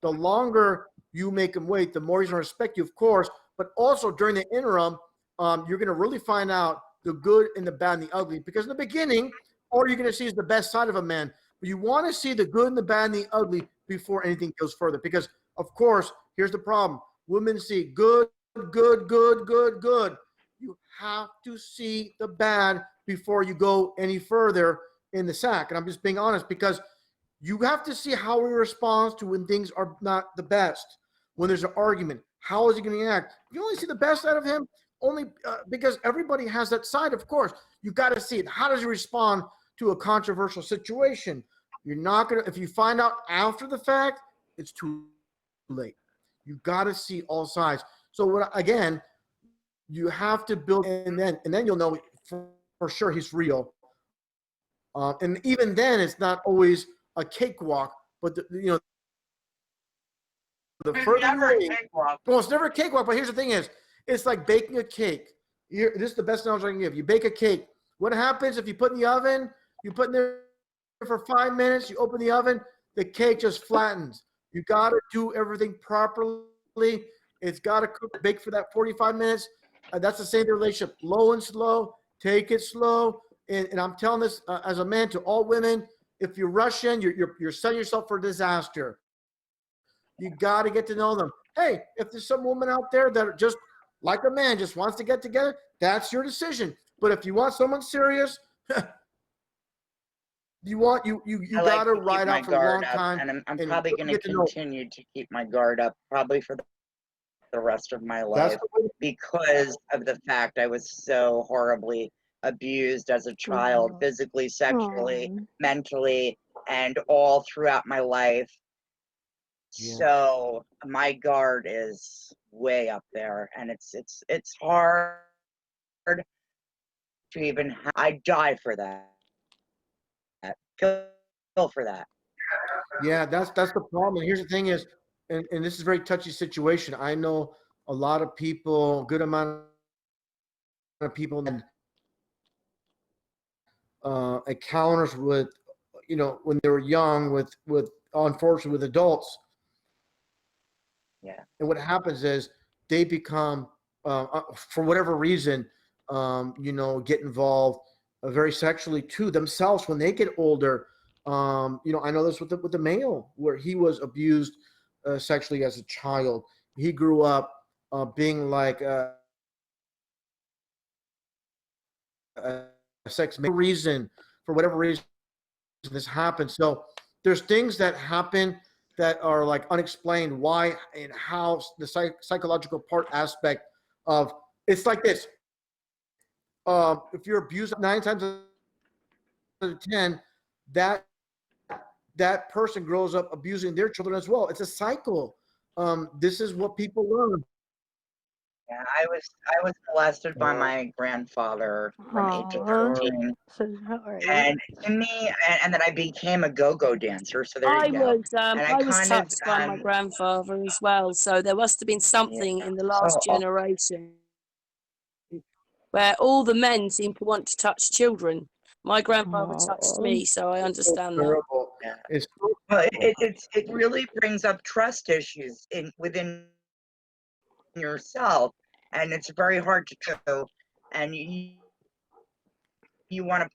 the longer you make him wait, the more he's going to respect you, of course. But also during the interim, you're going to really find out the good and the bad and the ugly. Because in the beginning, all you're going to see is the best side of a man. But you want to see the good and the bad and the ugly before anything goes further. Because, of course, here's the problem. Women see good. You have to see the bad before you go any further in the sack. And I'm just being honest, because you have to see how he responds to when things are not the best. When there's an argument, how is he going to act? You only see the best out of him only because everybody has that side, of course. You got to see it. How does he respond to a controversial situation? You're not going to, if you find out after the fact, it's too late. You got to see all sides. So again, you have to build, and then you'll know for sure he's real. And even then, it's not always a cakewalk, but the further you well, it's never a cakewalk. But here's the thing: it's like baking a cake. This is the best analogy I can give. You bake a cake. What happens if you put in the oven? You put in there for 5 minutes. You open the oven. The cake just flattens. You got to do everything properly. It's got to bake for that 45 minutes. That's the same relationship. Low and slow. Take it slow. And I'm telling this as a man to all women. If you're Russian, you're setting yourself for disaster. You got to get to know them. Hey, if there's some woman out there that just like a man just wants to get together, that's your decision. But if you want someone serious, you got to ride out for a long time. And I'm probably going to continue to keep my guard up probably for the rest of my life because of the fact I was so horribly abused as a child, physically, sexually, mentally, and all throughout my life. Yeah. So my guard is way up there, and it's hard to even. I die for that. Kill for that. Yeah, that's the problem. And here's the thing is, and this is a very touchy situation. I know a lot of people, good amount of people, encounters with, when they were young with unfortunately with adults. Yeah. And what happens is they become, for whatever reason, get involved very sexually to themselves when they get older. I know this with the male, where he was abused sexually as a child. He grew up being like a sex reason, for whatever reason this happens. So there's things that happen that are like unexplained, why and how. The psychological part aspect of it's like this. If you're abused 9 times out of 10, that person grows up abusing their children as well. It's a cycle. This is what people learn. Yeah, I was molested by my grandfather from 8 to 13. And to me, and then I became a go-go dancer. So there you go. I was touched by my grandfather as well. So there must have been something in the last generation where all the men seem to want to touch children. My grandfather touched me, so I understand that. Yeah. It really brings up trust issues within yourself, and it's very hard to do. And you want to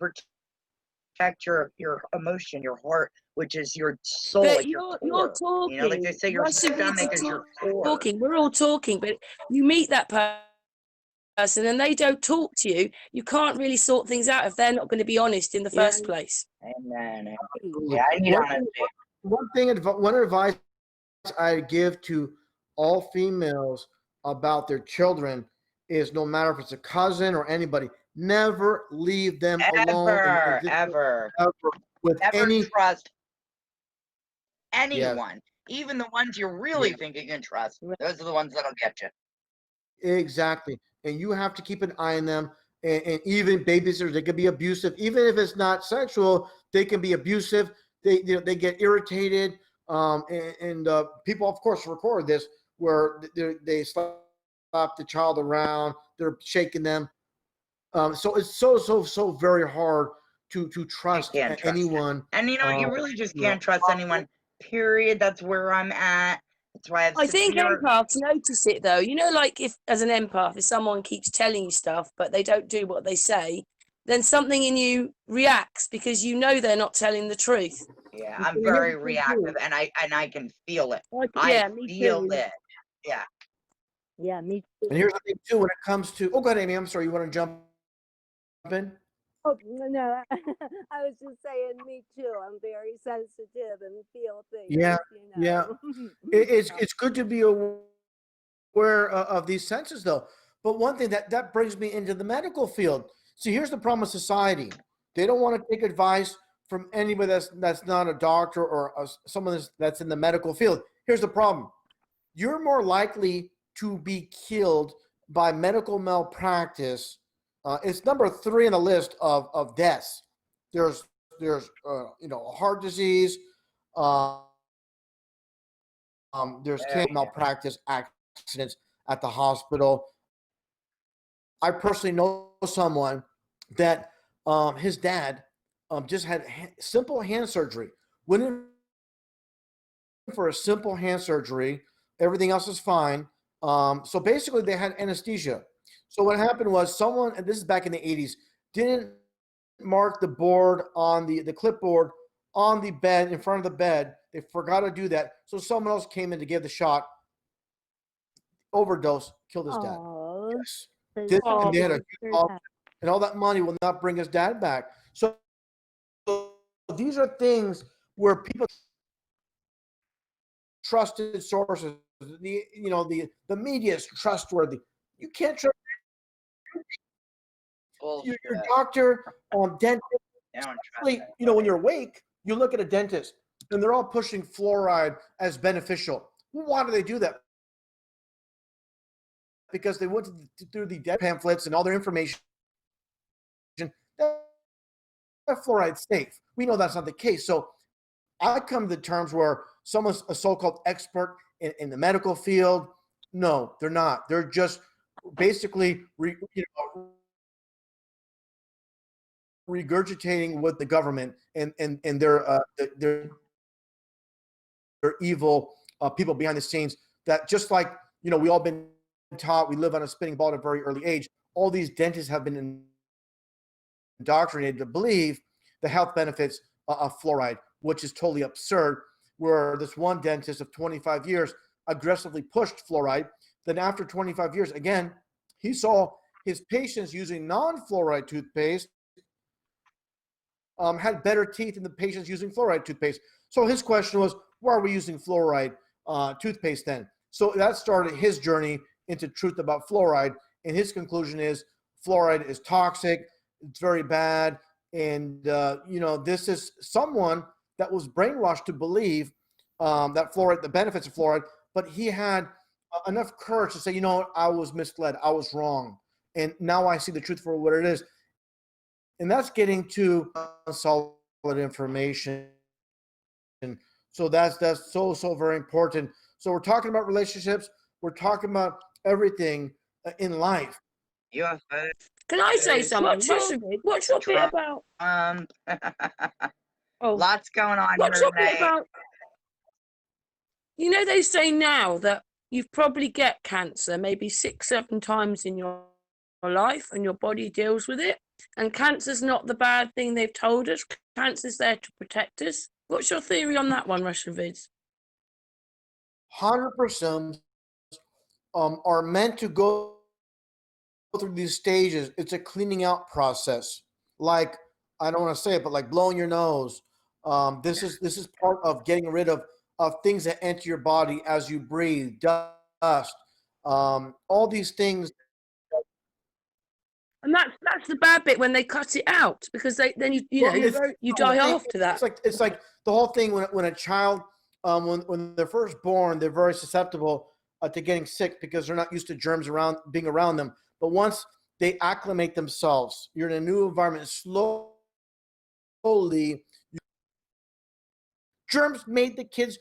protect your emotion, your heart, which is your soul. But you're talking. Like they say, your stomach is your core. Talking. We're all talking, but you meet that person and they don't talk to you. You can't really sort things out if they're not going to be honest in the first place. Amen. Yeah, I need honesty. One advice I give to all females about their children is, no matter if it's a cousin or anybody, Never leave them alone Ever with never any. trust Yes, anyone, even the ones you really yeah, think you can trust. Those are the ones that'll get you. exactly. And you have to keep an eye on them. And even babysitters, they can be abusive. Even if it's not sexual, they can be abusive. They get irritated. People, of course, record this where they slap the child around. They're shaking them. So it's so very hard to You trust can't trust it. anyone. And you Um, really just you know, can't trust anyone, period. That's where I'm at. That's why I have I think severe. empaths notice it though. You know, like if as an empath, if someone keeps telling you stuff but they don't do what they say, then something in you reacts because you know they're not telling the truth. Yeah, And so I'm you never very feel good. reactive, and I can feel it. I Yeah, me feel too. it. Yeah. Yeah, me too. and here's the thing too, when it comes to, oh, go ahead, Amy. I'm sorry. You want to jump in? Oh, no, I was just saying, me too. I'm very sensitive and feel things, Yeah, yeah. It's So, it's good to be aware of these senses, though. But one thing that brings me into the medical field. See, here's the problem with society. They don't want to take advice from anybody that's not a doctor or someone that's in the medical field. Here's the problem. You're more likely to be killed by medical malpractice. It's number 3 on the list of deaths. There's heart disease. Uh, there's There cancer malpractice accidents at the hospital. I personally know someone that his dad just had simple hand surgery. Went in for a simple hand surgery. Everything else is fine. So basically, they had anesthesia. So what happened was someone, and this is back in the 80s, didn't mark the board on the clipboard on the bed, in front of the bed. They forgot to do that. So someone else came in to give the shot, overdose, killed his dad. oh, Yes. so And they had a sorry huge for loss, that. and all that money will not bring his dad back. So these are things where people trusted sources. The media is trustworthy. You can't trust bullshit. your doctor, dentist. I don't trust Especially, when anybody. you're awake, you look at a dentist, and they're all pushing fluoride as beneficial. Well, why do they do that? Because they went through the dead pamphlets and all their information. That fluoride's safe. We know that's not the case. So I come to the terms where someone's a so-called expert in the medical field. No, they're not. They're just basically regurgitating what the government and their evil people behind the scenes. That just like we all been taught, we live on a spinning ball at a very early age. All these dentists have been indoctrinated to believe the health benefits of fluoride, which is totally absurd. Where this one dentist of 25 years aggressively pushed fluoride, then after 25 years, again, he saw his patients using non-fluoride toothpaste had better teeth than the patients using fluoride toothpaste. So his question was, why are we using fluoride toothpaste then? So that started his journey into truth about fluoride. And his conclusion is fluoride is toxic. It's very bad. And, this is someone that was brainwashed to believe that fluoride, the benefits of fluoride, but he had enough courage to say, I was misled. I was wrong. And now I see the truth for what it is. And that's getting to solid information. And so that's so very important. So we're talking about relationships. We're talking about everything in life. UFO. Can I say something? What's your bit Trump. about? Oh, Lots going on what's here your bit tonight. about? They say now that you probably get cancer maybe 6-7 times in your life, and your body deals with it. And cancer's not the bad thing they've told us. Cancer's there to protect us. What's your theory on that one, RussianVids? 100% are meant to go through these stages. It's a cleaning out process. Like, I don't want to say it, but like blowing your nose. This is part of getting rid of things that enter your body as you breathe, dust, all these things. And that's the bad bit when they cut it out, because then you die after that. It's like the whole thing when a child when they're first born, they're very susceptible to getting sick because they're not used to germs being around them. But once they acclimate themselves, you're in a new environment. Slowly, germs made the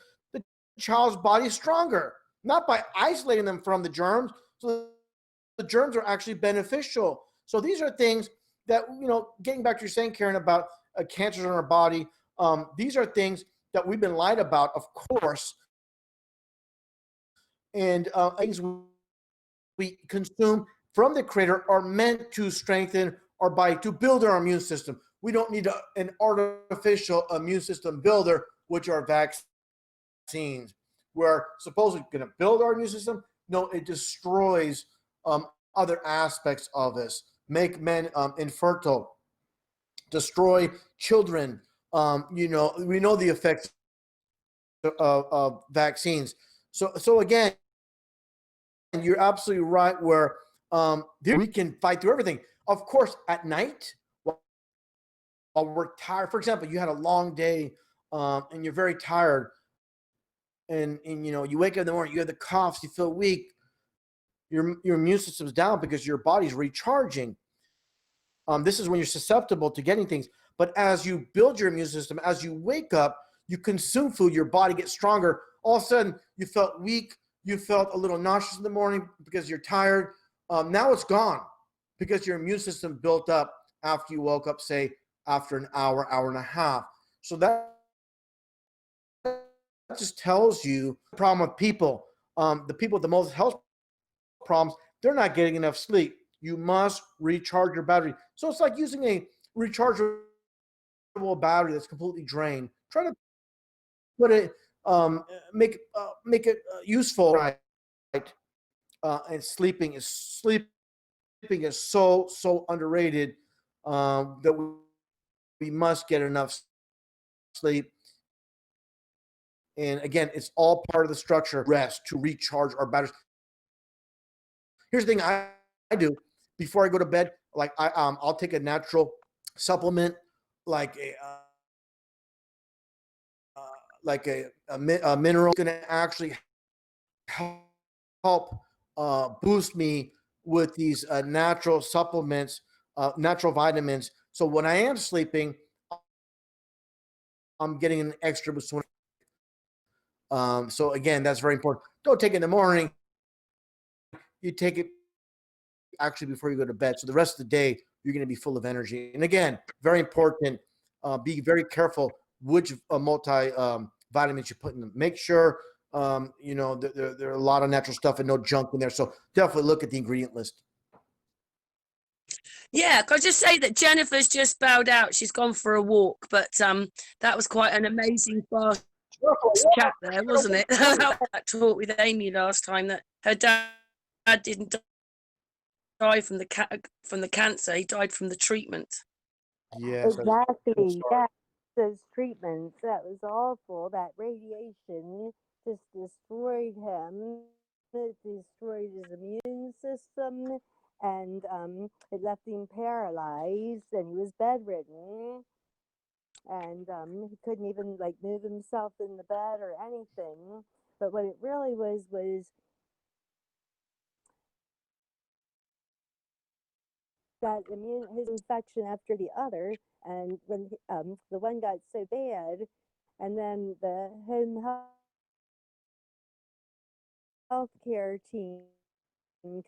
child's body stronger, not by isolating them from the germs. So the germs are actually beneficial. So these are things that, getting back to your saying, Karen, about cancers in our body. These are things that we've been lied about, of course, and things we consume from the Creator are meant to strengthen our body, to build our immune system. We don't need an artificial immune system builder, which are vaccines. We're supposedly going to build our immune system. No, it destroys other aspects of us, make men infertile, destroy children. We know the effects of vaccines. So again, you're absolutely right. Where we can fight through everything. Of course, at night, while we're tired. For example, you had a long day, and you're very tired, and you wake up in the morning, you have the coughs, you feel weak. Your immune system's down because your body's recharging. This is when you're susceptible to getting things. But as you build your immune system, as you wake up, you consume food, your body gets stronger. All of a sudden, you felt weak. You felt a little nauseous in the morning because you're tired. Now it's gone because your immune system built up after you woke up, say, after an hour, hour and a half. So that just tells you the problem with people. The people with the most health problems, they're not getting enough sleep. You must recharge your battery. So it's like using a rechargeable battery that's completely drained. Try to put it, make it useful, right? And sleeping is so underrated that we must get enough sleep. And again, it's all part of the structure, rest, to recharge our batteries. Here's the thing I do before I go to bed. Like I'll take a natural supplement, like a mineral, going to actually help boost me with these natural supplements, natural vitamins. So when I am sleeping, I'm getting an extra boost. So again, that's very important. Don't take it in the morning. You take it actually before you go to bed. So the rest of the day, you're going to be full of energy. And again, very important, be very careful which multi-vitamins you put in them. Make sure, there are a lot of natural stuff and no junk in there. So definitely look at the ingredient list. Yeah, can I just say that Jennifer's just bowed out. She's gone for a walk, but that was quite an amazing fast chat there, wasn't it? That talk with Amy last time, that her dad didn't die from the cancer. He died from the treatment. Yes, exactly. Yeah, those treatments, that was awful. That radiation just destroyed him. It destroyed his immune system, and it left him paralyzed, and he was bedridden, and he couldn't even move himself in the bed or anything. But what it really was that his infection after the other, and when the one got so bad, and then the home healthcare team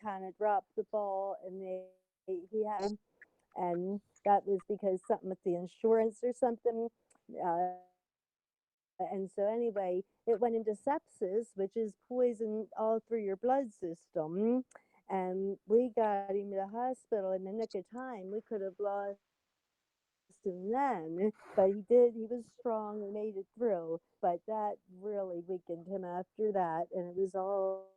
kind of dropped the ball, and he had, and that was because something with the insurance or something. And so anyway, it went into sepsis, which is poison all through your blood system. And we got him to the hospital in the nick of time. We could have lost him then, but he did. He was strong and made it through. But that really weakened him after that, and it was all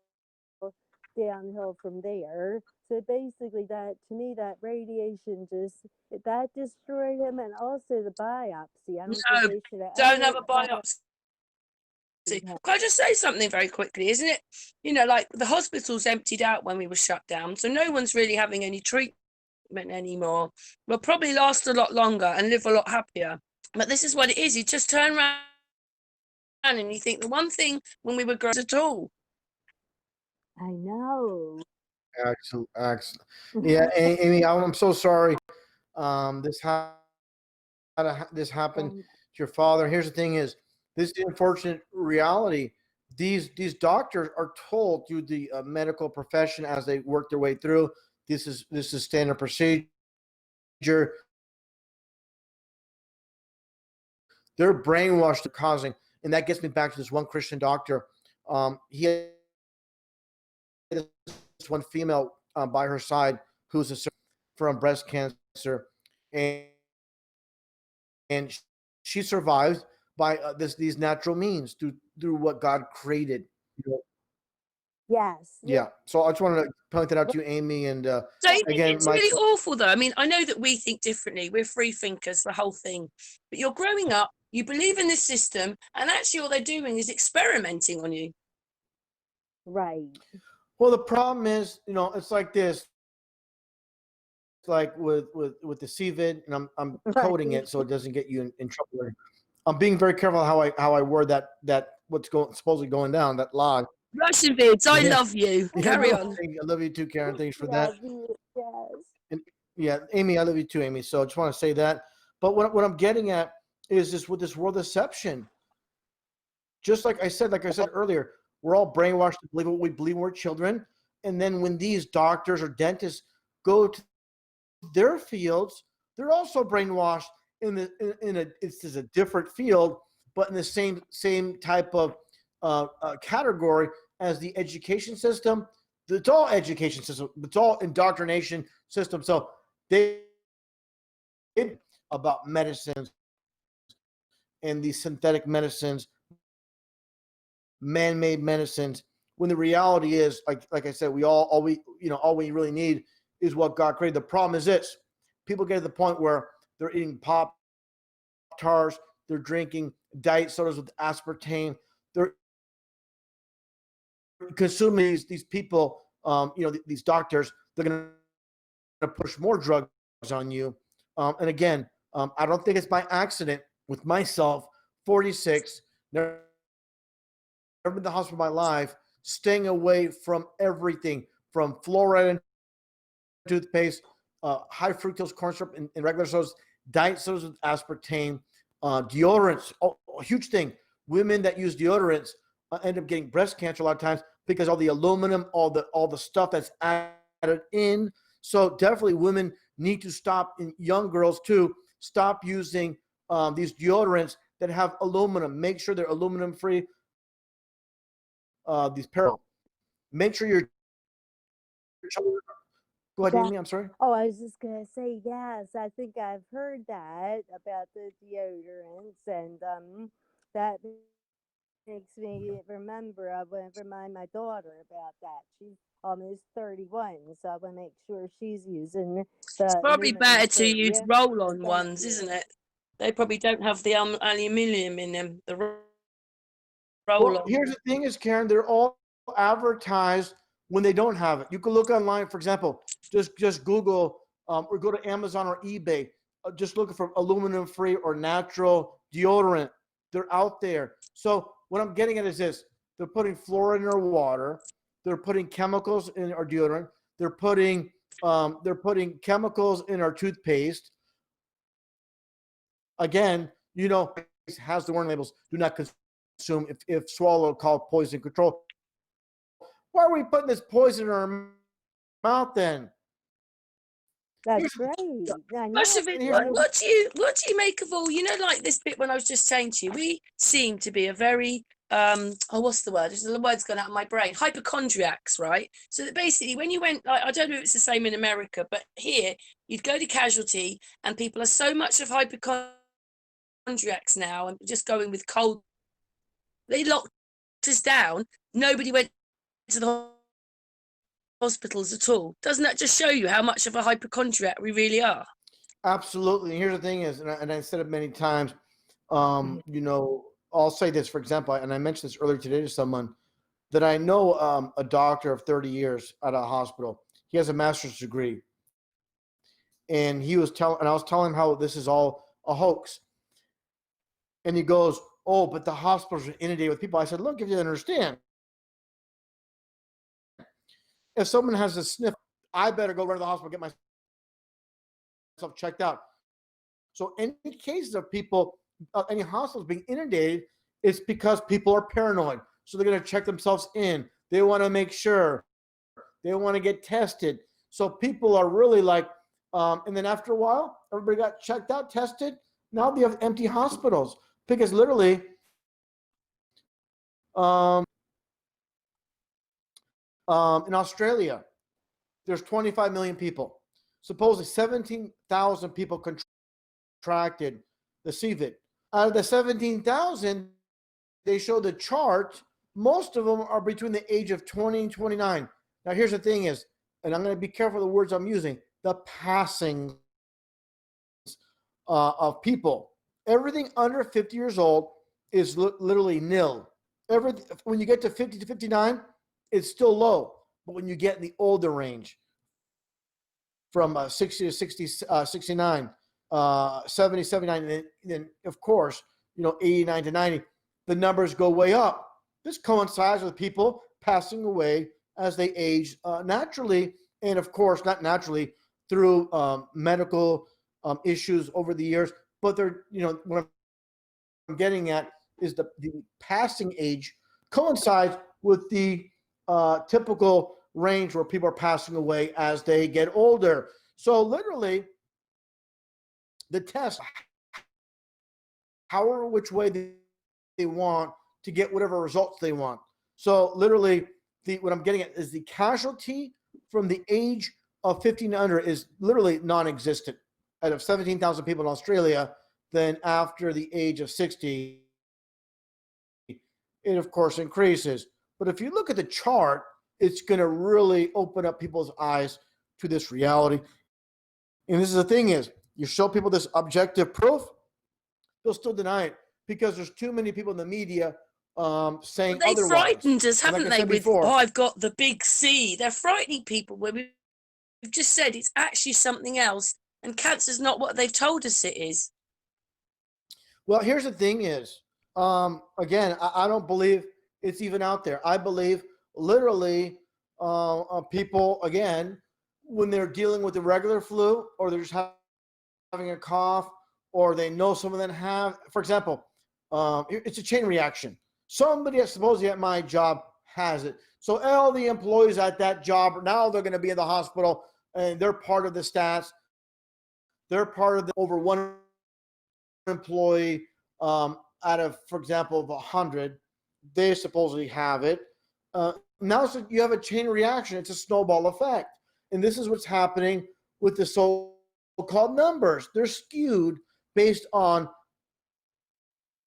downhill from there. So basically, that, to me, that radiation that destroyed him, and also the biopsy. I don't think they should have Don't have a biopsy. Can I just say something very quickly? Isn't it, like the hospitals emptied out when we were shut down, so no one's really having any treatment. anymore will probably last a lot longer and live a lot happier. But this is what it is. You just turn around and you think the one thing when we were growing at all. I know. Excellent, excellent. Yeah, Amy, I'm so sorry. This happened Thank- to your father. Here's the thing: is this is the unfortunate reality? These doctors are told through the medical profession as they work their way through. This is standard procedure. They're brainwashed to causing, and that gets me back to this one Christian doctor. He had this one female by her side who's a from breast cancer, and she survived by these natural means through what God created. Yes. Yeah. So I just wanted to point that out to you, Amy. And So you think again, it's my really awful, though. I mean, I know that we think differently. We're free thinkers, the whole thing. But you're growing up, you believe in this system, and actually all they're doing is experimenting on you. Right. well, the problem is, it's like this. It's like with the CVID, and I'm coding it so it doesn't get you in trouble. I'm being very careful how I word that what's supposedly going down that log. RussianVids, I Yeah. love you. Yeah, Carry no, on. I love you too, Karen. Thanks for that. Yes. Yeah, Amy, I love you too, Amy. So I just want to say that. But what I'm getting at is this with this world deception. Just like I said earlier, we're all brainwashed to believe what we believe when we're children. And then when these doctors or dentists go to their fields, they're also brainwashed it's a different field, but in the same type of category as the education system. It's all education system. It's all indoctrination system. So they about medicines and these synthetic medicines, man-made medicines, when the reality is, like I said, all we really need is what God created. The problem is this: people get to the point where they're eating Pop Tarts, they're drinking diet sodas with aspartame, they're consuming these people, these doctors, they're going to push more drugs on you. And again, I don't think it's by accident with myself, 46, never been to the hospital in my life, staying away from everything from fluoride in toothpaste, high fructose corn syrup in regular sodas, diet sodas with aspartame, deodorants. Oh, a huge thing. Women that use deodorants end up getting breast cancer a lot of times because all the aluminum, all the stuff that's added in. So definitely women need to stop, and young girls too, stop using these deodorants that have aluminum. Make sure they're aluminum free. These make sure your children. Go ahead, Amy. I'm sorry. Oh, I was just gonna say yes. I think I've heard that about the deodorants, and that makes me remember. I want to remind my daughter about that. She's almost 31, so I want to make sure she's using the. It's probably better to aluminum-free use roll-on Thank ones, you. isn't it? They probably don't have the aluminium in them. The Well, roll-on. here's the thing: is Karen, they're all advertised when they don't have it. You can look online, for example, just Google or go to Amazon or eBay. Just looking for aluminum-free or natural deodorant. They're out there. So what I'm getting at is this: they're putting fluoride in our water. They're putting chemicals in our deodorant. They're putting chemicals in our toothpaste. Again, it has the warning labels: do not consume if swallowed, called poison control. Why are we putting this poison in our mouth then? That's great. I know. What do you make of all, like this bit when I was just saying to you, we seem to be a very what's the word? The word's gone out of my brain. Hypochondriacs, right? So that basically when you went, like, I don't know if it's the same in America, but here you'd go to casualty and people are so much of hypochondriacs now and just going with cold. They locked us down. Nobody went to the hospitals at all. Doesn't that just show you how much of a hypochondriac we really are? Absolutely. And here's the thing is, and I said it many times, I'll say this, for example, and I mentioned this earlier today to someone, that I know a doctor of 30 years at a hospital. He has a master's degree. and I was telling him how this is all a hoax. And he goes, "Oh, but the hospitals are inundated with people." I said, "Look, if you understand, if someone has a sniff, I better go run to the hospital, get myself checked out." So any cases of people, any hospitals being inundated, it's because people are paranoid. So they're going to check themselves in. They want to make sure. They want to get tested. So people are really like, and then after a while, everybody got checked out, tested. Now they have empty hospitals because literally, in Australia, there's 25 million people. Supposedly 17,000 people contracted the CVID. Out of the 17,000, they show the chart. Most of them are between the age of 20 and 29. Now, here's the thing is, and I'm going to be careful of the words I'm using, the passing of people. Everything under 50 years old is literally nil. When you get to 50 to 59, it's still low. But when you get in the older range, from 60 to 69, 70, 79, and then, of course, 89 to 90, the numbers go way up. This coincides with people passing away as they age naturally, and of course, not naturally, through medical issues over the years. But they're, what I'm getting at is the passing age coincides with the typical range where people are passing away as they get older. So literally, the test, however which way they want to get whatever results they want. So literally, what I'm getting at is the casualty from the age of 50 and under is literally non-existent. Out of 17,000 people in Australia, then after the age of 60, it of course increases. But if you look at the chart, it's going to really open up people's eyes to this reality. And this is the thing is, you show people this objective proof, they'll still deny it because there's too many people in the media saying They've otherwise. frightened us, And haven't like I they? said With, before, I've got the big C. They're frightening people when we've just said it's actually something else. And cancer's not what they've told us it is. well, here's the thing is, again, I don't believe it's even out there. I believe literally people, again, when they're dealing with the regular flu or they're just having a cough or they know some of them have, for example, it's a chain reaction. Somebody supposedly at my job has it. So all the employees at that job, now they're going to be in the hospital and they're part of the stats. They're part of the over one employee out of, for example, of 100, they supposedly have it. Now so you have a chain reaction. It's a snowball effect. And this is what's happening with the so-called numbers. They're skewed based on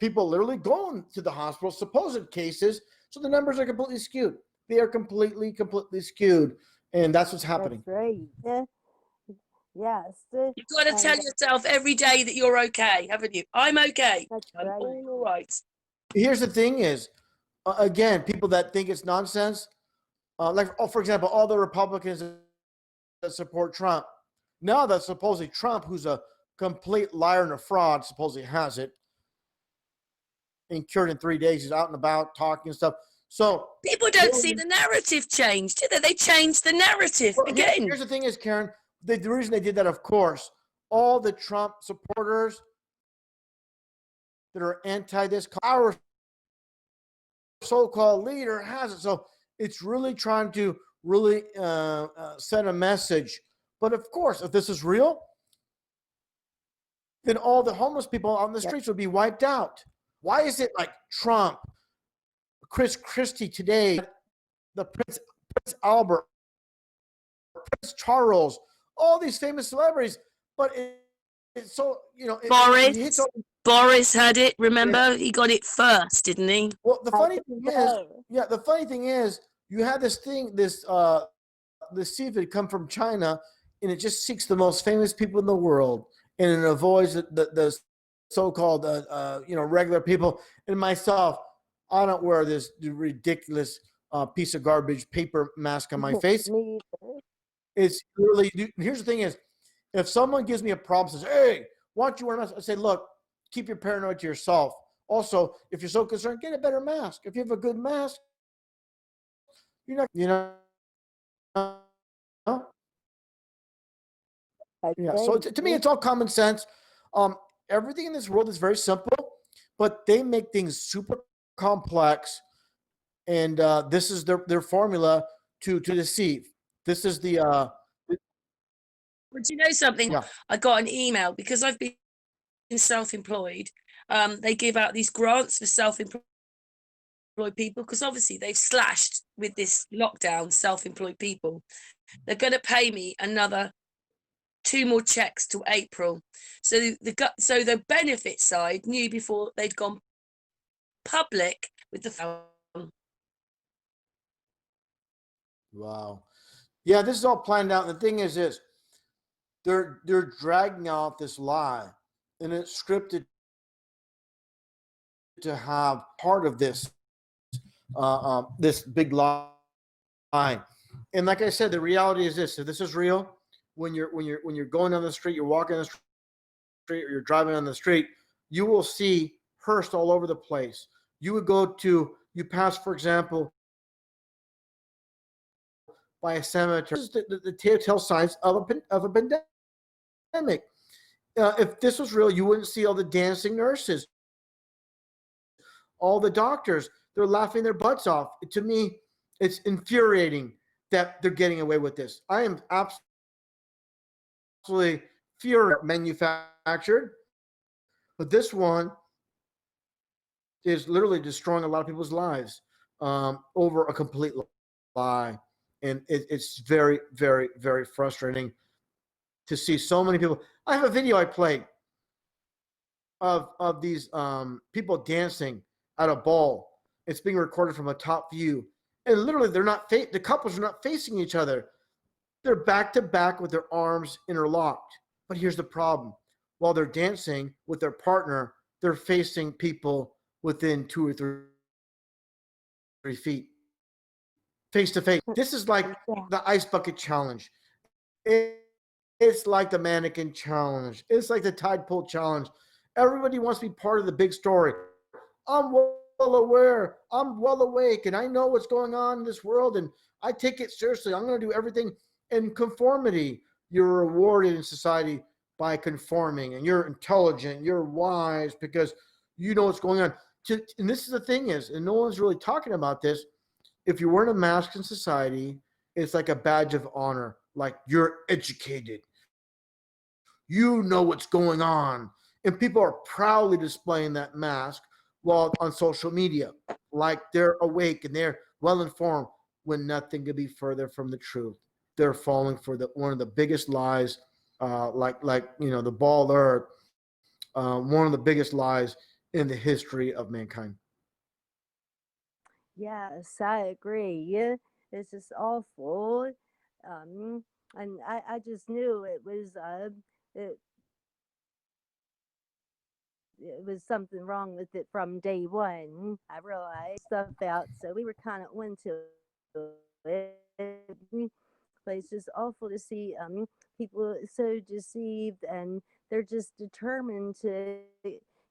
people literally going to the hospital, supposed cases. So the numbers are completely skewed. They are completely skewed. And that's what's happening. That's right. Yes. You've got to tell yourself every day that you're okay, haven't you? I'm okay. That's I'm right. all right. Here's the thing is, again, people that think it's nonsense, for example, all the Republicans that support Trump, now that supposedly Trump, who's a complete liar and a fraud, supposedly has it and cured in 3 days. He's out and about talking and stuff. So people don't see the narrative change, do they? They changed the narrative again. Here's the thing is, Karen, the reason they did that, of course, all the Trump supporters that are anti this, our so-called leader has it. So it's really trying to really send a message. But of course, if this is real, then all the homeless people on the streets would be wiped out. Why is it like Trump, Chris Christie today, the Prince Albert, Prince Charles, all these famous celebrities, but it's so, Boris had it, remember? He got it first, didn't he? Well, the funny thing is, you have this thing, this seafood come from China, and it just seeks the most famous people in the world, and it avoids the so-called regular people. And myself, I don't wear this ridiculous piece of garbage paper mask on my face. It's really, here's the thing is, If someone gives me a problem, says, hey, why don't you wear a mask? I say, look, keep your paranoia to yourself. Also, if you're so concerned, get a better mask. If you have a good mask, you're not, yeah. So Agree. to me, it's all common sense. Everything in this world is very simple, but they make things super complex. And this is their formula to deceive. This is the But you know something? yeah. I got an email because I've been self-employed. They give out these grants for self-employed people because obviously they've slashed with this lockdown self-employed people. They're going to pay me another 2 more checks till April. So the benefit side knew before they'd gone public with the Wow. Yeah, this is all planned out. And the thing is this, they're dragging out this lie, and it's scripted to have part of this this big lie. And like I said, the reality is this: if this is real, when you're going down the street, you're walking on the street, or you're driving on the street, you will see Hearst all over the place. You would you pass, for example, by a cemetery. This is the telltale signs of a pandemic. If this was real, you wouldn't see all the dancing nurses, all the doctors. They're laughing their butts off. To me, it's infuriating that they're getting away with this. I am absolutely furious manufactured, but this one is literally destroying a lot of people's lives over a complete lie. And it's very, very, very frustrating to see so many people. I have a video I played of these people dancing at a ball. It's being recorded from a top view, and literally the couples are not facing each other. They're back to back with their arms interlocked. But here's the problem: while they're dancing with their partner, they're facing people within 2 or 3 feet, face to face. This is like the ice bucket challenge. It's like the mannequin challenge. It's like the tide pool challenge. Everybody wants to be part of the big story. I'm well aware. I'm well awake, and I know what's going on in this world, and I take it seriously. I'm going to do everything in conformity. You're rewarded in society by conforming, and you're intelligent, you're wise because you know what's going on. And this is the thing is, and no one's really talking about this, if you're wearing a mask in society, it's like a badge of honor. Like, you're educated. You know what's going on. And people are proudly displaying that mask while on social media, like they're awake and they're well informed, when nothing could be further from the truth. They're falling for one of the biggest lies, like the bald earth, one of the biggest lies in the history of mankind. Yes, I agree. Yeah, it's just awful. And I just knew it, it was something wrong with it from day one. I realized stuff out, so we were kind of into it. But it's just awful to see people so deceived, and they're just determined to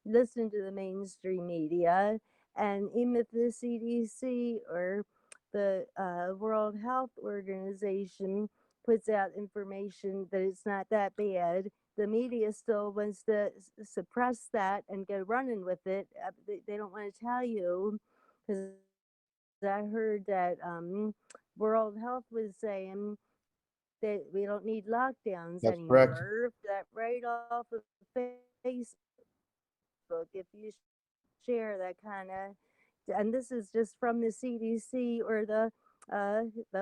listen to the mainstream media. And even if the CDC or the World Health Organization puts out information that it's not that bad, the media still wants to suppress that and go running with it. They don't want to tell you, because I heard that World Health was saying that we don't need lockdowns That's correct. anymore. That right off of Facebook, if you share that kind of, and this is just from the CDC or the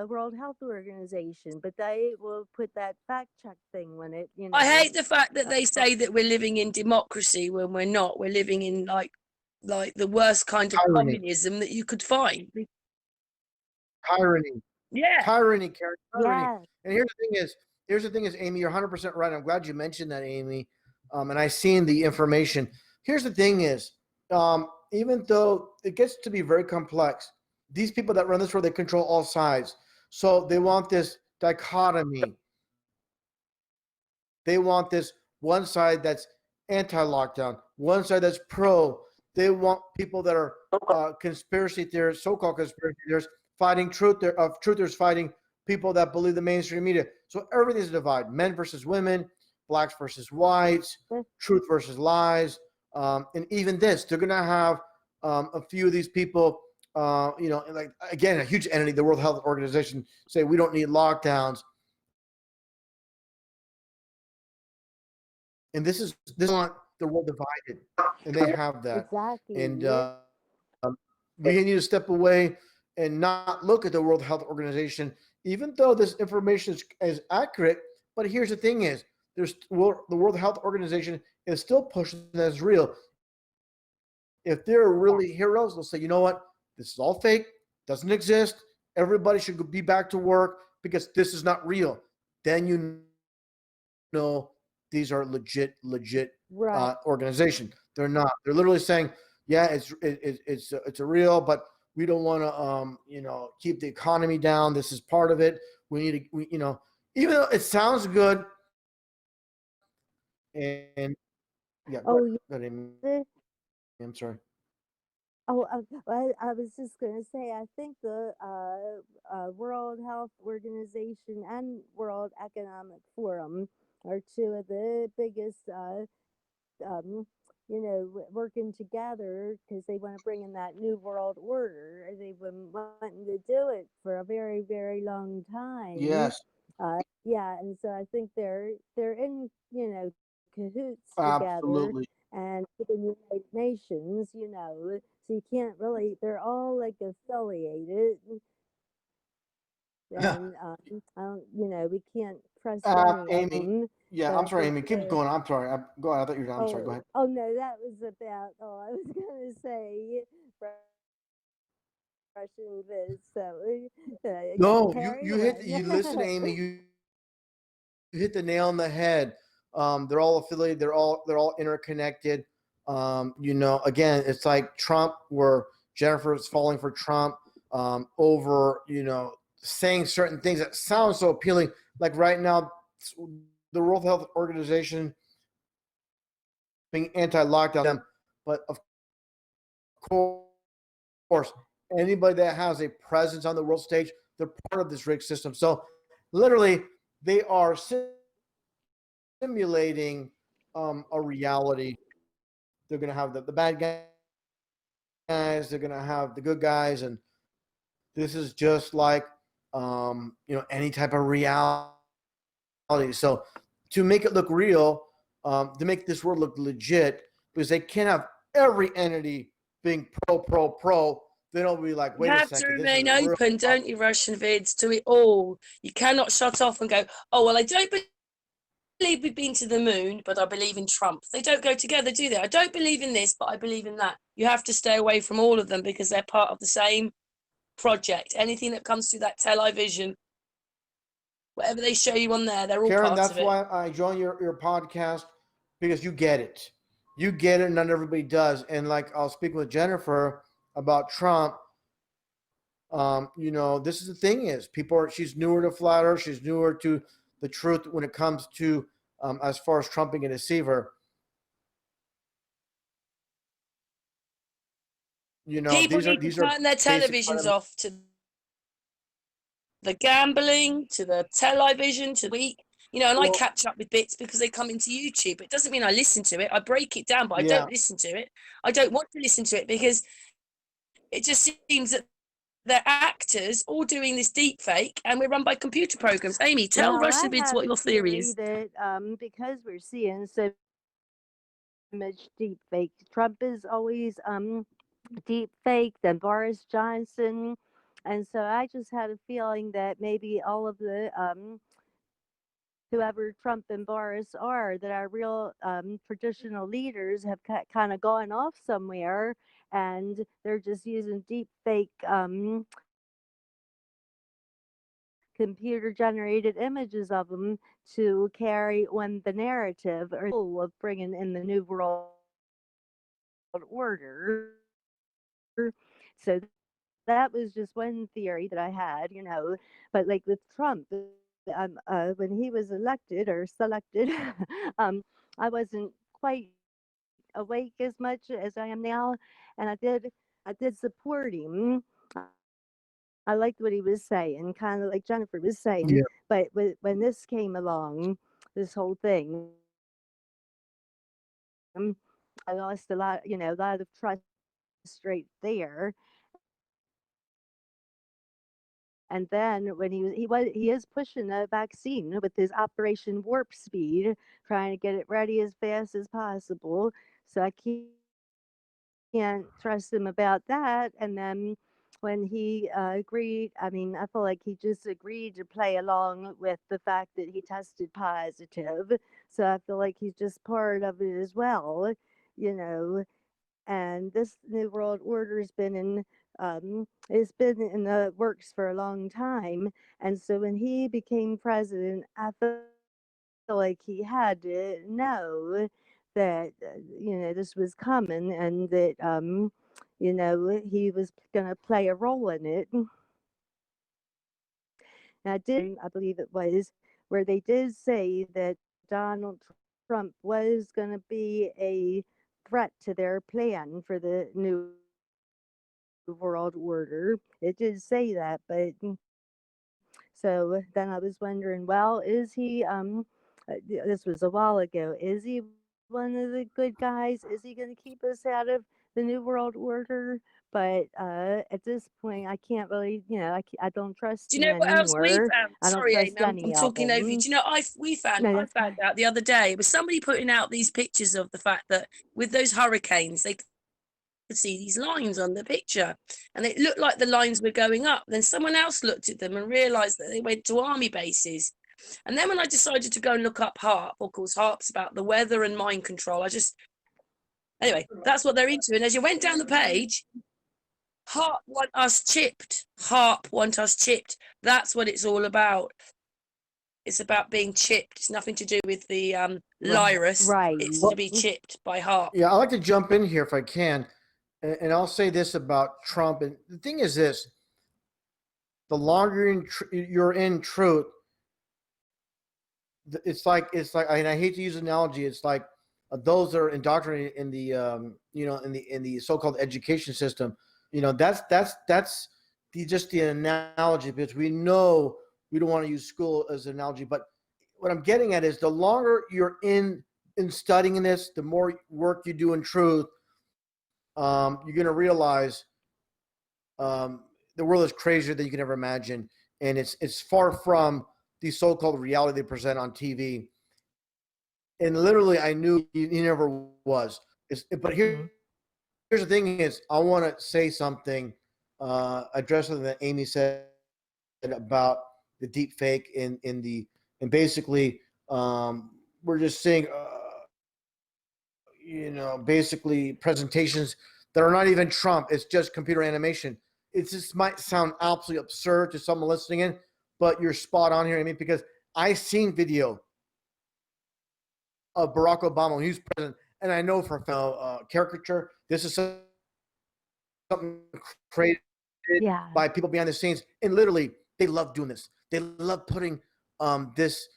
World Health Organization, but they will put that fact check thing when it, I hate the fact that they say that we're living in democracy when we're not. We're living in like the worst kind of Tyranny. communism that you could find. Tyranny. Yeah. Tyranny, Karen. Tyranny. Yeah. And here's the thing is, Amy, you're 100% right. I'm glad you mentioned that, Amy. And I seen the information. Here's the thing is, even though it gets to be very complex, these people that run this world, they control all sides. So they want this dichotomy They want this one side that's anti-lockdown, one side that's pro. They want people that are conspiracy theorists, so-called conspiracy theorists, fighting truthers fighting people that believe the mainstream media. So everything's a divide: men versus women, blacks versus whites, truth versus lies, and even this, they're gonna have a few of these people. Like again, a huge entity, the World Health Organization, say we don't need lockdowns. And this is want the world divided, and they have that. Exactly. And we need to step away and not look at the World Health Organization, even though this information is accurate. But here's the thing: is the World Health Organization is still pushing that as real. If they're really heroes, they'll say, you know what, this is all fake, doesn't exist. Everybody should be back to work because this is not real. Then you know these are legit Right. organization. They're not. They're literally saying, yeah, it's a real, but we don't want to keep the economy down. This is part of it. We need to, even though it sounds good, and yeah. Oh, Go ahead, Amy. yeah. I'm sorry. Oh, I was just going to say, I think the World Health Organization and World Economic Forum are two of the biggest, working together because they want to bring in that new world order. They've been wanting to do it for a very, very long time. Yes, Yeah, and so I think they're in, cahoots together. absolutely. And with the United Nations, so you can't really, they're all like affiliated, and I don't, we can't trust any of Amy. them. Yeah, But I'm I sorry, think Amy. Keep going. I'm sorry. Go ahead. I thought you were done. I'm sorry. Go ahead. oh no, that was about, I was gonna say Russian vids. So No, carry you hit away. you listen, Amy. You hit the nail on the head. They're all affiliated. They're all interconnected. Again, it's like Trump, where Jennifer is falling for Trump over saying certain things that sound so appealing. Like right now, the World Health Organization being anti-lockdown, but of course, anybody that has a presence on the world stage, they're part of this rigged system. So, literally, they are simulating a reality. They're going to have the bad guys. They're going to have the good guys, and this is just like any type of reality. So, to make it look real, to make this world look legit, because they can't have every entity being pro. Then it'll be like, You wait a have to second, this remain is real. open, don't you, Russian vids, to it all. You cannot shut off and go, oh, well, I don't believe we've been to the moon, but I believe in Trump. They don't go together, do they? I don't believe in this, but I believe in that. You have to stay away from all of them because they're part of the same project. Anything that comes through that television, whatever they show you on there, they're all Karen, parts that's of it. why I join your podcast, because you get it. You get it, and not everybody does. And like I'll speak with Jennifer about Trump. This is the thing: is she's newer to flat earth, she's newer to the truth when it comes to as far as Trump being a deceiver. People need to turn their televisions off to the gambling, to the television, to the week. And I catch up with bits because they come into YouTube. It doesn't mean I listen to it. I break it down, but I don't listen to it. I don't want to listen to it because it just seems that they're actors all doing this deep fake, and we're run by computer programs. Amy, tell Russian vids what your theory is. That because we're seeing so much deep fake, Trump is always deep fake, then Boris Johnson. And so I just had a feeling that maybe all of the whoever Trump and Boris are, that our real traditional leaders have kind of gone off somewhere, and they're just using deep fake computer generated images of them to carry on the narrative or of bringing in the new world order. So that was just one theory that I had, but like with Trump, when he was elected or selected, I wasn't quite awake as much as I am now, and I did support him. I liked what he was saying, kind of like Jennifer was saying. Yeah. But when this came along, this whole thing, I lost a lot, a lot of trust right there. And then when he is pushing a vaccine with his Operation Warp Speed, trying to get it ready as fast as possible. So I can't trust him about that. And then when he agreed, I mean, I feel like he just agreed to play along with the fact that he tested positive. So I feel like he's just part of it as well, you know. And this New World Order's been it's been in the works for a long time. And so when he became president, I feel like he had to know that this was coming, and that he was going to play a role in it. And I believe it was, where they did say that Donald Trump was going to be a threat to their plan for the New World Order. It did say that, but so then I was wondering, well, is he, this was a while ago, is he one of the good guys? Is he going to keep us out of the New World Order? But at this point, I can't really, I don't trust Do you him know what else we anymore. found? I don't Sorry, trust Amy, any I'm of talking over you. them. Do you know, I No, found out the other day, it was somebody putting out these pictures of the fact that with those hurricanes, they could see these lines on the picture, and it looked like the lines were going up. Then someone else looked at them and realized that they went to army bases. And then when I decided to go and look up HARP, of course, HARP's about the weather and mind control. Anyway, that's what they're into. And as you went down the page, HARP want us chipped. HARP want us chipped. That's what it's all about. It's about being chipped. It's nothing to do with the virus. Right. It's to be chipped by HARP. Yeah, I'd like to jump in here if I can. And I'll say this about Trump. And the thing is this, the longer you're in truth, it's like, and I hate to use an analogy. It's like those that are indoctrinated in the, in the so-called education system. That's just the analogy, because we know we don't want to use school as an analogy. But what I'm getting at is the longer you're in studying this, the more work you do in truth, you're going to realize the world is crazier than you can ever imagine. And it's far from the so-called reality they present on TV. And literally, I knew he never was. But here's the thing is, I want to say something, address something that Amy said about the deep fake and basically we're just seeing, basically presentations that are not even Trump. It's just computer animation. It just might sound absolutely absurd to someone listening in, but you're spot on here. I mean, because I seen video of Barack Obama when he was president, and I know for a caricature, this is something created by people behind the scenes, and literally they love doing this. They love putting this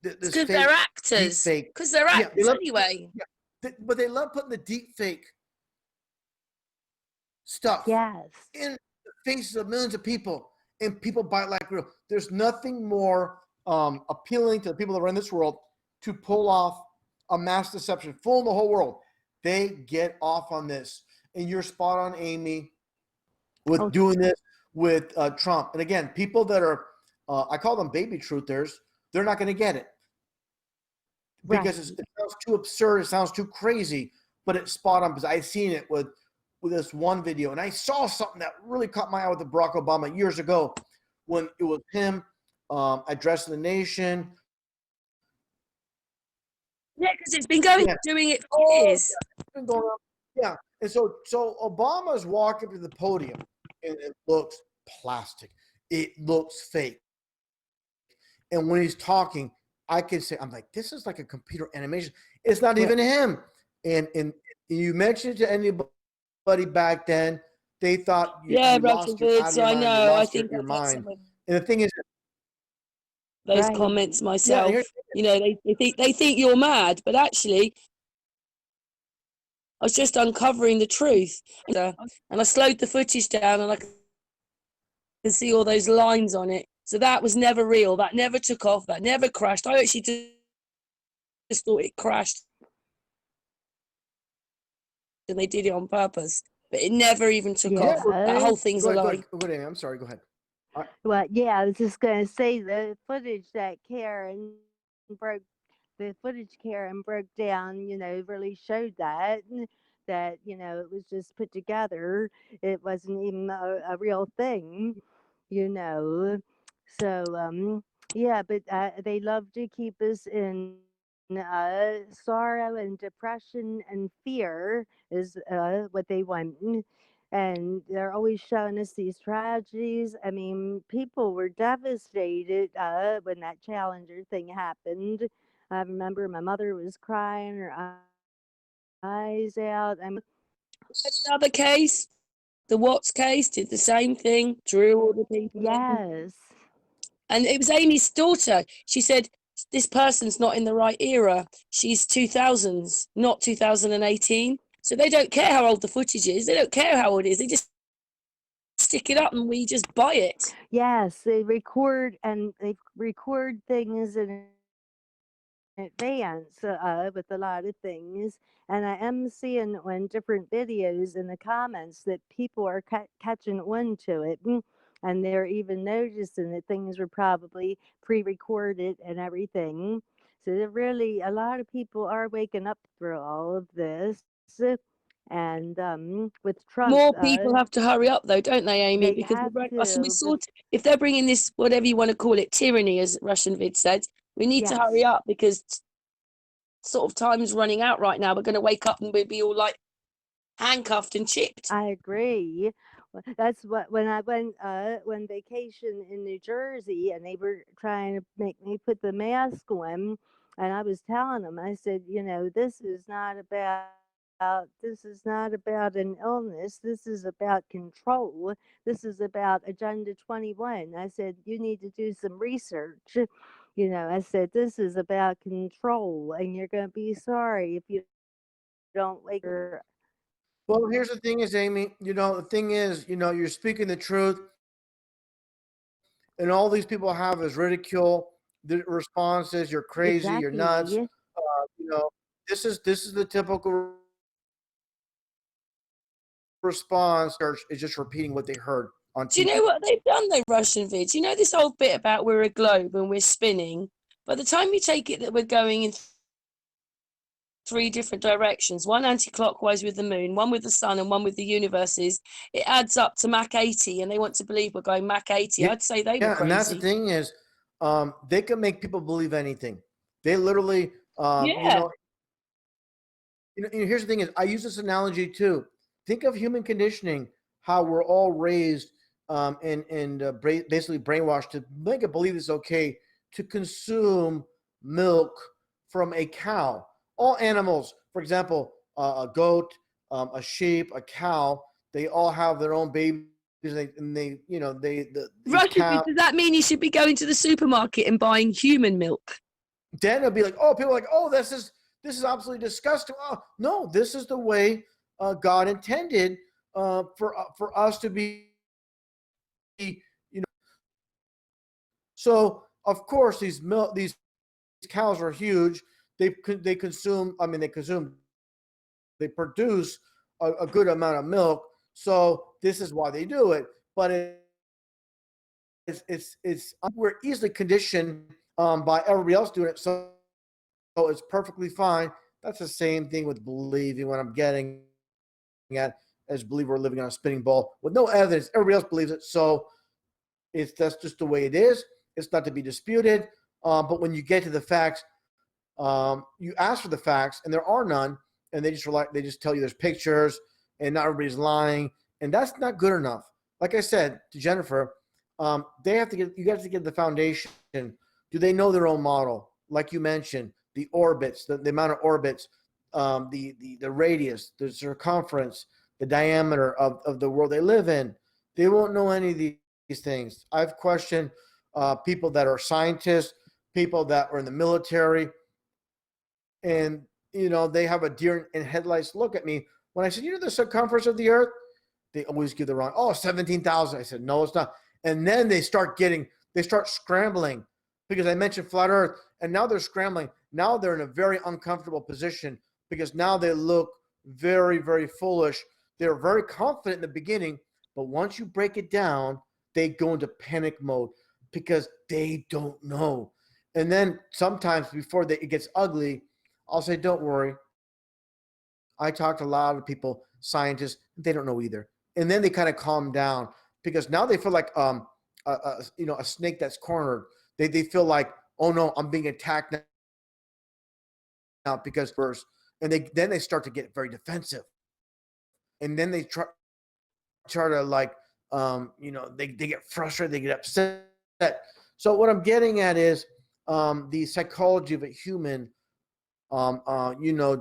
because they're actors. Because they're actors anyway. Yeah. But they love putting the deep fake stuff in the faces of millions of people, and people buy it like real. There's nothing more appealing to the people that run this world to pull off a mass deception, fool the whole world. They get off on this, and you're spot on, Amy, with doing this with Trump. And again, people that are, I call them baby truthers, they're not going to get it because it sounds too absurd. It sounds too crazy, but it's spot on, because I've seen it with this one video, and I saw something that really caught my eye with Barack Obama years ago when it was him addressing the nation. Yeah, because it's been doing it for years. Yeah, and so Obama's walking to the podium, and it looks plastic. It looks fake. And when he's talking, I can say, I'm like, this is like a computer animation. It's not even him. And you mentioned to anybody back then, they thought you lost your RussianVids, I know. I think your mind. And the thing is, those Right. comments Yeah, myself. here, You know, they think you're mad, but actually, I was just uncovering the truth. And I slowed the footage down, and I could see all those lines on it. So that was never real. That never took off. That never crashed. I actually just thought it crashed, and they did it on purpose. But it never even took yeah, off. That Yeah. whole thing's go a ahead, go lie. ahead, go ahead, Amy. I'm sorry. Go ahead. Well, yeah, I was just going to say the footage that Karen broke, the footage Karen broke down, you know, really showed that, you know, it was just put together. It wasn't even a real thing, you know. So, yeah, but they love to keep us in sorrow and depression and fear is what they want. And they're always showing us these tragedies. I mean, people were devastated when that Challenger thing happened. I remember my mother was crying her eyes out. Another case, the Watts case, did the same thing, drew all the people in. Yes. And it was Amy's daughter. She said, this person's not in the right era. She's 2000s, not 2018. So they don't care how old the footage is. They don't care how old it is. They just stick it up and we just buy it. Yes, they record things in advance with a lot of things. And I am seeing on different videos in the comments that people are catching on to it. And they're even noticing that things were probably pre-recorded and everything. So really, a lot of people are waking up through all of this. And with Trump, More people have to hurry up, though, don't they, Amy? they Because have we to. saw if they're bringing this, whatever you want to call it, tyranny, as RussianVids said, we need to hurry Yes. up because sort of time's running out right now. We're going to wake up and we'll be all like handcuffed and chipped. I agree. That's what when I went when vacation in New Jersey and they were trying to make me put the mask on, and I was telling them, I said, you know, this is not about an illness. This is about control. This is about Agenda 21. I said, you need to do some research. You know, I said, this is about control, and you're going to be sorry if you don't wake your. Well, here's the thing is, Amy, the thing is, you're speaking the truth, and all these people have is ridicule. The response is, you're crazy, you're nuts. Exactly. This is the typical response. Church is just repeating what they heard on Do you TV. know what they've done, though, RussianVids? You know this old bit about we're a globe and we're spinning? By the time you take it that we're going in 3 different directions, one anti-clockwise with the moon, one with the sun, and one with the universes, it adds up to Mach 80, and they want to believe we're going Mach 80. Yeah, I'd say they were Yeah, and that's the crazy. thing is, they can make people believe anything. They literally, Yeah. here's the thing is, I use this analogy too. Think of human conditioning, how we're all raised and basically brainwashed to make it believe it's okay to consume milk from a cow. All animals, for example, a goat, a sheep, a cow, they all have their own babies. These cows. Does that mean you should be going to the supermarket and buying human milk? Then it'll be like, oh, people are like, oh, this is absolutely disgusting. Oh, no, this is the way God intended for us to be, So of course these cows are huge. They produce a good amount of milk. So this is why they do it. But we're easily conditioned by everybody else doing it. So it's perfectly fine. That's the same thing with believing, what I'm getting at, as believe we're living on a spinning ball with no evidence. Everybody else believes it. So that's just the way it is. It's not to be disputed. But when you get to the facts, you ask for the facts, and there are none, and they just tell you there's pictures, and not everybody's lying, and that's not good enough. Like I said to Jennifer, you have to get the foundation. Do they know their own model? Like you mentioned, the orbits, the amount of orbits, the radius, the circumference, the diameter of the world they live in. They won't know any of these things. I've questioned people that are scientists, people that are in the military, and they have a deer in headlights look at me when I said, the circumference of the Earth. They always give the wrong. 17,000. I said, no, it's not. And then they start scrambling because I mentioned flat Earth, and now they're scrambling. Now they're in a very uncomfortable position because now they look very, very foolish. They're very confident in the beginning, but once you break it down, they go into panic mode because they don't know. And then sometimes before it gets ugly, I'll say, don't worry. I talked to a lot of people, scientists, they don't know either. And then they kind of calm down because now they feel like a snake that's cornered. They feel like, oh no, I'm being attacked now because first, and then they start to get very defensive. And then they try to like they get frustrated, they get upset. So what I'm getting at is the psychology of a human,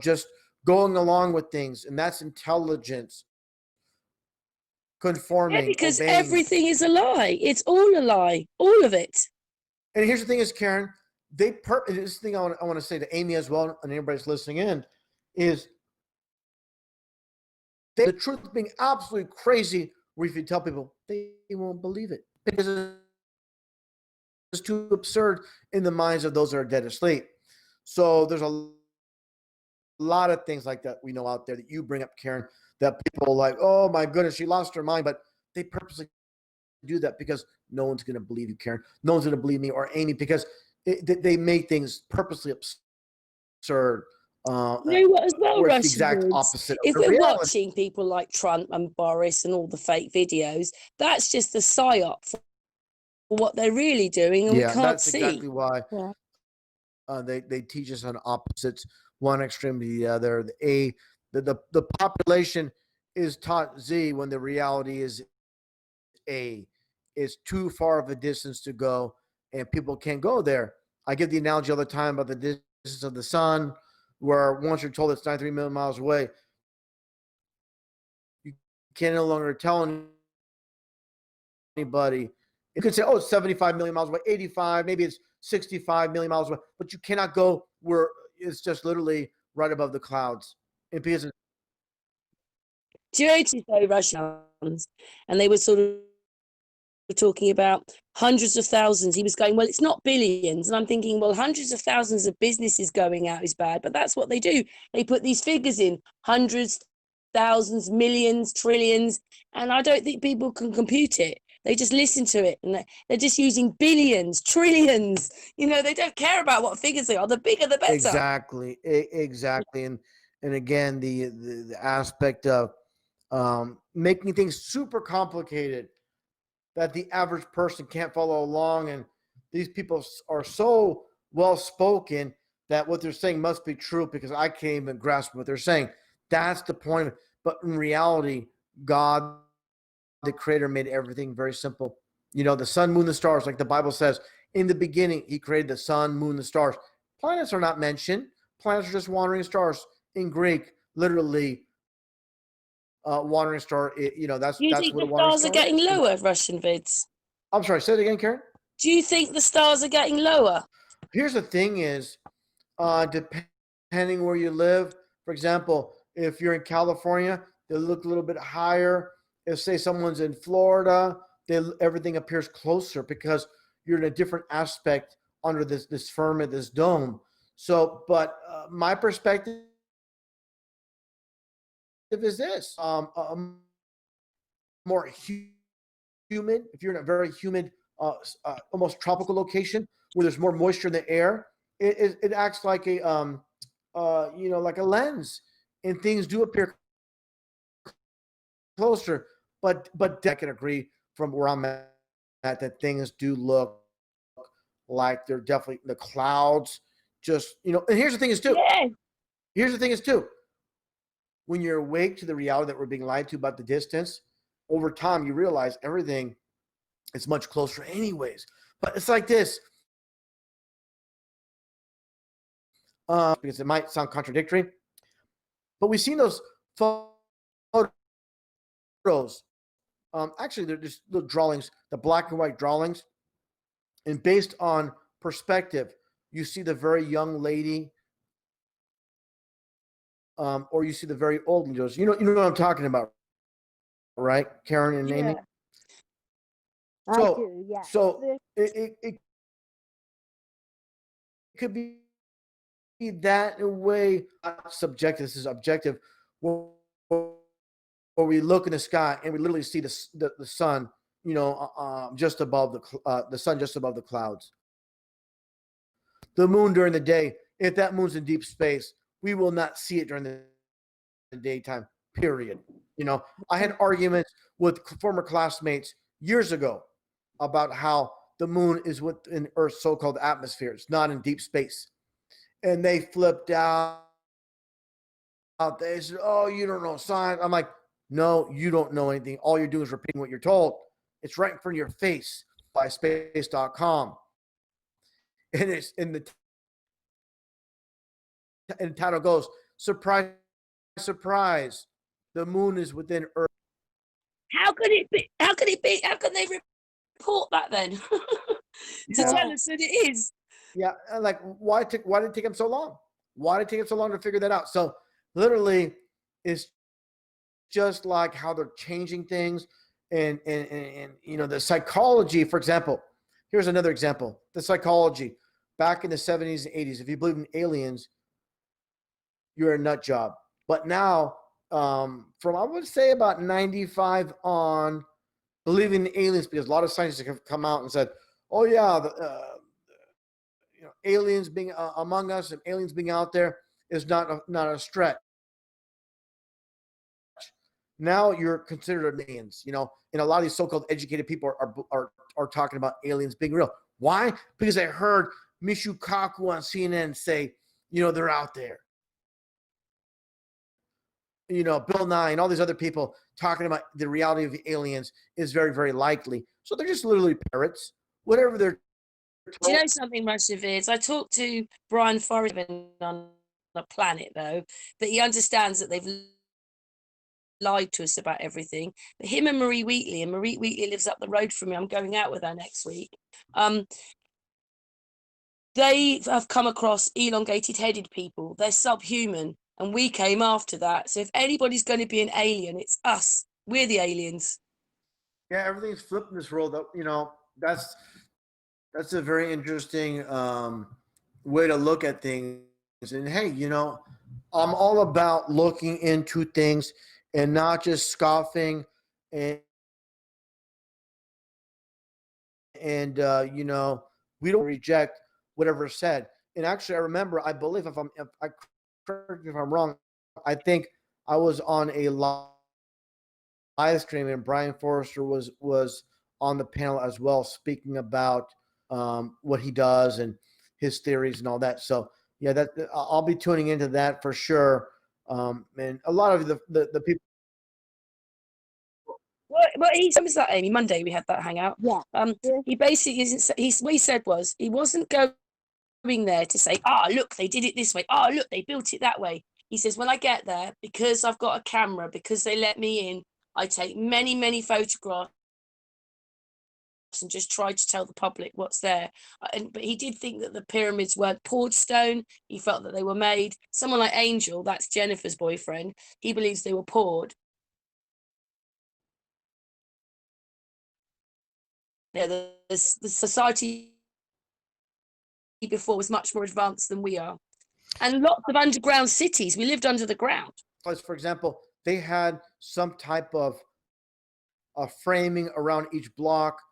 just going along with things, and that's intelligence, conforming. Yeah, because obeying. everything is a lie. It's all a lie, all of it. And here's the thing: is Karen, this thing I want to say to Amy as well, and everybody's listening in, is the truth being absolutely crazy. Where if you tell people, they won't believe it because it's too absurd in the minds of those that are dead asleep. So there's a lot of things like that we know out there that you bring up, Karen, that people are like, oh my goodness, she lost her mind, but they purposely do that because no one's going to believe you, Karen. No one's going to believe me or Amy because they make things purposely absurd. You know what, as well, the Russian exact Vids, opposite. if we're watching people like Trump and Boris and all the fake videos, that's just a psyop for what they're really doing, and we can't that's see. exactly why. Yeah. They teach us on opposites, one extreme to the other. The population is taught Z when the reality is A. It's too far of a distance to go, and people can't go there. I give the analogy all the time about the distance of the sun, where once you're told it's 93 million miles away, you can no longer tell anybody. You could say, oh, it's 75 million miles away, 85, maybe it's 65 million miles away, but you cannot go where it's just literally right above the clouds. Do you notice though, Russians, and they were sort of talking about hundreds of thousands. He was going, well, it's not billions. And I'm thinking, well, hundreds of thousands of businesses going out is bad, but that's what they do. They put these figures in, hundreds, thousands, millions, trillions, and I don't think people can compute it. They just listen to it, and they're just using billions, trillions. They don't care about what figures they are. The bigger, the better. Exactly. And again, the aspect of making things super complicated that the average person can't follow along, and these people are so well spoken that what they're saying must be true because I can't even grasp what they're saying. That's the point. But in reality, God, the creator, made everything very simple. The sun, moon, the stars, like the Bible says, in the beginning, he created the sun, moon, the stars. Planets are not mentioned. Planets are just wandering stars. In Greek, literally, wandering star. That's Do you think the stars are getting lower, Russian Vids? I'm sorry. Say it again, Karen. Do you think the stars are getting lower? Here's the thing: is depending where you live. For example, if you're in California, they look a little bit higher. If say someone's in Florida, everything appears closer because you're in a different aspect under this firmament, this dome. So, but my perspective is this: more humid. If you're in a very humid, almost tropical location where there's more moisture in the air, it acts like a like a lens, and things do appear closer. But I can agree from where I'm at that things do look like they're definitely the clouds. Just and here's the thing is too. Yeah. Here's the thing is too. When you're awake to the reality that we're being lied to about the distance, over time you realize everything is much closer anyways. But it's like this. Because it might sound contradictory, but we've seen those photos. Actually, they're just little drawings, the black and white drawings And based on perspective, you see the very young lady, or you see the very old lady. You know what I'm talking about, right, Karen and Amy? Yeah. I So, do, yes. it could be that in a way, not subjective. This is objective. Where we look in the sky and we literally see the sun, just above the sun, just above the clouds. The moon during the day, if that moon's in deep space, we will not see it during the daytime. Period. I had arguments with former classmates years ago about how the moon is within Earth's so-called atmosphere. It's not in deep space, and they flipped out. They said, "Oh, you don't know science." I'm like, "No, you don't know anything. All you're doing is repeating what you're told. It's right in front of your face by space.com." And it's in the title goes, "Surprise, surprise. The moon is within Earth." How could it be? How could it be? How can they report that then? To Yeah. tell us that it is. Yeah, like why did it take them so long? Why did it take them so long to figure that out? So literally, it's just like how they're changing things, and the psychology. For example, here's another example: the psychology back in the 70s and 80s. If you believe in aliens, you're a nut job. But now, from I would say about 95 on, believing in aliens, because a lot of scientists have come out and said, "Oh yeah, aliens being among us and aliens being out there is not a stretch." Now you're considered aliens, and a lot of these so-called educated people are talking about aliens being real. Why? Because I heard Mishu Kaku on CNN say, they're out there. Bill Nye and all these other people talking about the reality of the aliens is very, very likely. So they're just literally parrots. Whatever they're Do you know something, RussianVids? I talked to Brian Forrest on the planet, though, that he understands that they've lied to us about everything. But him and Marie Wheatley lives up the road from me. I'm going out with her next week. They have come across elongated headed people. They're subhuman, and we came after that. So if anybody's going to be an alien, it's us. We're the aliens. Yeah, everything's flipped in this world. That's a very interesting way to look at things. And hey, I'm all about looking into things and not just scoffing and we don't reject whatever is said. And actually, I remember, I believe if I'm wrong, I think I was on a live stream and Brian Forrester was on the panel as well, speaking about what he does and his theories and all that. So yeah, that I'll be tuning into that for sure. And a lot of the people. Well, he was that, Amy. Monday we had that hangout. Yeah. He basically isn't. What he said was he wasn't going there to say, "Ah, look, they did it this way. Ah, look, they built it that way." He says, "When I get there, because I've got a camera, because they let me in, I take many, many photographs and just try to tell the public what's there." But he did think that the pyramids weren't poured stone. He felt that they were made. Someone like Angel, that's Jennifer's boyfriend, he believes they were poured. Yeah, the society before was much more advanced than we are. And lots of underground cities. We lived under the ground. For example, they had some type of framing around each block,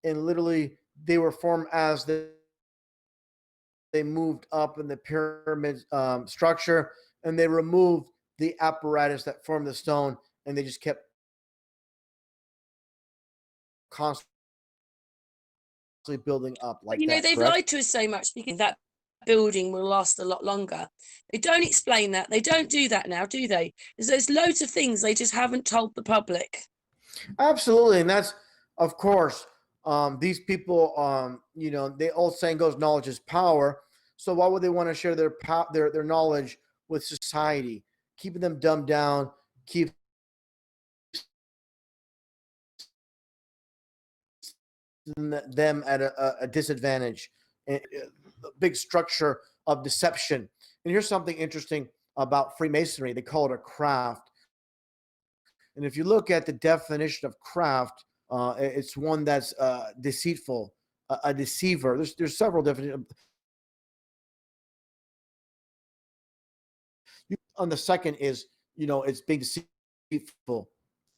and literally they were formed as they moved up in the pyramid structure, and they removed the apparatus that formed the stone, and they just kept constantly building up like that. They've lied to us so much because that building will last a lot longer. They don't explain that. They don't do that now, do they? There's loads of things they just haven't told the public. Absolutely, and that's, of course, these people. The old saying goes, "Knowledge is power." So why would they want to share their knowledge with society, keeping them dumbed down, keep them at a disadvantage, a big structure of deception. And here's something interesting about Freemasonry. They call it a craft. And if you look at the definition of craft, it's one that's deceitful, a deceiver. There's several definitions. On the second is, it's being deceitful,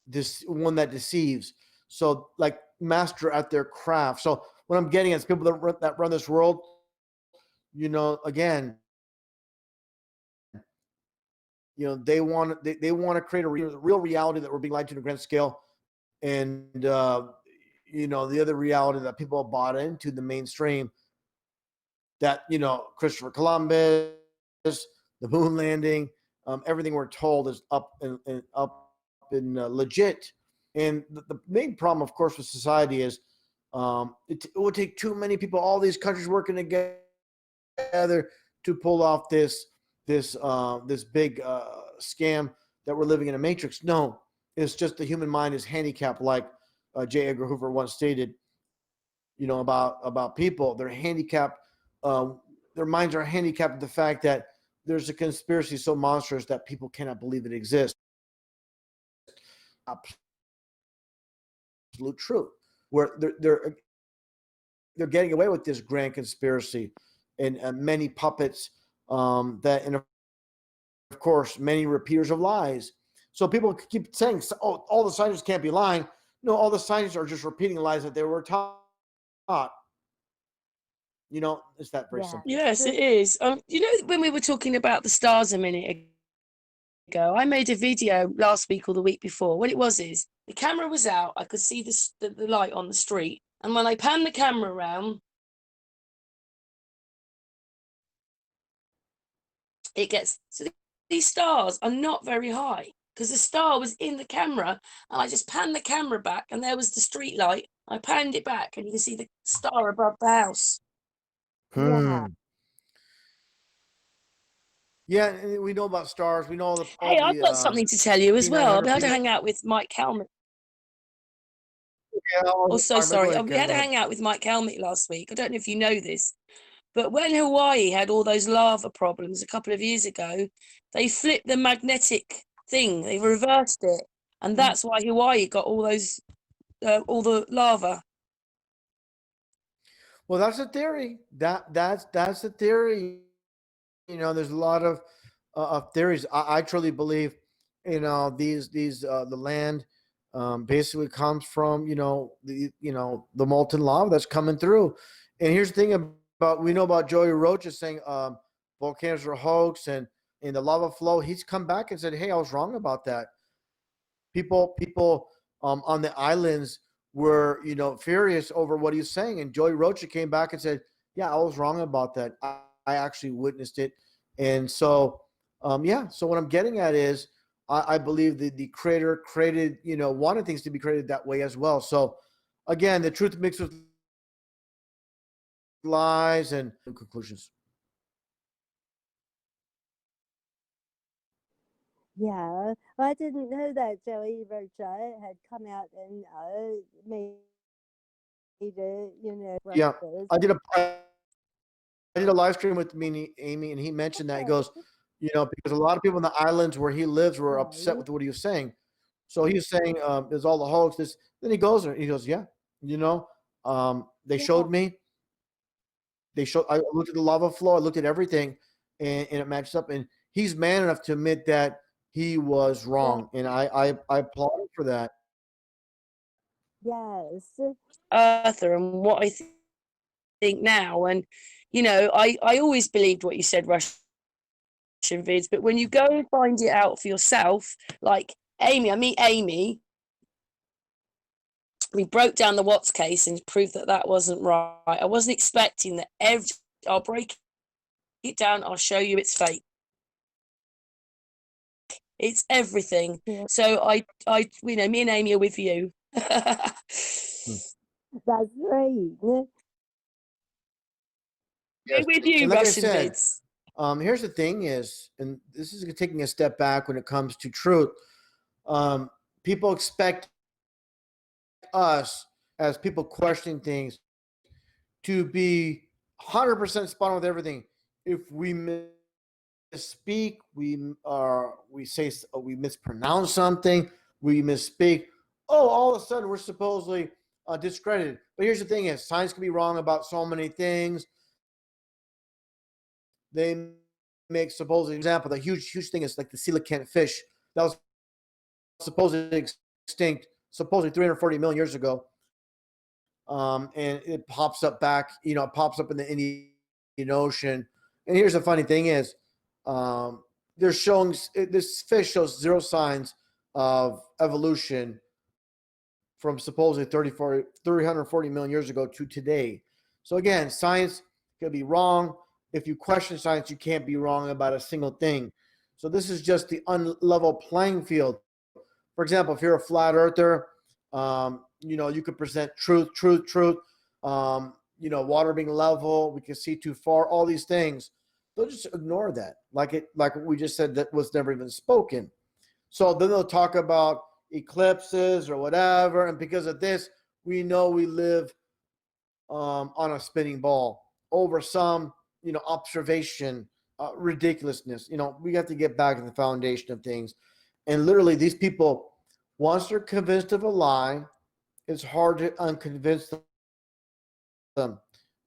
this one that deceives. So like master at their craft. So what I'm getting at is people that run this world, again, they want to create a real reality that we're being lied to on a grand scale. And, the other reality that people have bought into, the mainstream, that, Christopher Columbus, the moon landing, everything we're told is up and legit. And the main problem, of course, with society is it would take too many people, all these countries working together to pull off this big scam that we're living in a matrix. No, it's just the human mind is handicapped, like J. Edgar Hoover once stated, about people. They're handicapped. Their minds are handicapped with the fact that there's a conspiracy so monstrous that people cannot believe it exists. Absolute truth, where they're getting away with this grand conspiracy and many puppets and of course many repeaters of lies. So people keep saying, "Oh, all the scientists can't be lying." No, all the scientists are just repeating lies that they were taught. It's that very simple. Yes, it is. When we were talking about the stars a minute ago, I made a video last week or the week before. What it was is the camera was out. I could see the light on the street. And when I panned the camera around, so these stars are not very high because the star was in the camera, and I just panned the camera back and there was the street light. I panned it back and you can see the star above the house. Yeah, and we know about stars. We know all the. Hey, I've got something to tell you as well. I had to people. hang out with Mike Helmet. Yeah, Oh, so sorry. Go ahead, We had to hang out with Mike Helmet last week. I don't know if you know this, but when Hawaii had all those lava problems a couple of years ago, they flipped the magnetic thing. They reversed it, and that's why Hawaii got all those, all the lava. Well, that's a theory. That's a theory. There's a lot of theories. I truly believe, the land basically comes from the molten lava that's coming through. And here's the thing about, we know about Joey Roach is saying volcanoes are a hoax and in the lava flow. He's come back and said, "Hey, I was wrong about that." People on the islands were furious over what he's saying, and Joey Rocha came back and said, "Yeah, I was wrong about that. I actually witnessed it." And so so what I'm getting at is I believe the creator created, wanted things to be created that way as well. So again, the truth mixed with lies and conclusions. Yeah, well, I didn't know that Joey Rocha had come out and made a, Yeah, breakfast. I did a live stream with me and Amy, and he mentioned that. He goes, because a lot of people in the islands where he lives were upset with what he was saying. So he was saying, there's all the hoax. Then he goes, "Yeah, they showed me. I looked at the lava flow. I looked at everything, and it matched up. And he's man enough to admit that he was wrong, and I applaud him for that." Yes. Arthur, and what I think now, and I always believed what you said, RussianVids, but when you go and find it out for yourself, like Amy, I meet Amy. We broke down the Watts case and proved that wasn't right. I wasn't expecting that I'll break it down. I'll show you it's fake. It's everything. Yeah. So me and Amy are with you. That's right. We're with you, like RussianVids. Here's the thing is, and this is taking a step back when it comes to truth. People expect us as people questioning things to be 100% spot on with everything. If we misspeak, we mispronounce something, we misspeak. Oh, all of a sudden we're supposedly discredited. But here's the thing: is science can be wrong about so many things. They make supposedly example. The huge thing is like the coelacanth fish that was supposedly extinct, supposedly 340 million years ago. And it pops up back, it pops up in the Indian Ocean. And here's the funny thing is, they're showing this fish shows zero signs of evolution from supposedly 340 million years ago to today. So again, science can be wrong. If you question science, you can't be wrong about a single thing. So this is just the unlevel playing field. For example, if you're a flat earther, you could present truth, water being level, we can see too far, all these things. They'll just ignore that. Like we just said, that was never even spoken. So then they'll talk about eclipses or whatever. And because of this, we know we live on a spinning ball over some, observation, ridiculousness. We have to get back to the foundation of things. And literally these people, once they're convinced of a lie, it's hard to unconvince them.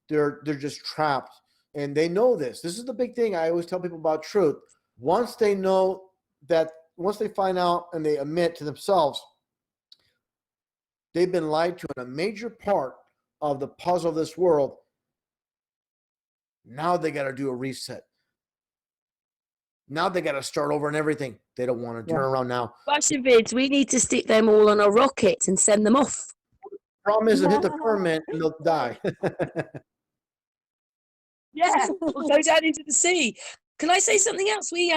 They're just trapped. And they know this. This is the big thing I always tell people about truth. Once they find out and they admit to themselves they've been lied to in a major part of the puzzle of this world, now they got to do a reset. Now they got to start over and everything. They don't want to turn around now. RussianVids, we need to stick them all on a rocket and send them off. Problem is, they hit the firmament and they'll die. Yeah, or go down into the sea. Can I say something else? We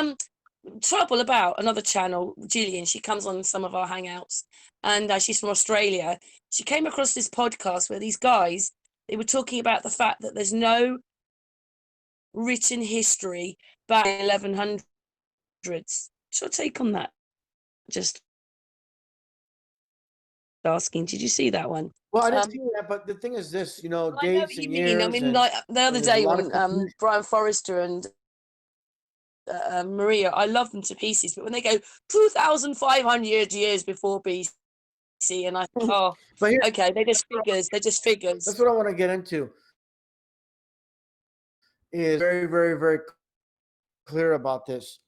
trouble about another channel, Gillian. She comes on some of our hangouts, and she's from Australia. She came across this podcast where these guys, they were talking about the fact that there's no written history back in 1100s. What's your take on that? Just asking. Did you see that one? Well, I didn't see that, but the thing is this, I know dates what you and mean. years. I mean, like the other there's day a lot when of confusion. Brian Forrester and Maria, I love them to pieces, but when they go 2,500 years before BC, and I think, oh, But here, okay, they're just figures. They're just figures. that's what I want to get into. Is very, very, very clear about this.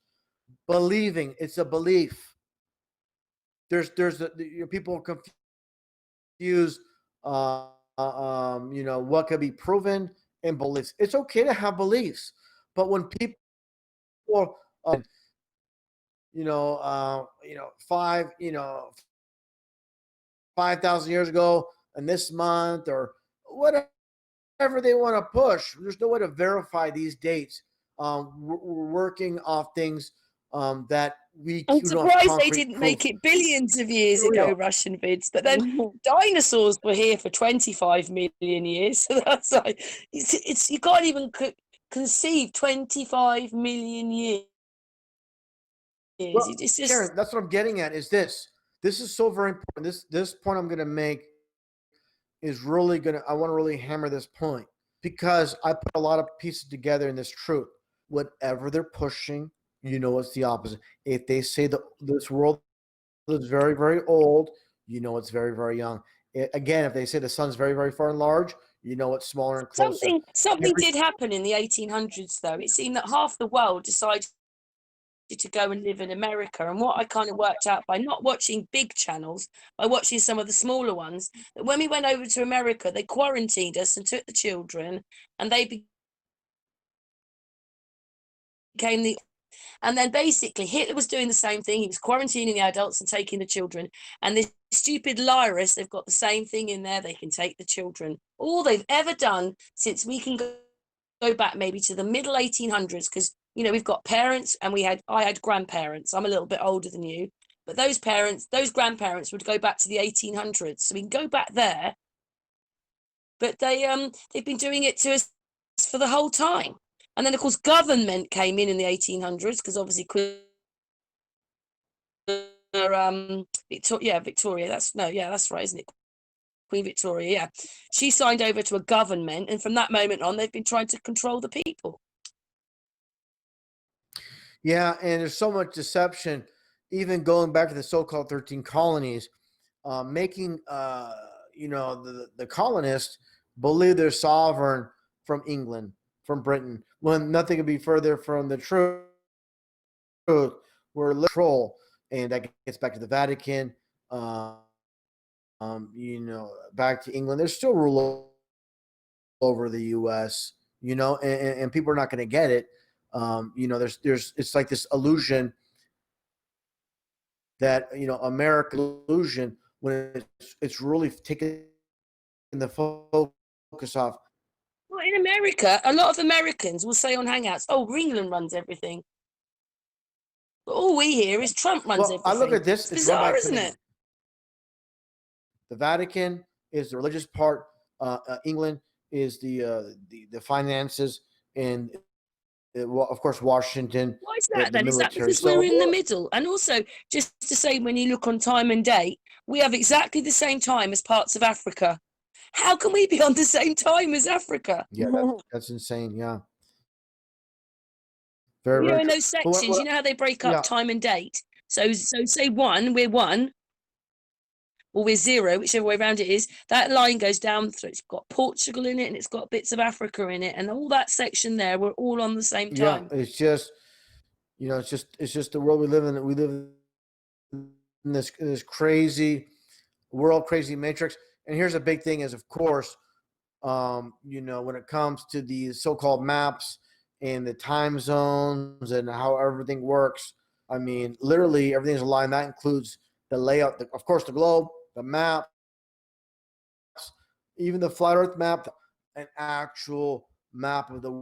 Believing, it's a belief. People confuse, what could be proven and beliefs. It's okay to have beliefs, but when people, 5,000 years ago, and this month, or whatever they want to push, there's no way to verify these dates. We're working off things that we. I'm surprised they didn't make it billions of years ago, RussianVids. But then dinosaurs were here for 25 million years. So that's like, it's you can't even conceive 25 million years. Well, It's just Karen, that's what I'm getting at. Is this is so very important. This point I'm going to make is really I want to really hammer this point, because I put a lot of pieces together in this truth. Whatever they're pushing, it's the opposite. If they say this world is very, very old, it's very, very young. Again, if they say the sun's very, very far and large, it's smaller and closer. Something did happen in the 1800s, though. It seemed that half the world decided to go and live in America. And what I kind of worked out by not watching big channels, by watching some of the smaller ones, that when we went over to America, they quarantined us and took the children, and they became and then basically Hitler was doing the same thing. He was quarantining the adults and taking the children. And this stupid virus, they've got the same thing in there. They can take the children. All they've ever done since we can go back maybe to the middle 1800s, because we've got parents and I had grandparents. I'm a little bit older than you, but those grandparents would go back to the 1800s. So we can go back there. But they've been doing it to us for the whole time. And then, of course, government came in the 1800s, because obviously Victoria. That's right, isn't it? Queen Victoria, yeah. She signed over to a government, and from that moment on, they've been trying to control the people. Yeah, and there's so much deception, even going back to the so-called 13 colonies, making the colonists believe they're sovereign from England, from Britain, when nothing could be further from the truth. We're control, and that gets back to the Vatican. Back to England. There's still rule over the U.S. And people are not going to get it. There's it's like this illusion that American illusion when it's really taking the focus off. Well, in America, a lot of Americans will say on Hangouts, "Oh, Greenland runs everything," but all we hear is Trump runs everything. I look at this; it's bizarre, isn't it? The Vatican is the religious part. England is the finances, and of course Washington. Why is that then? The Is that military. because we're in the middle? And also, just to say, when you look on time and date, we have exactly the same time as parts of Africa. How can we be on the same time as Africa? Yeah, that's insane. Yeah. Very, in those sections, you know how they break up time and date? So say we're 1, or we're 0, whichever way around it is. That line goes down through. It's got Portugal in it, and it's got bits of Africa in it, and all that section there, we're all on the same time. Yeah, it's just, it's just the world we live in. We live in this crazy world, crazy matrix. And here's a big thing: is of course, when it comes to these so-called maps and the time zones and how everything works. I mean, literally everything's aligned. That includes the layout, of course, the globe, the map, even the flat Earth map, an actual map of the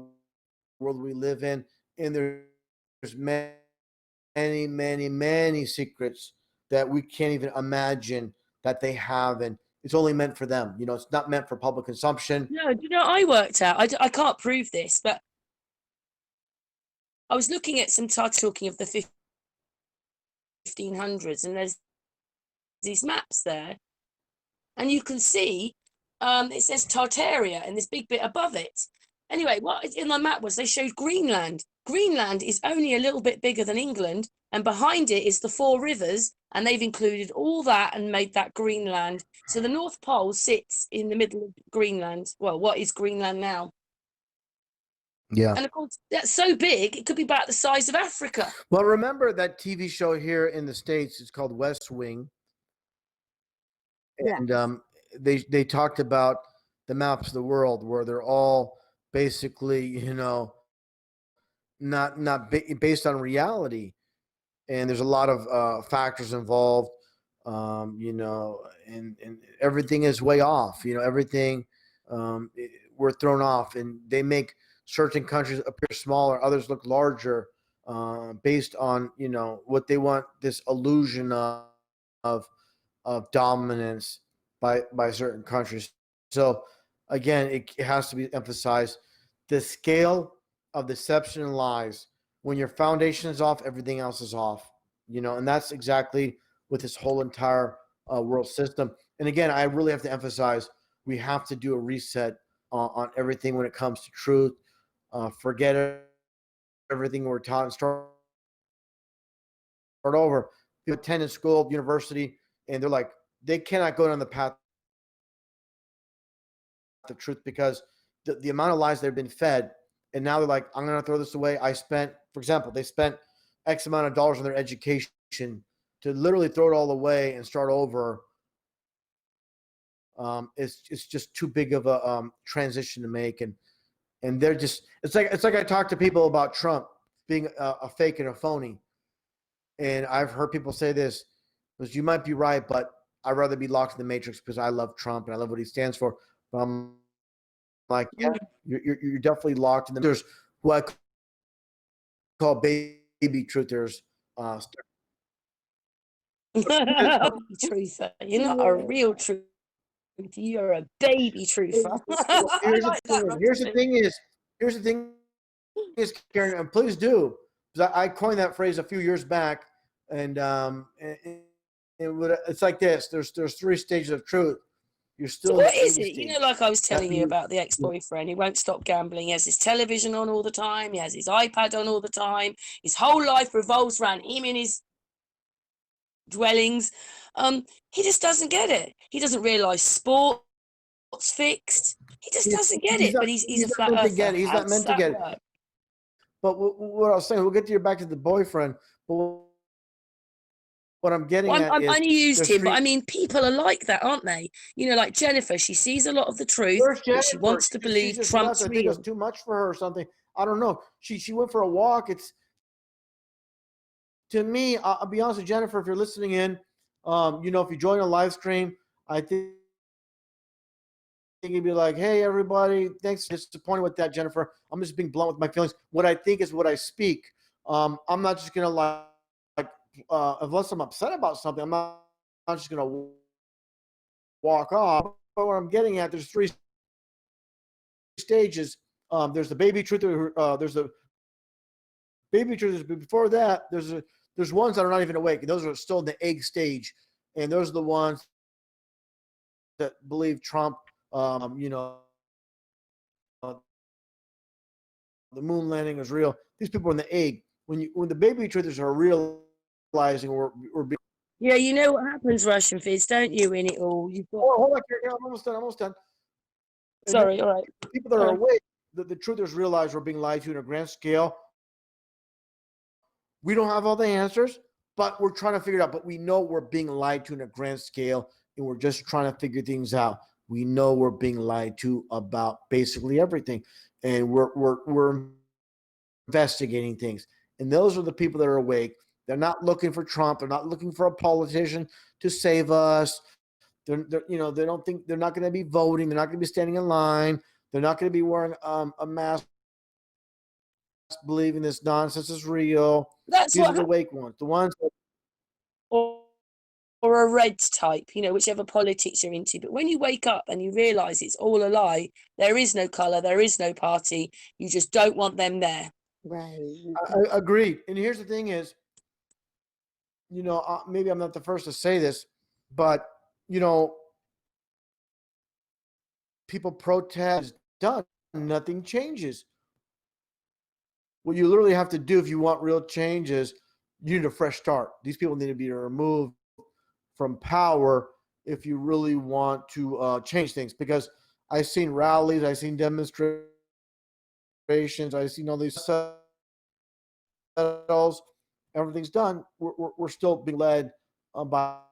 world we live in. And there's many, many, many secrets that we can't even imagine that they have, and it's only meant for them. It's not meant for public consumption. No, I worked out. I can't prove this, but I was looking at some talking of the 1500s, and there's these maps there, and you can see it says Tartaria and this big bit above it. Anyway, what in the map was they showed Greenland. Greenland is only a little bit bigger than England, and behind it is the 4 rivers, and they've included all that and made that Greenland. So the North Pole sits in the middle of Greenland. Well, what is Greenland now? Yeah. And of course, that's so big, it could be about the size of Africa. Well, remember that TV show here in the States, it's called West Wing. And they talked about the maps of the world where they're all basically, not based on reality. And there's a lot of factors involved, and everything is way off. Everything we're thrown off, and they make certain countries appear smaller, others look larger, based on what they want, this illusion of dominance by certain countries. So again, it has to be emphasized, the scale of deception and lies. When your foundation is off, everything else is off. And that's exactly with this whole entire world system. And again, I really have to emphasize, we have to do a reset on everything when it comes to truth. Forget everything we're taught and start over. People attend in school, university, and they're like, they cannot go down the path of truth because the amount of lies they've been fed, and now they're like, I'm going to throw this away. For example, they spent X amount of dollars on their education to literally throw it all away and start over. It's just too big of a transition to make, and they're just, it's like I talk to people about Trump being a fake and a phony, and I've heard people say this, because you might be right, but I'd rather be locked in the matrix because I love Trump and I love what he stands for. But I'm like, yeah, you're definitely locked in the. There's what I call baby truthers. Truther, you're not a real truther. You're a baby truther. Here's the thing is, Karen, and please do, because I coined that phrase a few years back, and it's like this. There's 3 stages of truth. You're So still in what the is egg it? You know, stage. like I was telling you you- about the ex-boyfriend. He won't stop gambling. He has his television on all the time. He has his iPad on all the time. His whole life revolves around him in his dwellings. He just doesn't get it. He doesn't realise sport's fixed. He just doesn't get it. But he's a not flat meant to earther. get it. He's How not does meant to that get it. work? But what I was saying, we'll get to back to the boyfriend. But what I'm getting Well, at I'm is only used there's him, but three. I mean, people are like that, aren't they? You know, like Jennifer, she sees a lot of the truth, Where's but she Jennifer? wants to She's believe just nuts. Trump's I think real. it's too much for her or something. I don't know. She went for a walk. It's to me. I'll be honest with Jennifer. If you're listening in, if you join a live stream, I think you'd be like, "Hey, everybody, thanks." Disappointed with that, Jennifer. I'm just being blunt with my feelings. What I think is what I speak. I'm not just gonna unless I'm upset about something. I'm not just gonna walk off. But what I'm getting at, there's three stages. There's the baby truth. There's the baby truth. Before that, there's ones that are not even awake. Those are still in the egg stage, and those are the ones that believe Trump. The moon landing is real. These people are in the egg. When the baby truthers are realizing we're being. Yeah, you know what happens, RussianVids, don't you, in it all? You've got... Oh, hold on, I'm almost done. And Sorry, all right. the people that are awake, the truthers realize we're being lied to on a grand scale. We don't have all the answers, but we're trying to figure it out. But we know we're being lied to on a grand scale, and we're just trying to figure things out. We know we're being lied to about basically everything, and we're investigating things. And those are the people that are awake. They're not looking for Trump. They're not looking for a politician to save us. They don't think they're not going to be voting. They're not going to be standing in line. They're not going to be wearing a mask, believing this nonsense is real. That's These are what the awake ones. The ones that or a red type, you know, whichever politics you're into. But when you wake up and you realise it's all a lie, there is no colour, there is no party. You just don't want them there. Right. I agree. And here's the thing is, maybe I'm not the first to say this, but people protest, done, nothing changes. What you literally have to do if you want real change is you need a fresh start. These people need to be removed from power if you really want to change things. Because I've seen rallies, I've seen demonstrations, I've seen all these settles, everything's done. We're still being led by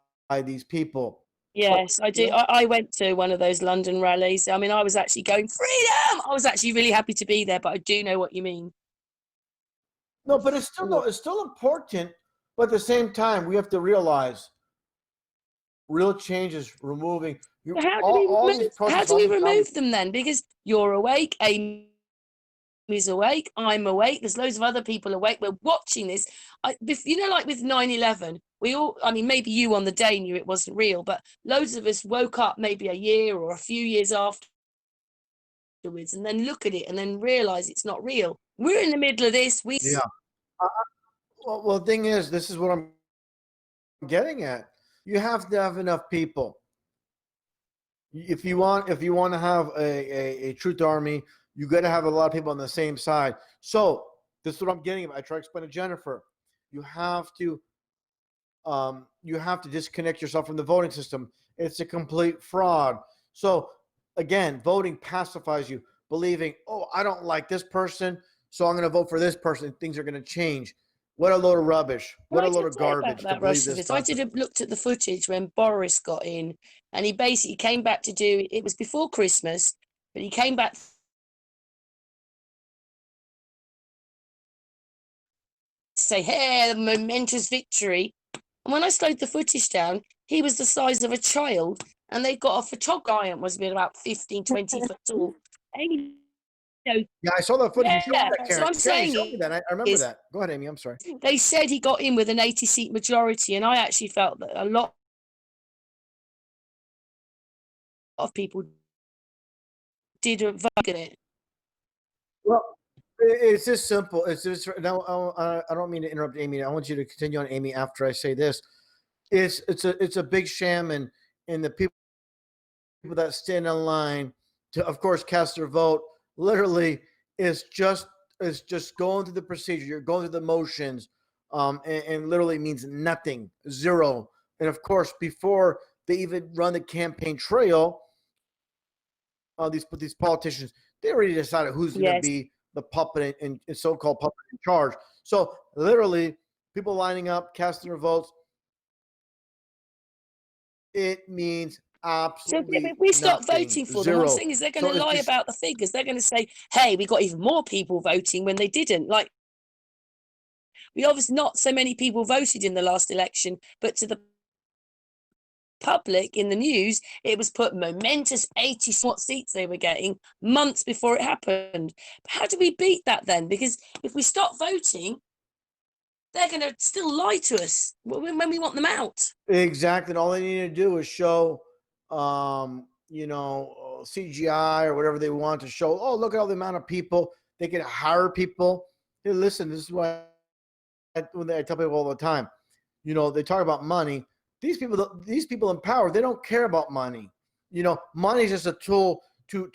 these people. Yes, I do. I went to one of those London rallies. I mean, I was actually going freedom. I was actually really happy to be there, but I do know what you mean. No, but it's still important. But at the same time, we have to realize real change is removing How do we remove them then? Because you're awake, Amy's awake, I'm awake, there's loads of other people awake. We're watching this. Like with 9/11, we all, I mean, maybe you on the day knew it wasn't real, but loads of us woke up maybe a year or a few years afterwards and then look at it and then realize it's not real. We're in the middle of this. Yeah. Well, the thing is, this is what I'm getting at. You have to have enough people. If you want to have a truth army, you got to have a lot of people on the same side. So this is what I'm getting at. I try to explain to Jennifer. You have to disconnect yourself from the voting system. It's a complete fraud. So again, voting pacifies you, believing, oh, I don't like this person, so I'm going to vote for this person. Things are going to change. What a load of rubbish. What a load of garbage to believe this. I looked at the footage when Boris got in, and he basically came back to do it. It was before Christmas, but he came back to say, hey, the momentous victory. And when I slowed the footage down, he was the size of a child, and they got a photographer, giant, was about 15, 20 foot tall. And yeah, I saw that footage. Yeah, You showed me that, Karen. so I'm saying you showed me that. I remember that. Go ahead, Amy. I'm sorry. They said he got in with an 80-seat majority, and I actually felt that a lot of people didn't vote in it. Well, it's just simple. It's just now. I don't mean to interrupt Amy. I want you to continue on, Amy, after I say this. It's a big sham, and the people people that stand in line to, of course, cast their vote, literally is just going through the procedure. You're going through the motions, and literally means nothing, zero. And of course, before they even run the campaign trail, these politicians, they already decided who's going to Yes. be the puppet and so-called puppet in charge. So literally, people lining up, casting their votes, it means So absolutely if we stop nothing, voting for them, zero. what I'm saying is they're going So to it's lie just, about the figures. They're going to say, hey, we got even more people voting when they didn't. Like, we obviously not so many people voted in the last election, but to the public in the news, it was put momentous 80 what seats they were getting months before it happened. But how do we beat that then? Because if we stop voting, they're going to still lie to us when we want them out. exactly. And all they need to do is show, CGI or whatever they want to show. Oh, look at all the amount of people. They can hire people. Hey, listen, this is why I tell people all the time. They talk about money. These people in power, they don't care about money. Money is just a tool to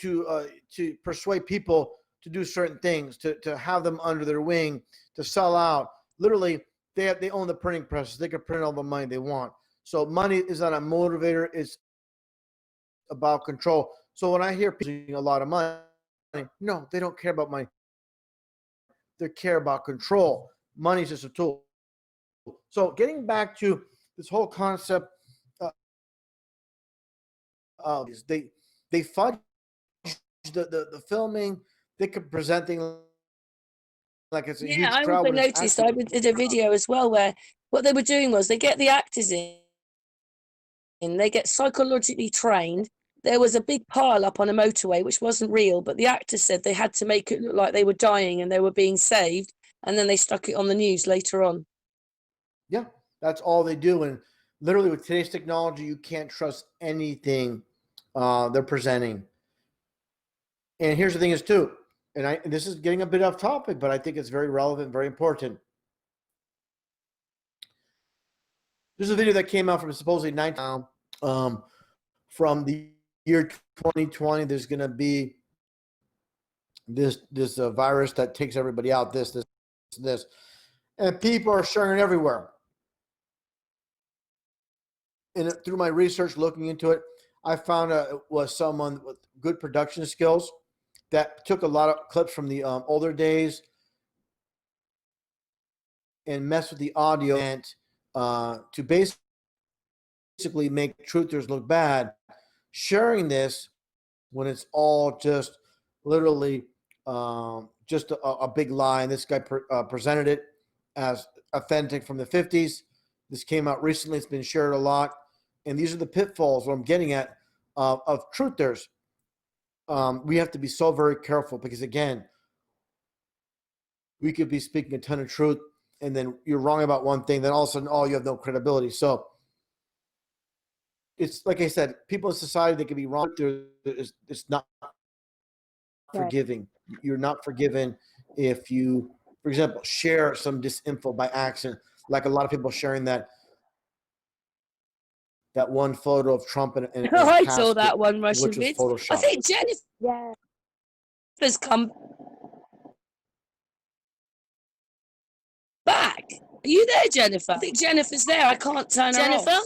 persuade people to do certain things, to have them under their wing, to sell out. Literally, they own the printing presses. They can print all the money they want. So money is not a motivator. It's about control. So when I hear people using a lot of money, no, they don't care about money. They care about control. Money is just a tool. So getting back to this whole concept, they fudge the filming. They could present things like it's a huge I crowd. also noticed, I did a video as well where what they were doing was they get the actors in, they get psychologically trained. There was a big pile up on a motorway, which wasn't real, but the actors said they had to make it look like they were dying and they were being saved. And then they stuck it on the news later on. Yeah, that's all they do. And literally with today's technology, you can't trust anything they're presenting. And here's the thing is too, and this is getting a bit off topic, but I think it's very relevant, very important. There's a video that came out from supposedly 19 from the year 2020. There's going to be this virus that takes everybody out. This, and people are sharing it everywhere. And through my research, looking into it, I found it was someone with good production skills that took a lot of clips from the older days and messed with the audio and to basically make truthers look bad, sharing this when it's all just literally just a big lie. And this guy presented it as authentic from the 50s. This came out recently. It's been shared a lot. And these are the pitfalls, what I'm getting at, of truthers. We have to be so very careful because, again, we could be speaking a ton of truth and then you're wrong about one thing, then all of a sudden, oh, you have no credibility. So it's like I said, people in society, they can be wrong. It's not forgiving. You're not forgiven if you, for example, share some disinfo by accident, like a lot of people sharing that one photo of Trump and I saw that one, Russian which was Vids. photoshopped. I think Jennifer's come back. Are you there, Jennifer? I think Jennifer's there. I can't turn her off. Jennifer?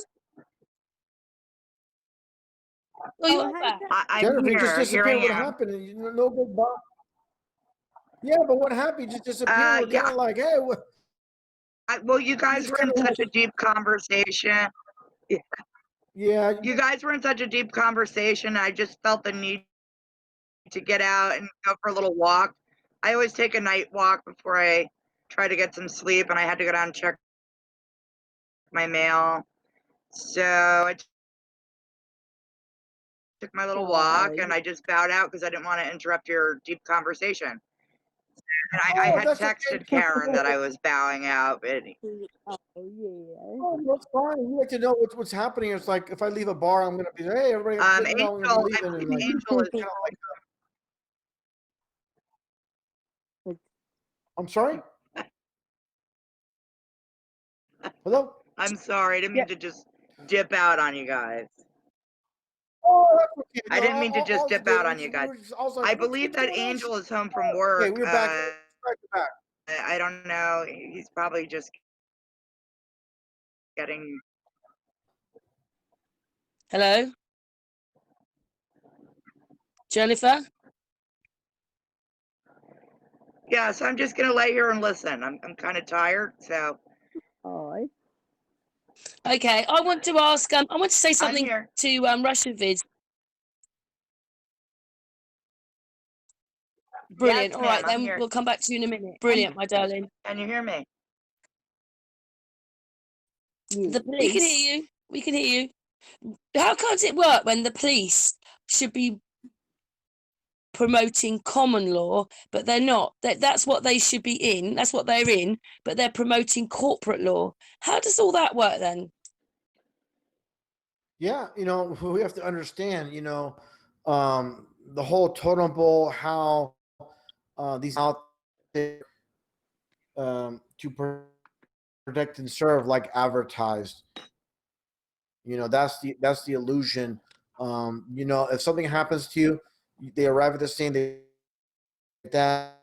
Oh, you're back. I'm Jennifer, you here. just Here I disappeared. What am. happened? No goodbye. Yeah, but what happened? You just disappeared. We're kind of like, hey, what? Well, you guys were in such a deep conversation. Yeah. You guys were in such a deep conversation. I just felt the need to get out and go for a little walk. I always take a night walk before I try to get some sleep, and I had to go down and check my mail. So I took my little walk, and I just bowed out because I didn't want to interrupt your deep conversation. And I had texted Karen that I was bowing out. But Oh, that's fine. You like to know what's happening. It's like if I leave a bar, I'm gonna be hey, everybody, Angel, I'm gonna be leaving. And like, Angel is. I'm sorry. Hello. I'm sorry. I didn't mean to just dip out on you guys. Oh, that's okay. I No, didn't mean to just all's dip good. out on you guys. I was like, I what's believe that going on? Angel is home from Okay, work. we're back. Back to back. I don't know. He's probably just getting. Hello, Jennifer. Yeah, so I'm just gonna lay here and listen. I'm kind of tired, so Hi. Okay, I want to ask. I want to say I'm something here. to RussianVids. Brilliant. Yes, All ma'am. right, I'm then here. we'll come back to you in a minute. Brilliant, my darling. Can you hear me? The Yeah. police. We can hear you. We can hear you. How can't it work when the police should be promoting common law, but they're not? That's what they should be in. That's what they're in, but they're promoting corporate law. How does all that work then? Yeah, we have to understand, the whole totem pole, how these out there to protect and serve like advertised. That's the illusion. If something happens to you, they arrive at the scene. That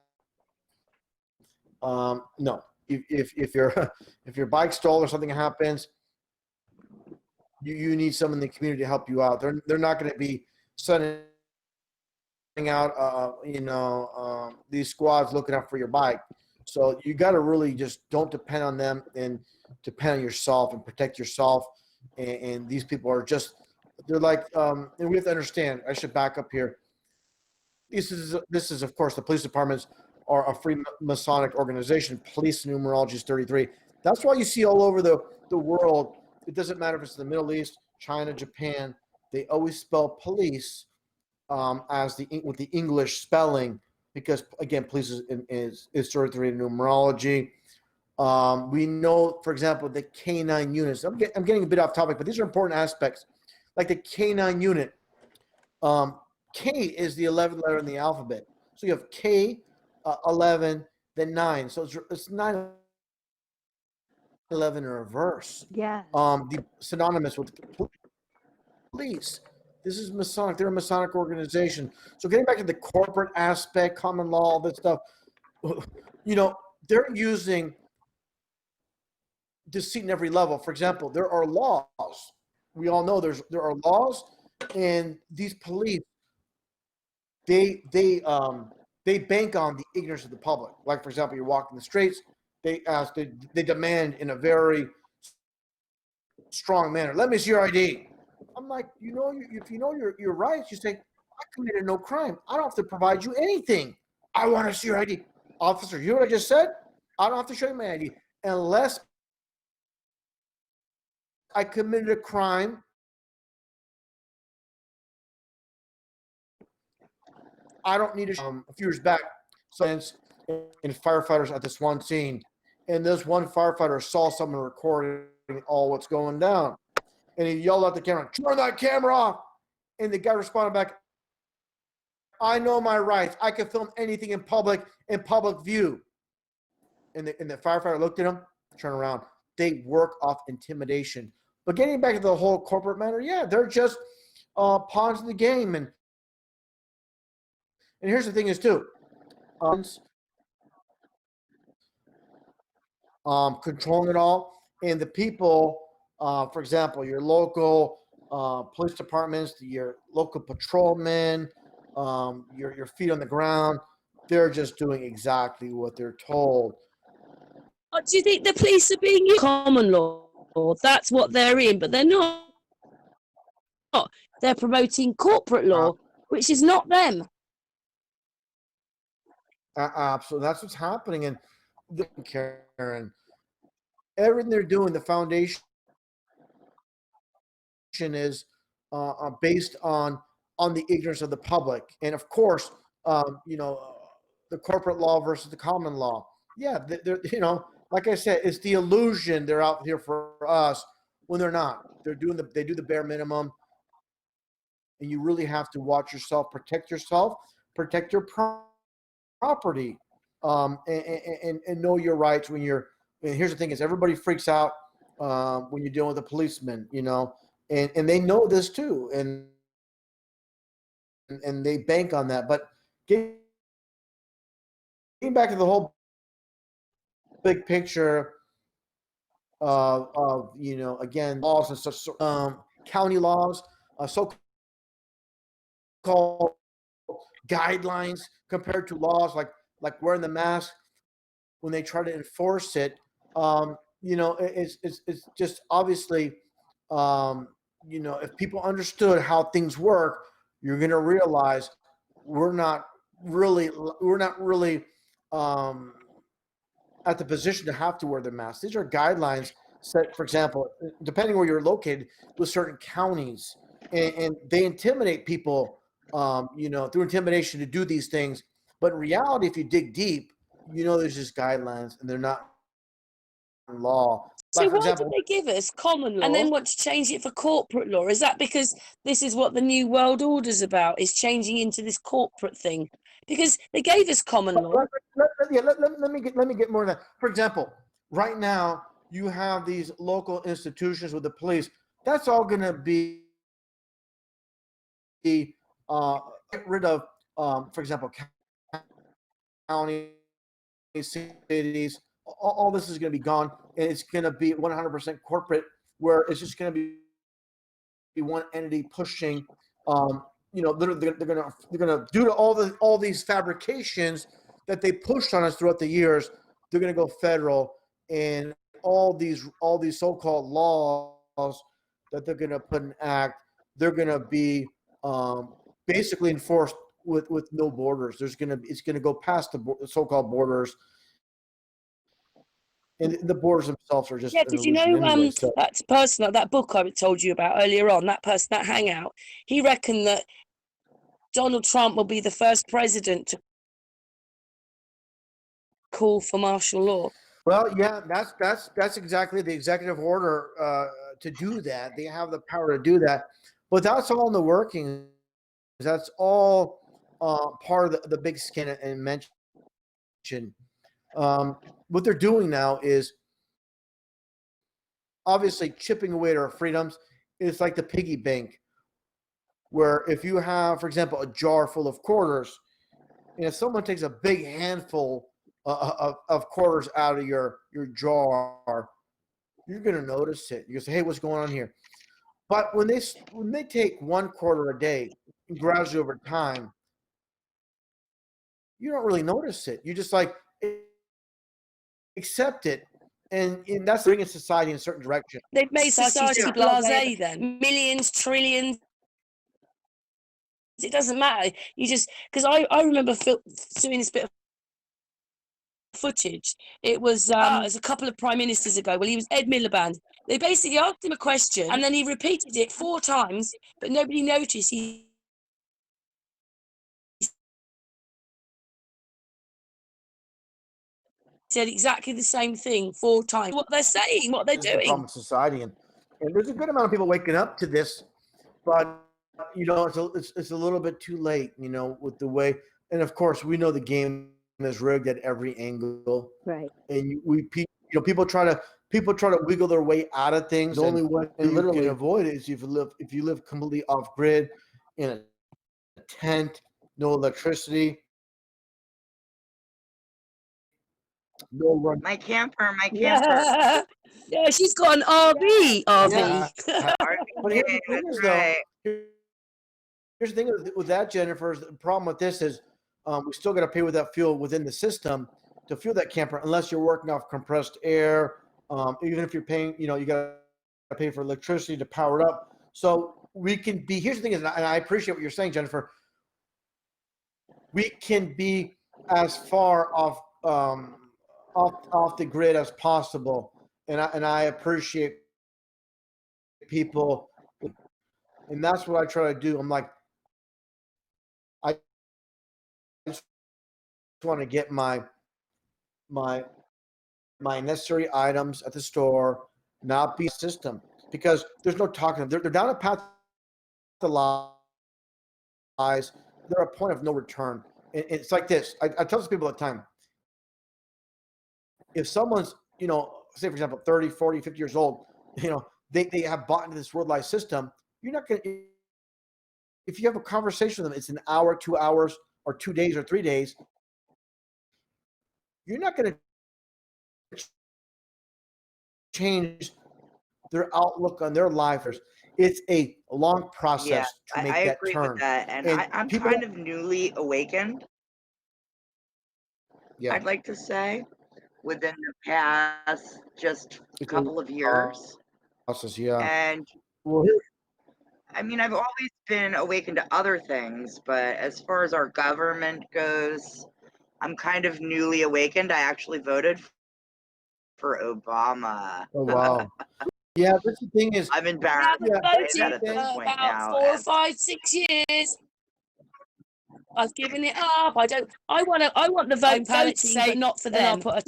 no, if your if your bike's stolen or something happens, you need someone in the community to help you out. They're not going to be sending out these squads looking out for your bike. So you got to really just don't depend on them and depend on yourself and protect yourself. And these people are just, they're like, and we have to understand, I should back up here. This is of course, the police departments are a free Masonic organization. Police numerology is 33. That's why you see all over the world, it doesn't matter if it's the Middle East, China, Japan, they always spell police with the English spelling, because again, police is 33 in numerology. We know, for example, the K9 units. I'm getting a bit off topic, but these are important aspects. Like the K9 unit, K is the 11th letter in the alphabet. So you have K, 11, then 9. So it's 9, 11 in reverse. Yeah. The synonymous with police. This is Masonic. They're a Masonic organization. So getting back to the corporate aspect, common law, all that stuff, they're using deceit in every level. For example, there are laws. We all know there are laws, and these police, they bank on the ignorance of the public. Like, for example, you're walking the streets, they demand in a very strong manner, let me see your ID. I'm like, if you know your rights, you say, I committed no crime. I don't have to provide you anything. I want to see your ID. Officer, you know what I just said? I don't have to show you my ID unless I committed a crime. I don't need to. A few years back, in firefighters at this one scene, and this one firefighter saw someone recording all what's going down, and he yelled at the camera, "Turn that camera off!" And the guy responded back, "I know my rights. I can film anything in public view." And the firefighter looked at him, turned around. They work off intimidation. But getting back to the whole corporate matter, yeah, they're just pawns in the game. And here's the thing is too, controlling it all, and the people, for example, your local police departments, your local patrolmen, your feet on the ground, they're just doing exactly what they're told. Do you think the police are being used? Common law? That's what they're in, but they're not. They're promoting corporate law, which is not them. Absolutely, that's what's happening. And Karen, everything they're doing, the foundation is based on the ignorance of the public, and of course, the corporate law versus the common law. Yeah, they're like I said, it's the illusion. They're out here for us when they're not. They do the bare minimum, and you really have to watch yourself, protect your property, and know your rights when you're. And here's the thing: is everybody freaks out when you're dealing with a policeman, and they know this too, and and they bank on that. But getting back to the whole big picture of again, laws and such, county laws, so-called guidelines compared to laws like wearing the mask when they try to enforce it. It's just obviously, if people understood how things work, you're going to realize we're not really at the position to have to wear the mask. These are guidelines set, for example, depending where you're located, with certain counties, and they intimidate people, through intimidation to do these things. But in reality, if you dig deep, there's just guidelines, and they're not law. So Like, for why example, did they give us common law and then want to change it for corporate law? Is that because this is what the new world order's about, is changing into this corporate thing? Because they gave us common law. let me get more of that. For example, right now you have these local institutions with the police. That's all going to be get rid of. For example, counties, cities. All this is going to be gone, and it's going to be 100% corporate, where it's just going to be one entity pushing. They're gonna due to all these fabrications that they pushed on us throughout the years. They're gonna go federal, and all these so-called laws that they're gonna put in act, they're gonna be basically enforced with no borders. It's gonna go past the so-called borders. And the borders themselves are just did you know anyway, so. that person, that book I told you about earlier on, that person, that hangout, he reckoned that Donald Trump will be the first president to call for martial law. Well, yeah, that's exactly the executive order to do that. They have the power to do that, but that's all in the workings. That's all part of the big skin and mention. What they're doing now is obviously chipping away at our freedoms. It's like the piggy bank, where if you have, for example, a jar full of quarters, and if someone takes a big handful of quarters out of your jar, you're going to notice it. You say, hey, what's going on here? But when they take 1 quarter a day and gradually over time, you don't really notice it. You just like accept it, and that's bringing society in a certain direction. They've made society blasé then. Millions, trillions. It doesn't matter. You just, because I remember doing this bit of footage. It was a couple of prime ministers ago. Well, he was Ed Miliband. They basically asked him a question, and then he repeated it 4 times, but nobody noticed. He said exactly the same thing 4 times. What they're saying, what they're doing. The problem with society, and there's a good amount of people waking up to this, but it's a little bit too late. With the way, and of course we know the game is rigged at every angle. Right. And people try to wiggle their way out of things. The only way you can avoid it is if you live completely off grid, in a tent, no electricity. No run. My camper. Yeah, she's got an RV. Yeah. But here's the thing That's is, right. here's the thing with that, Jennifer. The problem with this is we still got to pay with that fuel within the system to fuel that camper, unless you're working off compressed air. Even if you're paying, you got to pay for electricity to power it up. So we can be. Here's the thing is, and I appreciate what you're saying, Jennifer. We can be as far off the grid as possible, and I appreciate people, and that's what I try to do. I'm like, I just want to get my necessary items at the store, not be a system, because there's no talking. They're down a path to lies. They're a point of no return. It's like this. I tell these people all the time. If someone's, say for example, 30, 40, 50 years old, they have bought into this worldwide system, you're not going to if you have a conversation with them, it's an hour, 2 hours, or 2 days, or 3 days. You're not going to change their outlook on their life. It's a long process to make I that agree turn. with that. And, And I'm people kind of newly awakened, yeah, I'd like to say, within the past just it's a couple of years. process. Yeah. And Well, I mean, I've always been awakened to other things, but as far as our government goes, I'm kind of newly awakened. I actually voted for Obama. oh wow. Yeah, that's the thing is, I'm I embarrassed haven't to say that voted at this for point about now. 4 or 5, 6 years. I've given it up. I don't. I want the vote ballot to say, but not for them. I'll put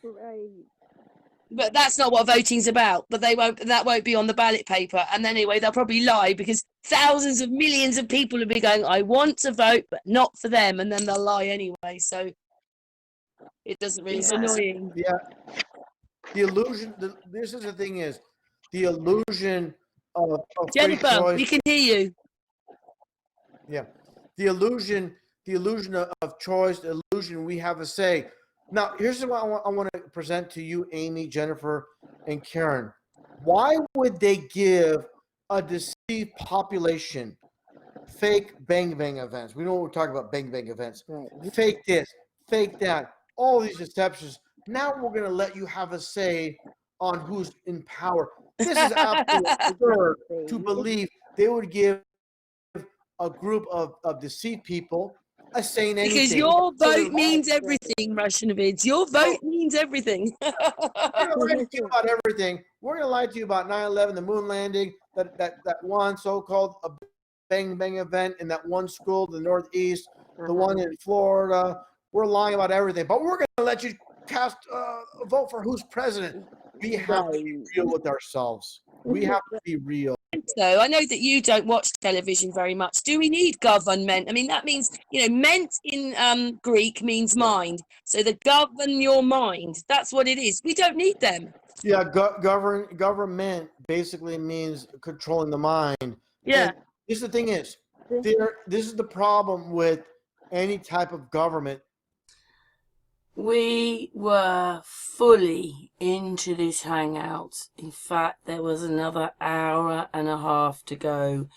Right. but that's not what voting's about. But that won't be on the ballot paper. And anyway, they'll probably lie because thousands of millions of people will be going, I want to vote, but not for them. And then they'll lie anyway. So it doesn't really, it's Yeah. annoying. yeah, the illusion. This is the thing is, the illusion of free Jennifer, choice. we can hear you. Yeah, the illusion of choice, the illusion we have a say. Now, here's what I want to present to you, Amy, Jennifer, and Karen. Why would they give a deceived population fake bang bang events? We know we're talking about bang bang events. Right. Fake this, fake that, all these deceptions. Now we're going to let you have a say on who's in power. This is absolutely absurd to believe they would give a group of deceived people a saying anything. Because your So vote means everything, RussianVids. Your vote means everything. we're going to lie to you about everything. We're going to lie to you about 9/11, the moon landing, that one so-called bang bang event in that one school, the Northeast, the one in Florida. We're lying about everything, but we're going to let you cast a vote for who's president. We have to be real with ourselves. We have to be real. So I know that you don't watch television very much. Do we need government? I mean, that means, ment in Greek means mind. So the govern your mind. That's what it is. We don't need them. Yeah, government basically means controlling the mind. Yeah. And this is the thing is, this is the problem with any type of government. We were fully into this hangout. In fact, there was another hour and a half to go.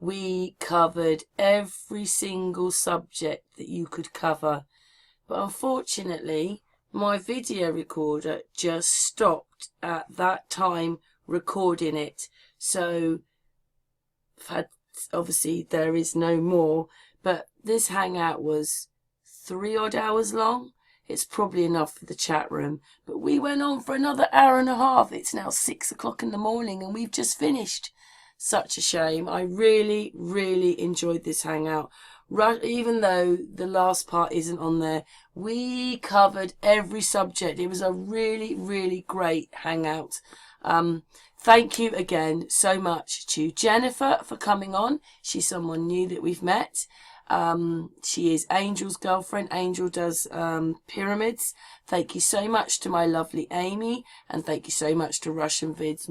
We covered every single subject that you could cover. But unfortunately, my video recorder just stopped at that time recording it. So, obviously, there is no more. But this hangout was 3 odd hours long. It's probably enough for the chat room. But we went on for another hour and a half. It's now 6 o'clock in the morning and we've just finished. Such a shame. I really, really enjoyed this hangout. Even though the last part isn't on there, we covered every subject. It was a really, really great hangout. Thank you again so much to Jennifer for coming on. She's someone new that we've met. She is Angel's girlfriend. Angel does pyramids. Thank you so much to my lovely Amy, and thank you so much to RussianVids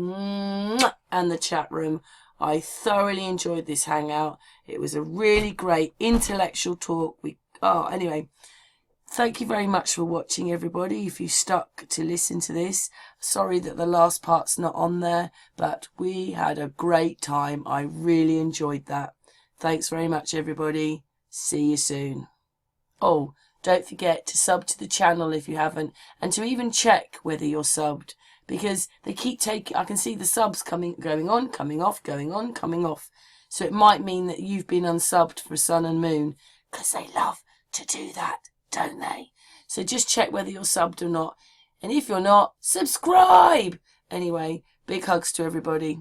and the chat room. I thoroughly enjoyed this hangout. It was a really great intellectual talk. Anyway, thank you very much for watching, everybody. If you stuck to listen to this, sorry that the last part's not on there, but we had a great time. I really enjoyed that. Thanks very much, everybody. See you soon. Oh, don't forget to sub to the channel if you haven't, and to even check whether you're subbed, because they keep taking, I can see the subs going on, coming off, going on, coming off. So it might mean that you've been unsubbed for Sun and Moon, because they love to do that, don't they? So just check whether you're subbed or not. And if you're not, subscribe! Anyway, big hugs to everybody.